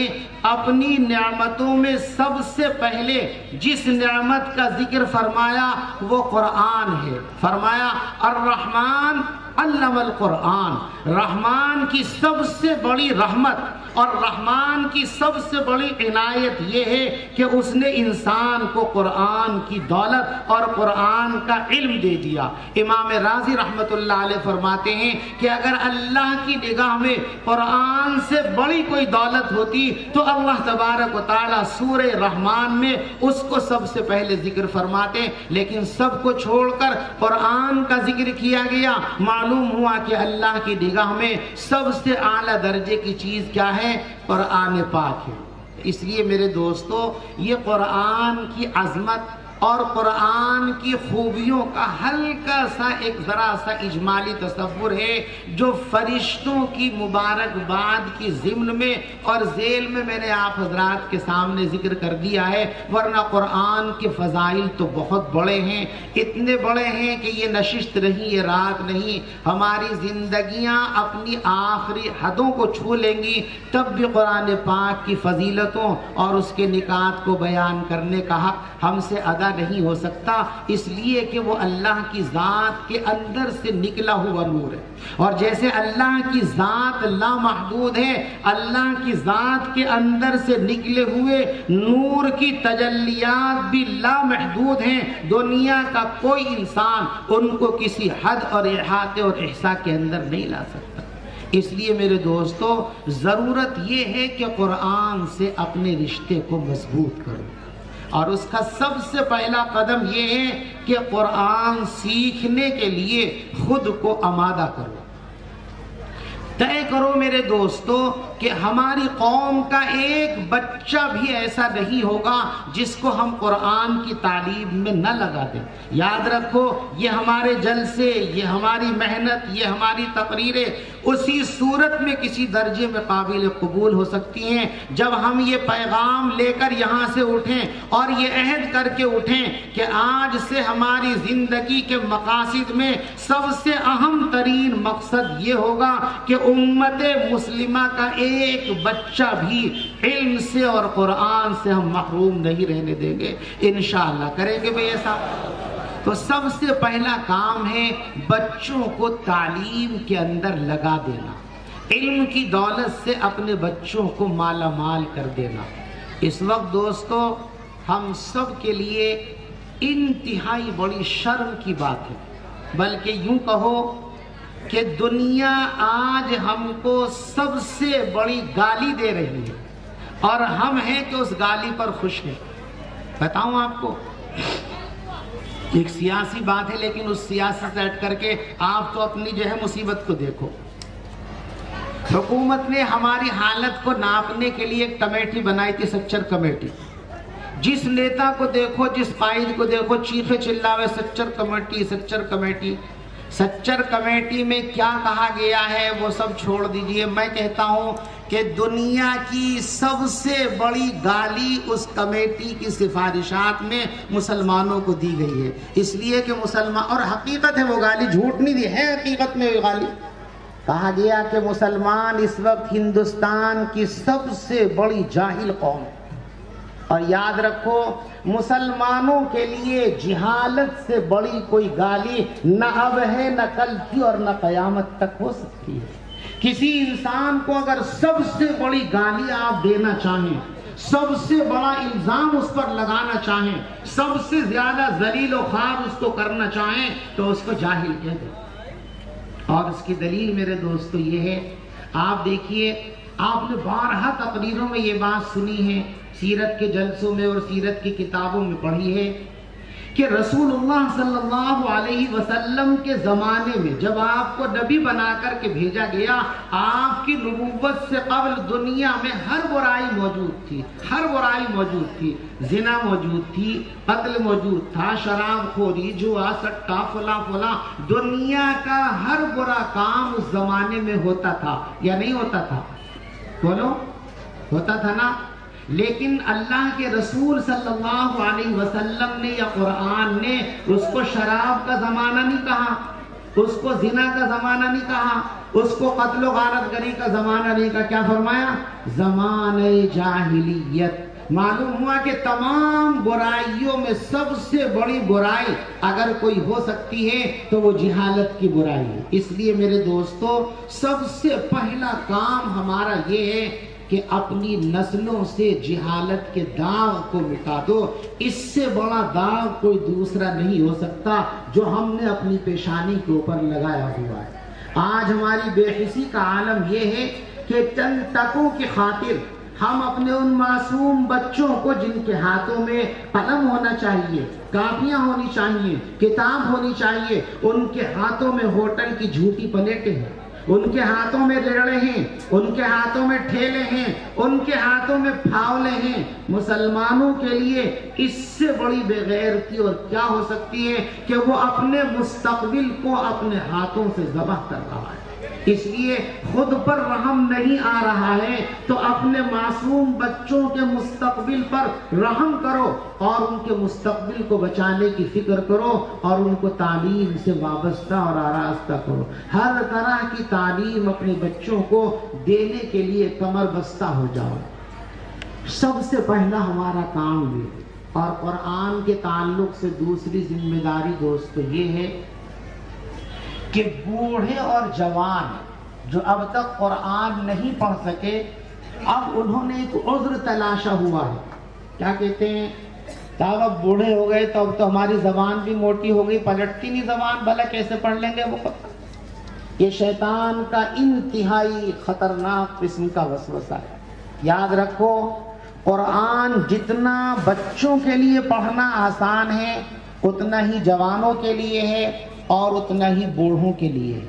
اپنی نعمتوں میں سب سے پہلے جس نعمت کا ذکر فرمایا وہ قرآن ہے. فرمایا الرحمن علم القرآن، رحمان کی سب سے بڑی رحمت اور رحمان کی سب سے بڑی عنایت یہ ہے کہ اس نے انسان کو قرآن کی دولت اور قرآن کا علم دے دیا. امام راضی رحمت اللہ علیہ فرماتے ہیں کہ اگر اللہ کی نگاہ میں قرآن سے بڑی کوئی دولت ہوتی تو اللہ تبارک و تعالی سورہ رحمان میں اس کو سب سے پہلے ذکر فرماتے، لیکن سب کو چھوڑ کر قرآن کا ذکر کیا گیا. معلوم ہوا کہ اللہ کی نگاہ میں سب سے اعلیٰ درجے کی چیز کیا ہے؟ قرآن پاک ہے. اس لیے میرے دوستو یہ قرآن کی عظمت اور قرآن کی خوبیوں کا ہلکا سا ایک ذرا سا اجمالی تصور ہے جو فرشتوں کی مبارکباد کی ضمن میں اور ذیل میں میں نے آپ حضرات کے سامنے ذکر کر دیا ہے. ورنہ قرآن کے فضائل تو بہت بڑے ہیں، اتنے بڑے ہیں کہ یہ نشست نہیں، یہ رات نہیں، ہماری زندگیاں اپنی آخری حدوں کو چھو لیں گی تب بھی قرآن پاک کی فضیلتوں اور اس کے نکات کو بیان کرنے کا حق ہم سے ادا نہیں ہو سکتا، اس لیے کہ وہ اللہ کی ذات کے اندر سے نکلا ہوا نور ہے. اور جیسے اللہ کی ذات لامحدود ہے، اللہ کی ذات کے اندر سے نکلے ہوئے نور کی تجلیات بھی لامحدود ہیں. دنیا کا کوئی انسان ان کو کسی حد اور احاطے اور احصاء کے اندر نہیں لا سکتا. اس لیے میرے دوستو ضرورت یہ ہے کہ قرآن سے اپنے رشتے کو مضبوط کرو، اور اس کا سب سے پہلا قدم یہ ہے کہ قرآن سیکھنے کے لیے خود کو آمادہ کرو. طے کرو میرے دوستو کہ ہماری قوم کا ایک بچہ بھی ایسا نہیں ہوگا جس کو ہم قرآن کی تعلیم میں نہ لگا دیں۔ یاد رکھو یہ ہمارے جلسے، یہ ہماری محنت، یہ ہماری تقریریں اسی صورت میں کسی درجے میں قابل قبول ہو سکتی ہیں جب ہم یہ پیغام لے کر یہاں سے اٹھیں اور یہ عہد کر کے اٹھیں کہ آج سے ہماری زندگی کے مقاصد میں سب سے اہم ترین مقصد یہ ہوگا کہ امت مسلمہ کا ایک بچہ بھی علم سے اور قرآن سے ہم محروم نہیں رہنے دیں گے۔ انشاءاللہ کریں گے بھئی ایسا؟ تو سب سے پہلا کام ہے بچوں کو تعلیم کے اندر لگا دینا، علم کی دولت سے اپنے بچوں کو مالا مال کر دینا۔ اس وقت دوستو ہم سب کے لیے انتہائی بڑی شرم کی بات ہے، بلکہ یوں کہو کہ دنیا آج ہم کو سب سے بڑی گالی دے رہی ہے اور ہم ہیں کہ اس گالی پر خوش ہیں۔ بتاؤں آپ کو ایک سیاسی بات ہے، لیکن اس سیاست سے ہٹ کر کے آپ تو اپنی جو ہے مصیبت کو دیکھو۔ حکومت نے ہماری حالت کو ناپنے کے لیے ایک کمیٹی بنائی تھی، سچر کمیٹی۔ جس نیتا کو دیکھو، جس قائد کو دیکھو، چیخے چلاوے Sachar committee, Sachar committee. Sachar committee میں کیا کہا گیا ہے وہ سب چھوڑ دیجئے، میں کہتا ہوں کہ دنیا کی سب سے بڑی گالی اس کمیٹی کی سفارشات میں مسلمانوں کو دی گئی ہے، اس لیے کہ مسلمان، اور حقیقت ہے وہ گالی، جھوٹ نہیں دی ہے، حقیقت میں وہ گالی۔ کہا گیا کہ مسلمان اس وقت ہندوستان کی سب سے بڑی جاہل قوم ہے، اور یاد رکھو مسلمانوں کے لیے جہالت سے بڑی کوئی گالی نہ اب ہے، نہ کل تھی، اور نہ قیامت تک ہو سکتی ہے۔ کسی انسان کو اگر سب سے بڑی گالی آپ دینا چاہیں، سب سے بڑا الزام اس پر لگانا چاہیں، سب سے زیادہ ذلیل و خوار اس کو کرنا چاہیں تو اس کو جاہل کہہ دیں۔ اور اس کی دلیل میرے دوستو یہ ہے، آپ دیکھیے، آپ نے بارہا تقریروں میں یہ بات سنی ہے، سیرت کے جلسوں میں اور سیرت کی کتابوں میں پڑھی ہے کہ رسول اللہ صلی اللہ علیہ وسلم کے زمانے میں جب آپ کو نبی بنا کر کے بھیجا گیا، آپ کی نبوت سے قبل دنیا میں ہر برائی موجود تھی، ہر برائی موجود تھی، زنا موجود تھی، قتل موجود تھا، شراب خوری، جوا، سٹا، فلاں فلاں، دنیا کا ہر برا کام اس زمانے میں ہوتا تھا یا نہیں ہوتا تھا؟ بولو، ہوتا تھا نا؟ لیکن اللہ کے رسول صلی اللہ علیہ وسلم نے یا قرآن نے اس کو شراب کا زمانہ نہیں کہا، اس کو زنا کا زمانہ نہیں کہا، اس کو قتل و غارت گری کا زمانہ نہیں کہا۔ کیا فرمایا؟ زمانہ جاہلیت۔ معلوم ہوا کہ تمام برائیوں میں سب سے بڑی برائی اگر کوئی ہو سکتی ہے تو وہ جہالت کی برائی ہے۔ اس لیے میرے دوستو سب سے پہلا کام ہمارا یہ ہے کہ اپنی نسلوں سے جہالت کے داغ کو مٹا دو۔ اس سے بڑا داغ کوئی دوسرا نہیں ہو سکتا جو ہم نے اپنی پیشانی کے اوپر لگایا ہوا ہے۔ آج ہماری بے حسی کا عالم یہ ہے کہ چند ٹکوں کی خاطر ہم اپنے ان معصوم بچوں کو جن کے ہاتھوں میں قلم ہونا چاہیے، کاپیاں ہونی چاہیے، کتاب ہونی چاہیے، ان کے ہاتھوں میں ہوٹل کی جھوٹی پلیٹیں ہیں، ان کے ہاتھوں میں ریڑے ہیں، ان کے ہاتھوں میں ٹھیلے ہیں، ان کے ہاتھوں میں پھاولے ہیں۔ مسلمانوں کے لیے اس سے بڑی بے غیرتی اور کیا ہو سکتی ہے کہ وہ اپنے مستقبل کو اپنے ہاتھوں سے ذبح کر رہا ہے۔ اس لیے خود پر رحم نہیں آ رہا ہے تو اپنے معصوم بچوں کے مستقبل پر رحم کرو اور ان کے مستقبل کو بچانے کی فکر کرو اور ان کو تعلیم سے وابستہ اور آراستہ کرو۔ ہر طرح کی تعلیم اپنے بچوں کو دینے کے لیے کمر بستہ ہو جاؤ۔ سب سے پہلا ہمارا کام یہ، اور قرآن کے تعلق سے دوسری ذمہ داری دوستو یہ ہے کہ بوڑھے اور جوان جو اب تک قرآن نہیں پڑھ سکے، اب انہوں نے ایک عذر تلاشا ہوا ہے۔ کیا کہتے ہیں؟ صاحب اب بوڑھے ہو گئے تو اب تو ہماری زبان بھی موٹی ہو گئی، پلٹتی نہیں زبان، بھلا کیسے پڑھ لیں گے وہ پتہ۔ یہ شیطان کا انتہائی خطرناک قسم کا وسوسہ ہے۔ یاد رکھو قرآن جتنا بچوں کے لیے پڑھنا آسان ہے اتنا ہی جوانوں کے لیے ہے اور اتنا ہی بوڑھوں کے لیے ہے۔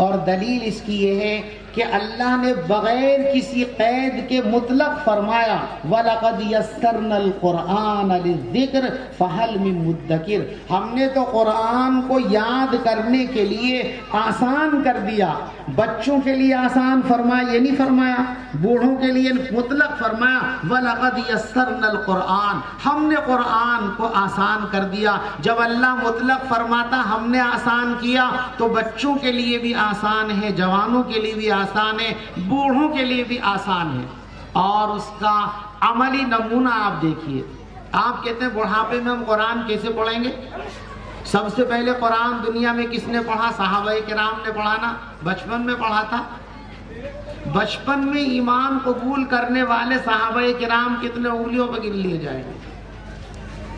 اور دلیل اس کی یہ ہے کہ اللہ نے بغیر کسی قید کے مطلق فرمایا وَلَقَدْ يَسَّرْنَا الْقُرْآنَ لِلذِّكْرِ فَهَلْ مِن مُدَّكِرٍ، ہم نے تو قرآن کو یاد کرنے کے لیے آسان کر دیا۔ بچوں کے لیے آسان فرمایا، یہ نہیں فرمایا، بوڑھوں کے لیے مطلق فرمایا وَلَقَدْ يَسَّرْنَا الْقُرْآنَ، ہم نے قرآن کو آسان کر دیا۔ جب اللہ مطلق فرماتا ہم نے آسان کیا تو بچوں کے لیے بھی آسان ہے، جوانوں کے لیے بھی آسان ہے، بوڑھوں کے لیے بھی آسان ہے۔ اور اس کا عملی نمونہ آپ دیکھیے، آپ کہتے ہیں بڑھاپے میں ہم قرآن کیسے پڑھیں گے؟ سب سے پہلے قرآن دنیا میں کس نے پڑھا؟ صحابہ کرام نے پڑھا نا، بچپن میں پڑھا تھا۔ بچپن میں ایمان قبول کرنے والے صحابہ کرام کتنے انگلیوں پہ گن لیے جائیں گے؟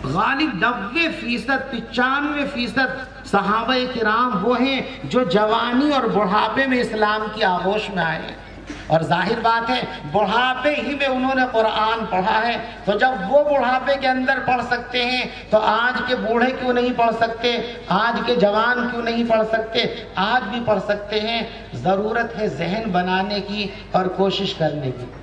غالب 90%، 95% صحابہ کرام وہ ہیں جو جوانی اور بڑھاپے میں اسلام کی آغوش میں آئے ہیں، اور ظاہر بات ہے بڑھاپے ہی میں انہوں نے قرآن پڑھا ہے۔ تو جب وہ بڑھاپے کے اندر پڑھ سکتے ہیں تو آج کے بوڑھے کیوں نہیں پڑھ سکتے؟ آج کے جوان کیوں نہیں پڑھ سکتے؟ آج بھی پڑھ سکتے ہیں۔ ضرورت ہے ذہن بنانے کی اور کوشش کرنے کی۔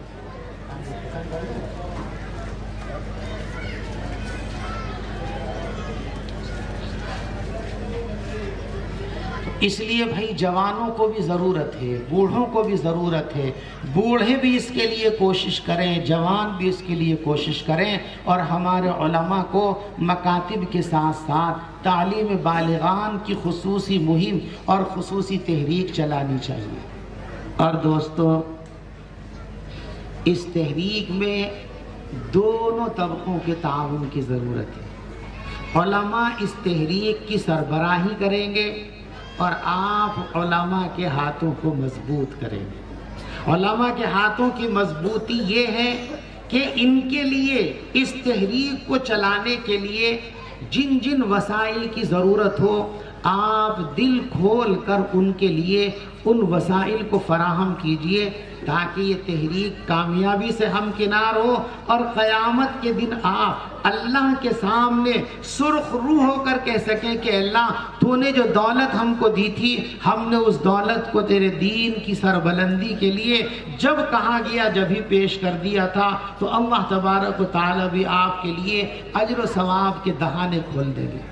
اس لیے بھائی جوانوں کو بھی ضرورت ہے، بوڑھوں کو بھی ضرورت ہے، بوڑھے بھی اس کے لیے کوشش کریں، جوان بھی اس کے لیے کوشش کریں، اور ہمارے علماء کو مکاتب کے ساتھ ساتھ تعلیم بالغان کی خصوصی مہم اور خصوصی تحریک چلانی چاہیے۔ اور دوستو، اس تحریک میں دونوں طبقوں کے تعاون کی ضرورت ہے۔ علماء اس تحریک کی سربراہی کریں گے اور آپ علماء کے ہاتھوں کو مضبوط کریں گے۔ علماء کے ہاتھوں کی مضبوطی یہ ہے کہ ان کے لیے اس تحریک کو چلانے کے لیے جن جن وسائل کی ضرورت ہو آپ دل کھول کر ان کے لیے ان وسائل کو فراہم کیجئے، تاکہ یہ تحریک کامیابی سے ہمکنار ہو اور قیامت کے دن آپ اللہ کے سامنے سرخ روح ہو کر کہہ سکیں کہ اللہ تو نے جو دولت ہم کو دی تھی، ہم نے اس دولت کو تیرے دین کی سربلندی کے لیے جب کہا گیا جب ہی پیش کر دیا تھا۔ تو اللہ تبارک و تعالی بھی آپ کے لیے اجر و ثواب کے دہانے کھول دیں گے۔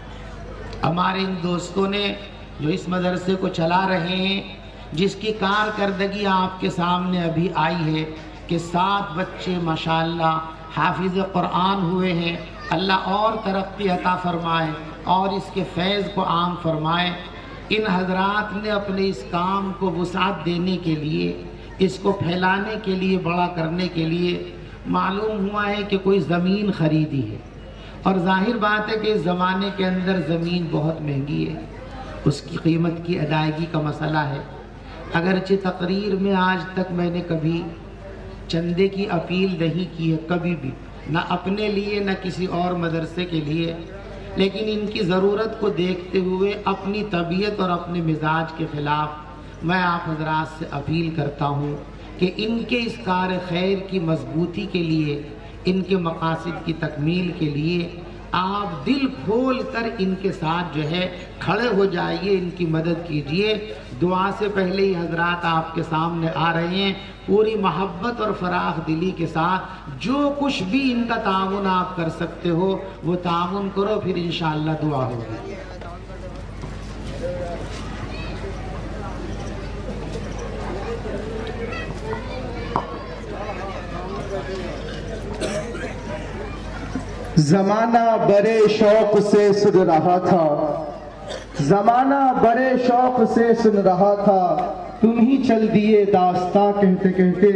ہمارے ان دوستوں نے جو اس مدرسے کو چلا رہے ہیں، جس کی کارکردگی آپ کے سامنے ابھی آئی ہے کہ 7 بچے ماشاءاللہ حافظ قرآن ہوئے ہیں، اللہ اور ترقی عطا فرمائے اور اس کے فیض کو عام فرمائے۔ ان حضرات نے اپنے اس کام کو وسعت دینے کے لیے، اس کو پھیلانے کے لیے، بڑا کرنے کے لیے معلوم ہوا ہے کہ کوئی زمین خریدی ہے، اور ظاہر بات ہے کہ اس زمانے کے اندر زمین بہت مہنگی ہے، اس کی قیمت کی ادائیگی کا مسئلہ ہے۔ اگرچہ تقریر میں آج تک میں نے کبھی چندے کی اپیل نہیں کی ہے، کبھی بھی، نہ اپنے لیے نہ کسی اور مدرسے کے لیے، لیکن ان کی ضرورت کو دیکھتے ہوئے اپنی طبیعت اور اپنے مزاج کے خلاف میں آپ حضرات سے اپیل کرتا ہوں کہ ان کے اس کار خیر کی مضبوطی کے لیے، ان کے مقاصد کی تکمیل کے لیے آپ دل کھول کر ان کے ساتھ جو ہے کھڑے ہو جائیے، ان کی مدد کیجئے۔ دعا سے پہلے ہی حضرات آپ کے سامنے آ رہے ہیں، پوری محبت اور فراخ دلی کے ساتھ جو کچھ بھی ان کا تعاون آپ کر سکتے ہو وہ تعاون کرو، پھر انشاءاللہ دعا ہوگی۔ زمانہ بڑے شوق سے سن رہا تھا، زمانہ بڑے شوق سے سن رہا تھا، تم ہی چل دیے داستاں کہتے کہتے۔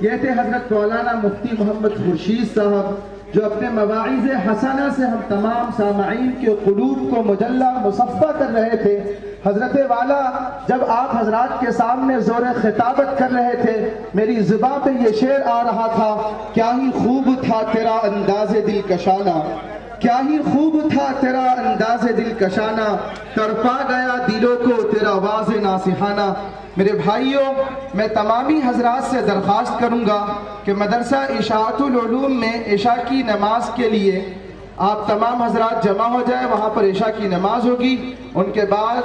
یہ تھے حضرت مولانا مفتی محمد خورشید صاحب، جو اپنے مواعظ حسنہ سے ہم تمام سامعین کے قلوب کو مجلہ مصفہ کر رہے تھے۔ حضرت والا جب آپ حضرات کے سامنے زور خطابت کر رہے تھے، میری زباں پہ یہ شعر آ رہا تھا، کیا ہی خوب تھا تیرا انداز دل کشانہ، کیا ہی خوب تھا تیرا انداز دل کشانہ، تڑپا گیا دلوں کو تیرا واضح ناصحانہ۔ میرے بھائیوں، میں تمامی حضرات سے درخواست کروں گا کہ مدرسہ اشاعت العلوم میں عشاء کی نماز کے لیے آپ تمام حضرات جمع ہو جائیں، وہاں پر عشاء کی نماز ہوگی، ان کے بعد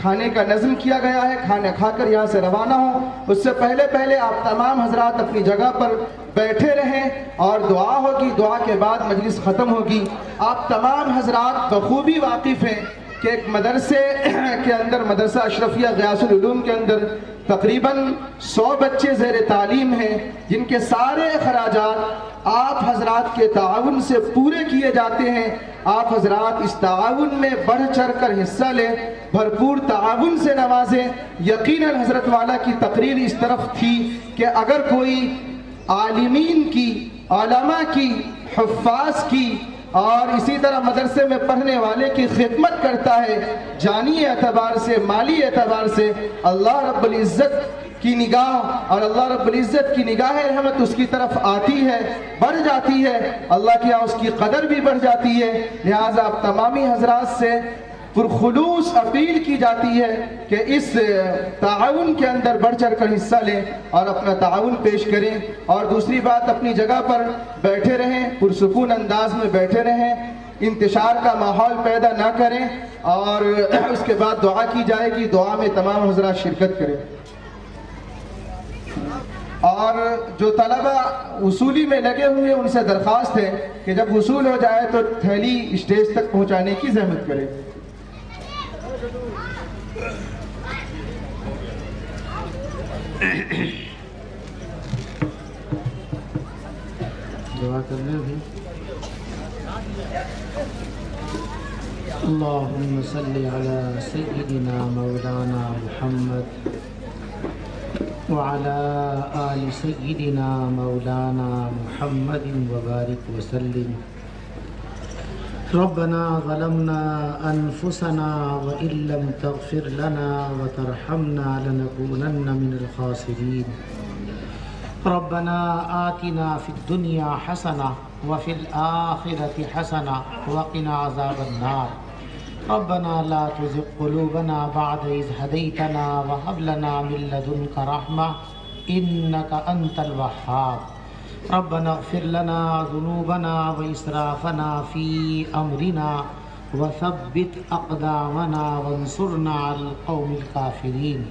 کھانے کا نظم کیا گیا ہے، کھانا کھا کر یہاں سے روانہ ہوں، اس سے پہلے آپ تمام حضرات اپنی جگہ پر بیٹھے رہیں اور دعا ہوگی، دعا کے بعد مجلس ختم ہوگی۔ آپ تمام حضرات بخوبی واقف ہیں کہ ایک مدرسے کے اندر، مدرسہ اشرفیہ غیاث العلوم کے اندر تقریباً 100 بچے زیر تعلیم ہیں، جن کے سارے اخراجات آپ حضرات کے تعاون سے پورے کیے جاتے ہیں۔ آپ حضرات اس تعاون میں بڑھ چڑھ کر حصہ لیں، بھرپور تعاون سے نوازیں۔ یقیناً حضرت والا کی تقریر اس طرف تھی کہ اگر کوئی عالمین کی، علماء کی، حفاظ کی اور اسی طرح مدرسے میں پڑھنے والے کی خدمت کرتا ہے، جانی اعتبار سے، مالی اعتبار سے، اللہ رب العزت کی نگاہ اور اللہ رب العزت کی نگاہ رحمت اس کی طرف آتی ہے، بڑھ جاتی ہے، اللہ کی اس کی قدر بھی بڑھ جاتی ہے۔ لہٰذا آپ تمامی حضرات سے پرخلوص اپیل کی جاتی ہے کہ اس تعاون کے اندر بڑھ چڑھ کر حصہ لیں اور اپنا تعاون پیش کریں۔ اور دوسری بات، اپنی جگہ پر بیٹھے رہیں، پرسکون انداز میں بیٹھے رہیں، انتشار کا ماحول پیدا نہ کریں، اور اس کے بعد دعا کی جائے گی، دعا میں تمام حضرات شرکت کریں۔ اور جو طلبہ وصولی میں لگے ہوئے ہیں ان سے درخواست ہے کہ جب وصول ہو جائے تو تھیلی اسٹیج تک پہنچانے کی زحمت کریں۔ دعا کرنے بھی اللہم صلی علی سیدنا مولانا محمد وعلى آل سيدنا مولانا محمد وبارك وسلم۔ ربنا ظلمنا أنفسنا وإن لم تغفر لنا وترحمنا لنكونن من الخاسرين۔ ربنا آتنا في الدنيا حسنة وفي الآخرة حسنة وقنا عذاب النار۔ ربنا لا تزغ قلوبنا بعد إذ هديتنا وهب لنا من لدنك رحمة إنك أنت الوهاب۔ ربنا اغفر لنا ذنوبنا وإسرافنا في أمرنا وثبت أقدامنا وانصرنا على القوم الكافرين۔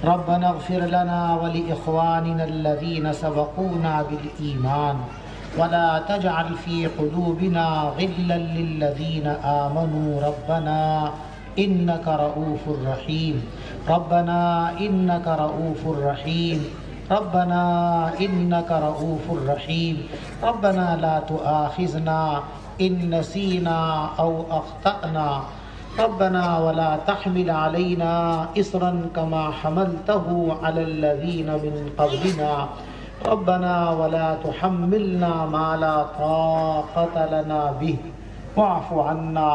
ربنا اغفر لنا ولإخواننا الذين سبقونا بالإيمان ولا تجعل في قلوبنا غلا للذين آمنوا ربنا إنك رؤوف رحيم۔ ربنا إنك رؤوف رحيم۔ ربنا إنك رؤوف رحيم۔ ربنا لا تؤاخذنا إن نسينا أو أخطأنا۔ ربنا ولا تحمل علينا إصرا كما حملته على الذين من قبلنا۔ ربنا ولا تحملنا ما لا طاقة لنا به واعف عنا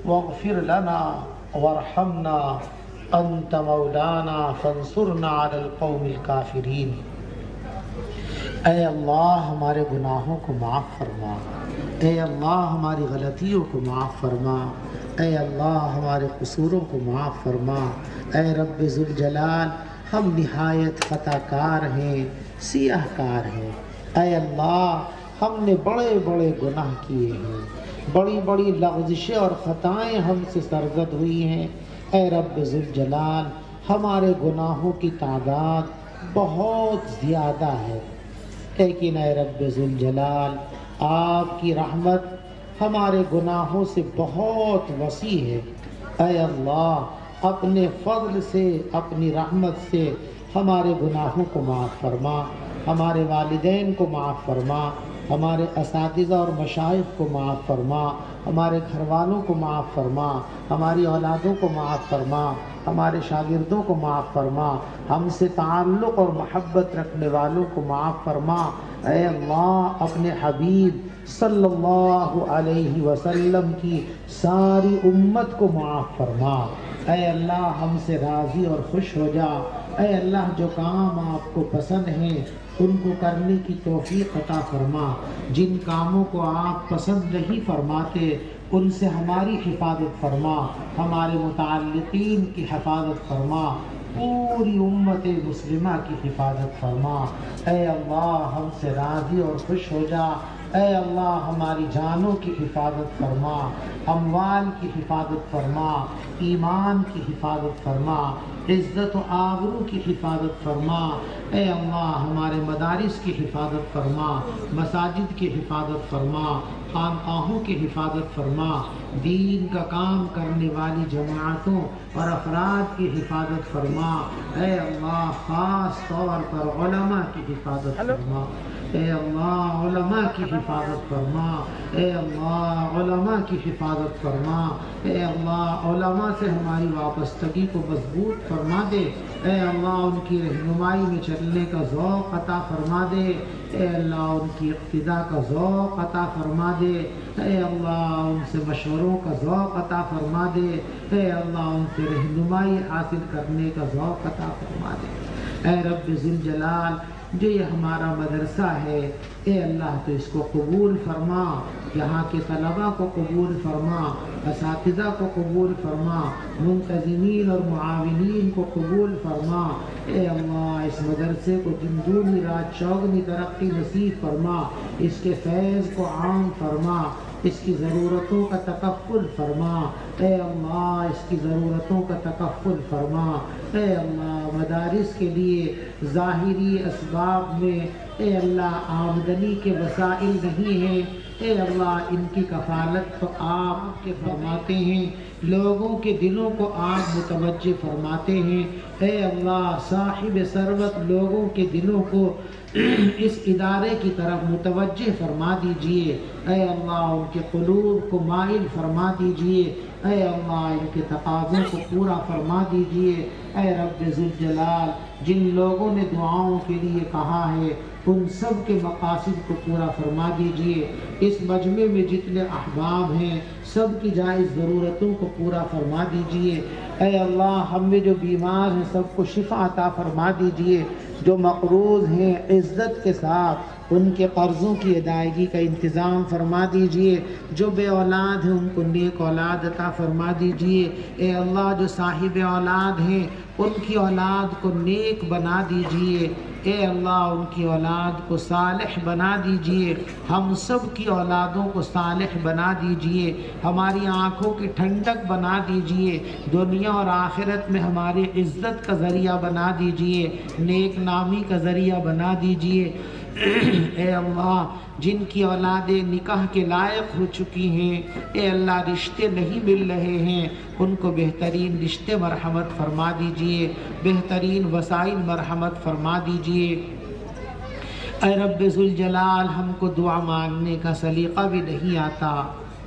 واغفر لنا وارحمنا أنت مولانا فانصرنا على القوم الكافرين۔ اے اللہ ہمارے گناہوں کو معاف فرما، اے اللہ ہماری غلطیوں کو معاف فرما، اے اللہ ہمارے قصوروں کو معاف فرما۔ اے رب ذوالجلال، ہم نہایت خطا کار ہیں، سیاہ کار ہیں۔ اے اللہ، ہم نے بڑے بڑے گناہ کیے ہیں، بڑی بڑی لغزشیں اور خطائیں ہم سے سرزد ہوئی ہیں۔ اے رب ذوالجلال، ہمارے گناہوں کی تعداد بہت زیادہ ہے، لیکن اے رب ذوالجلال، آپ کی رحمت ہمارے گناہوں سے بہت وسیع ہے۔ اے اللہ، اپنے فضل سے، اپنی رحمت سے ہمارے گناہوں کو معاف فرما، ہمارے والدین کو معاف فرما، ہمارے اساتذہ اور مشائخ کو معاف فرما، ہمارے گھر والوں کو معاف فرما، ہماری اولادوں کو معاف فرما، ہمارے شاگردوں کو معاف فرما، ہم سے تعلق اور محبت رکھنے والوں کو معاف فرما۔ اے اللہ، اپنے حبیب صلی اللہ علیہ وسلم کی ساری امت کو معاف فرما۔ اے اللہ، ہم سے راضی اور خوش ہو جا۔ اے اللہ، جو کام آپ کو پسند ہیں ان کو کرنے کی توفیق عطا فرما، جن کاموں کو آپ پسند نہیں فرماتے ان سے ہماری حفاظت فرما، ہمارے متعلقین کی حفاظت فرما، پوری امت مسلمہ کی حفاظت فرما۔ اے اللہ، ہم سے راضی اور خوش ہو جا۔ اے اللہ ہماری جانوں کی حفاظت فرما، اموال کی حفاظت فرما، ایمان کی حفاظت فرما، عزت و آبرو کی حفاظت فرما۔ اے اللہ ہمارے مدارس کی حفاظت فرما، مساجد کی حفاظت فرما، خانقاہوں کی حفاظت فرما، دین کا کام کرنے والی جماعتوں اور افراد کی حفاظت فرما۔ اے اللہ خاص طور پر علماء کی حفاظت فرما، اے اللہ علماء کی حفاظت فرما، اے اللہ علماء کی حفاظت فرما، اے اللہ علماء سے ہماری وابستگی کو مضبوط فرما دے، اے اللہ ان کی رہنمائی میں چلنے کا ذوق عطا فرما دے، اے اللہ ان کی اقتداء کا ذوق عطا فرما دے، اے اللہ ان سے مشوروں کا ذوق عطا فرما دے، اے اللہ ان سے رہنمائی حاصل کرنے کا ذوق عطا فرما دے۔ اے رب ذوالجلال جو یہ ہمارا مدرسہ ہے، اے اللہ تو اس کو قبول فرما، یہاں کے طلباء کو قبول فرما، اساتذہ کو قبول فرما، منتظمین اور معاونین کو قبول فرما۔ اے اللہ اس مدرسے کو دن رات چوگنی ترقی نصیب فرما، اس کے فیض کو عام فرما، اس کی ضرورتوں کا تکفل فرما، اے اللہ اس کی ضرورتوں کا تکفل فرما۔ اے اللہ مدارس کے لیے ظاہری اسباب میں اے اللہ آمدنی کے وسائل نہیں ہیں، اے اللہ ان کی کفالت تو آپ کے فرماتے ہیں، لوگوں کے دلوں کو آپ متوجہ فرماتے ہیں، اے اللہ صاحب ثروت لوگوں کے دلوں کو اس ادارے کی طرف متوجہ فرما دیجئے، اے اللہ ان کے قلوب کو مائل فرما دیجئے، اے اللہ ان کے تقاضوں کو پورا فرما دیجئے۔ اے رب ذوالجلال جن لوگوں نے دعاؤں کے لیے کہا ہے ان سب کے مقاصد کو پورا فرما دیجئے، اس مجمع میں جتنے احباب ہیں سب کی جائز ضرورتوں کو پورا فرما دیجئے۔ اے اللہ ہم میں جو بیمار ہیں سب کو شفا عطا فرما دیجئے، جو مقروض ہیں عزت کے ساتھ ان کے قرضوں کی ادائیگی کا انتظام فرما دیجئے، جو بے اولاد ہیں ان کو نیک اولاد عطا فرما دیجئے۔ اے اللہ جو صاحب اولاد ہیں ان کی اولاد کو نیک بنا دیجئے، اے اللہ ان کی اولاد کو صالح بنا دیجئے، ہم سب کی اولادوں کو صالح بنا دیجئے، ہماری آنکھوں کی ٹھنڈک بنا دیجئے، دنیا اور آخرت میں ہماری عزت کا ذریعہ بنا دیجئے، نیک نامی کا ذریعہ بنا دیجئے۔ اے اللہ جن کی اولادیں نکاح کے لائق ہو چکی ہیں، اے اللہ رشتے نہیں مل رہے ہیں ان کو بہترین رشتے مرحمت فرما دیجئے، بہترین وسائل مرحمت فرما دیجئے۔ اے رب ذوالجلال ہم کو دعا مانگنے کا سلیقہ بھی نہیں آتا،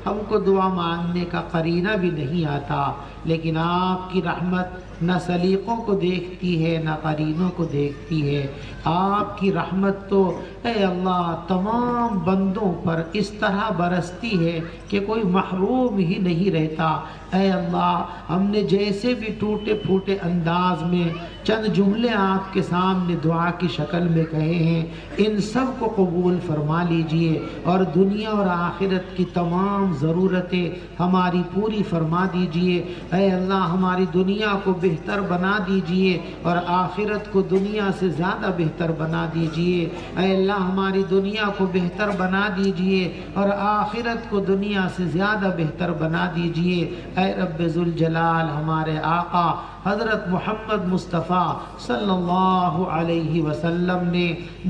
ہم کو دعا مانگنے کا قرینہ بھی نہیں آتا، لیکن آپ کی رحمت نہ سلیقوں کو دیکھتی ہے نہ قرینوں کو دیکھتی ہے، آپ کی رحمت تو اے اللہ تمام بندوں پر اس طرح برستی ہے کہ کوئی محروم ہی نہیں رہتا۔ اے اللہ ہم نے جیسے بھی ٹوٹے پھوٹے انداز میں چند جملے آپ کے سامنے دعا کی شکل میں کہے ہیں، ان سب کو قبول فرما لیجئے اور دنیا اور آخرت کی تمام ضرورتیں ہماری پوری فرما دیجئے۔ اے اللہ ہماری دنیا کو بہتر بنا دیجئے اور آخرت کو دنیا سے زیادہ بہتر بنا دیجئے۔ اے اللہ ہماری دنیا کو بہتر بنا دیجئے اور آخرت کو دنیا سے زیادہ بہتر بنا دیجئے۔ اے رب ذوالجلال ہمارے آقا حضرت محمد مصطفیٰ صلی اللہ علیہ وسلم نے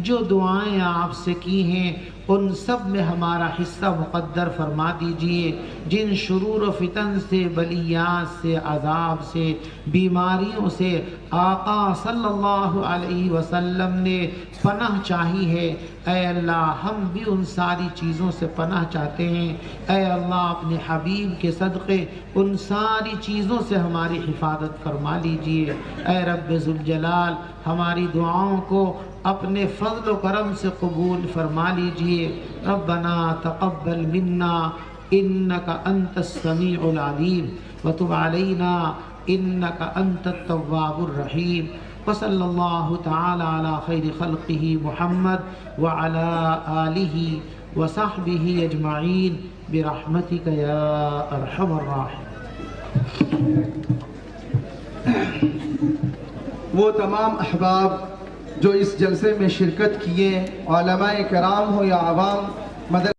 جو دعائیں آپ سے کی ہیں ان سب میں ہمارا حصہ مقدر فرما دیجئے، جن شرور و فتن سے، بلیات سے، عذاب سے، بیماریوں سے آقا صلی اللہ علیہ وسلم نے پناہ چاہی ہے، اے اللہ ہم بھی ان ساری چیزوں سے پناہ چاہتے ہیں۔ اے اللہ اپنے حبیب کے صدقے ان ساری چیزوں سے ہماری حفاظت فرما لیجئے۔ اے رب ذوالجلال ہماری دعاؤں کو اپنے فضل و کرم سے قبول فرما لیجئے۔ ربنا تقبل منا انک انت السمیع العلیم وتب علینا انک انت التواب الرحیم، وصلی اللہ تعالی علی خیر خلقہ محمد وعلی آلہ وصحبہ اجمعین برحمتک یا ارحم الراحمین۔ وہ تمام احباب جو اس جلسے میں شرکت کیے، علماء کرام ہو یا عوام، مدر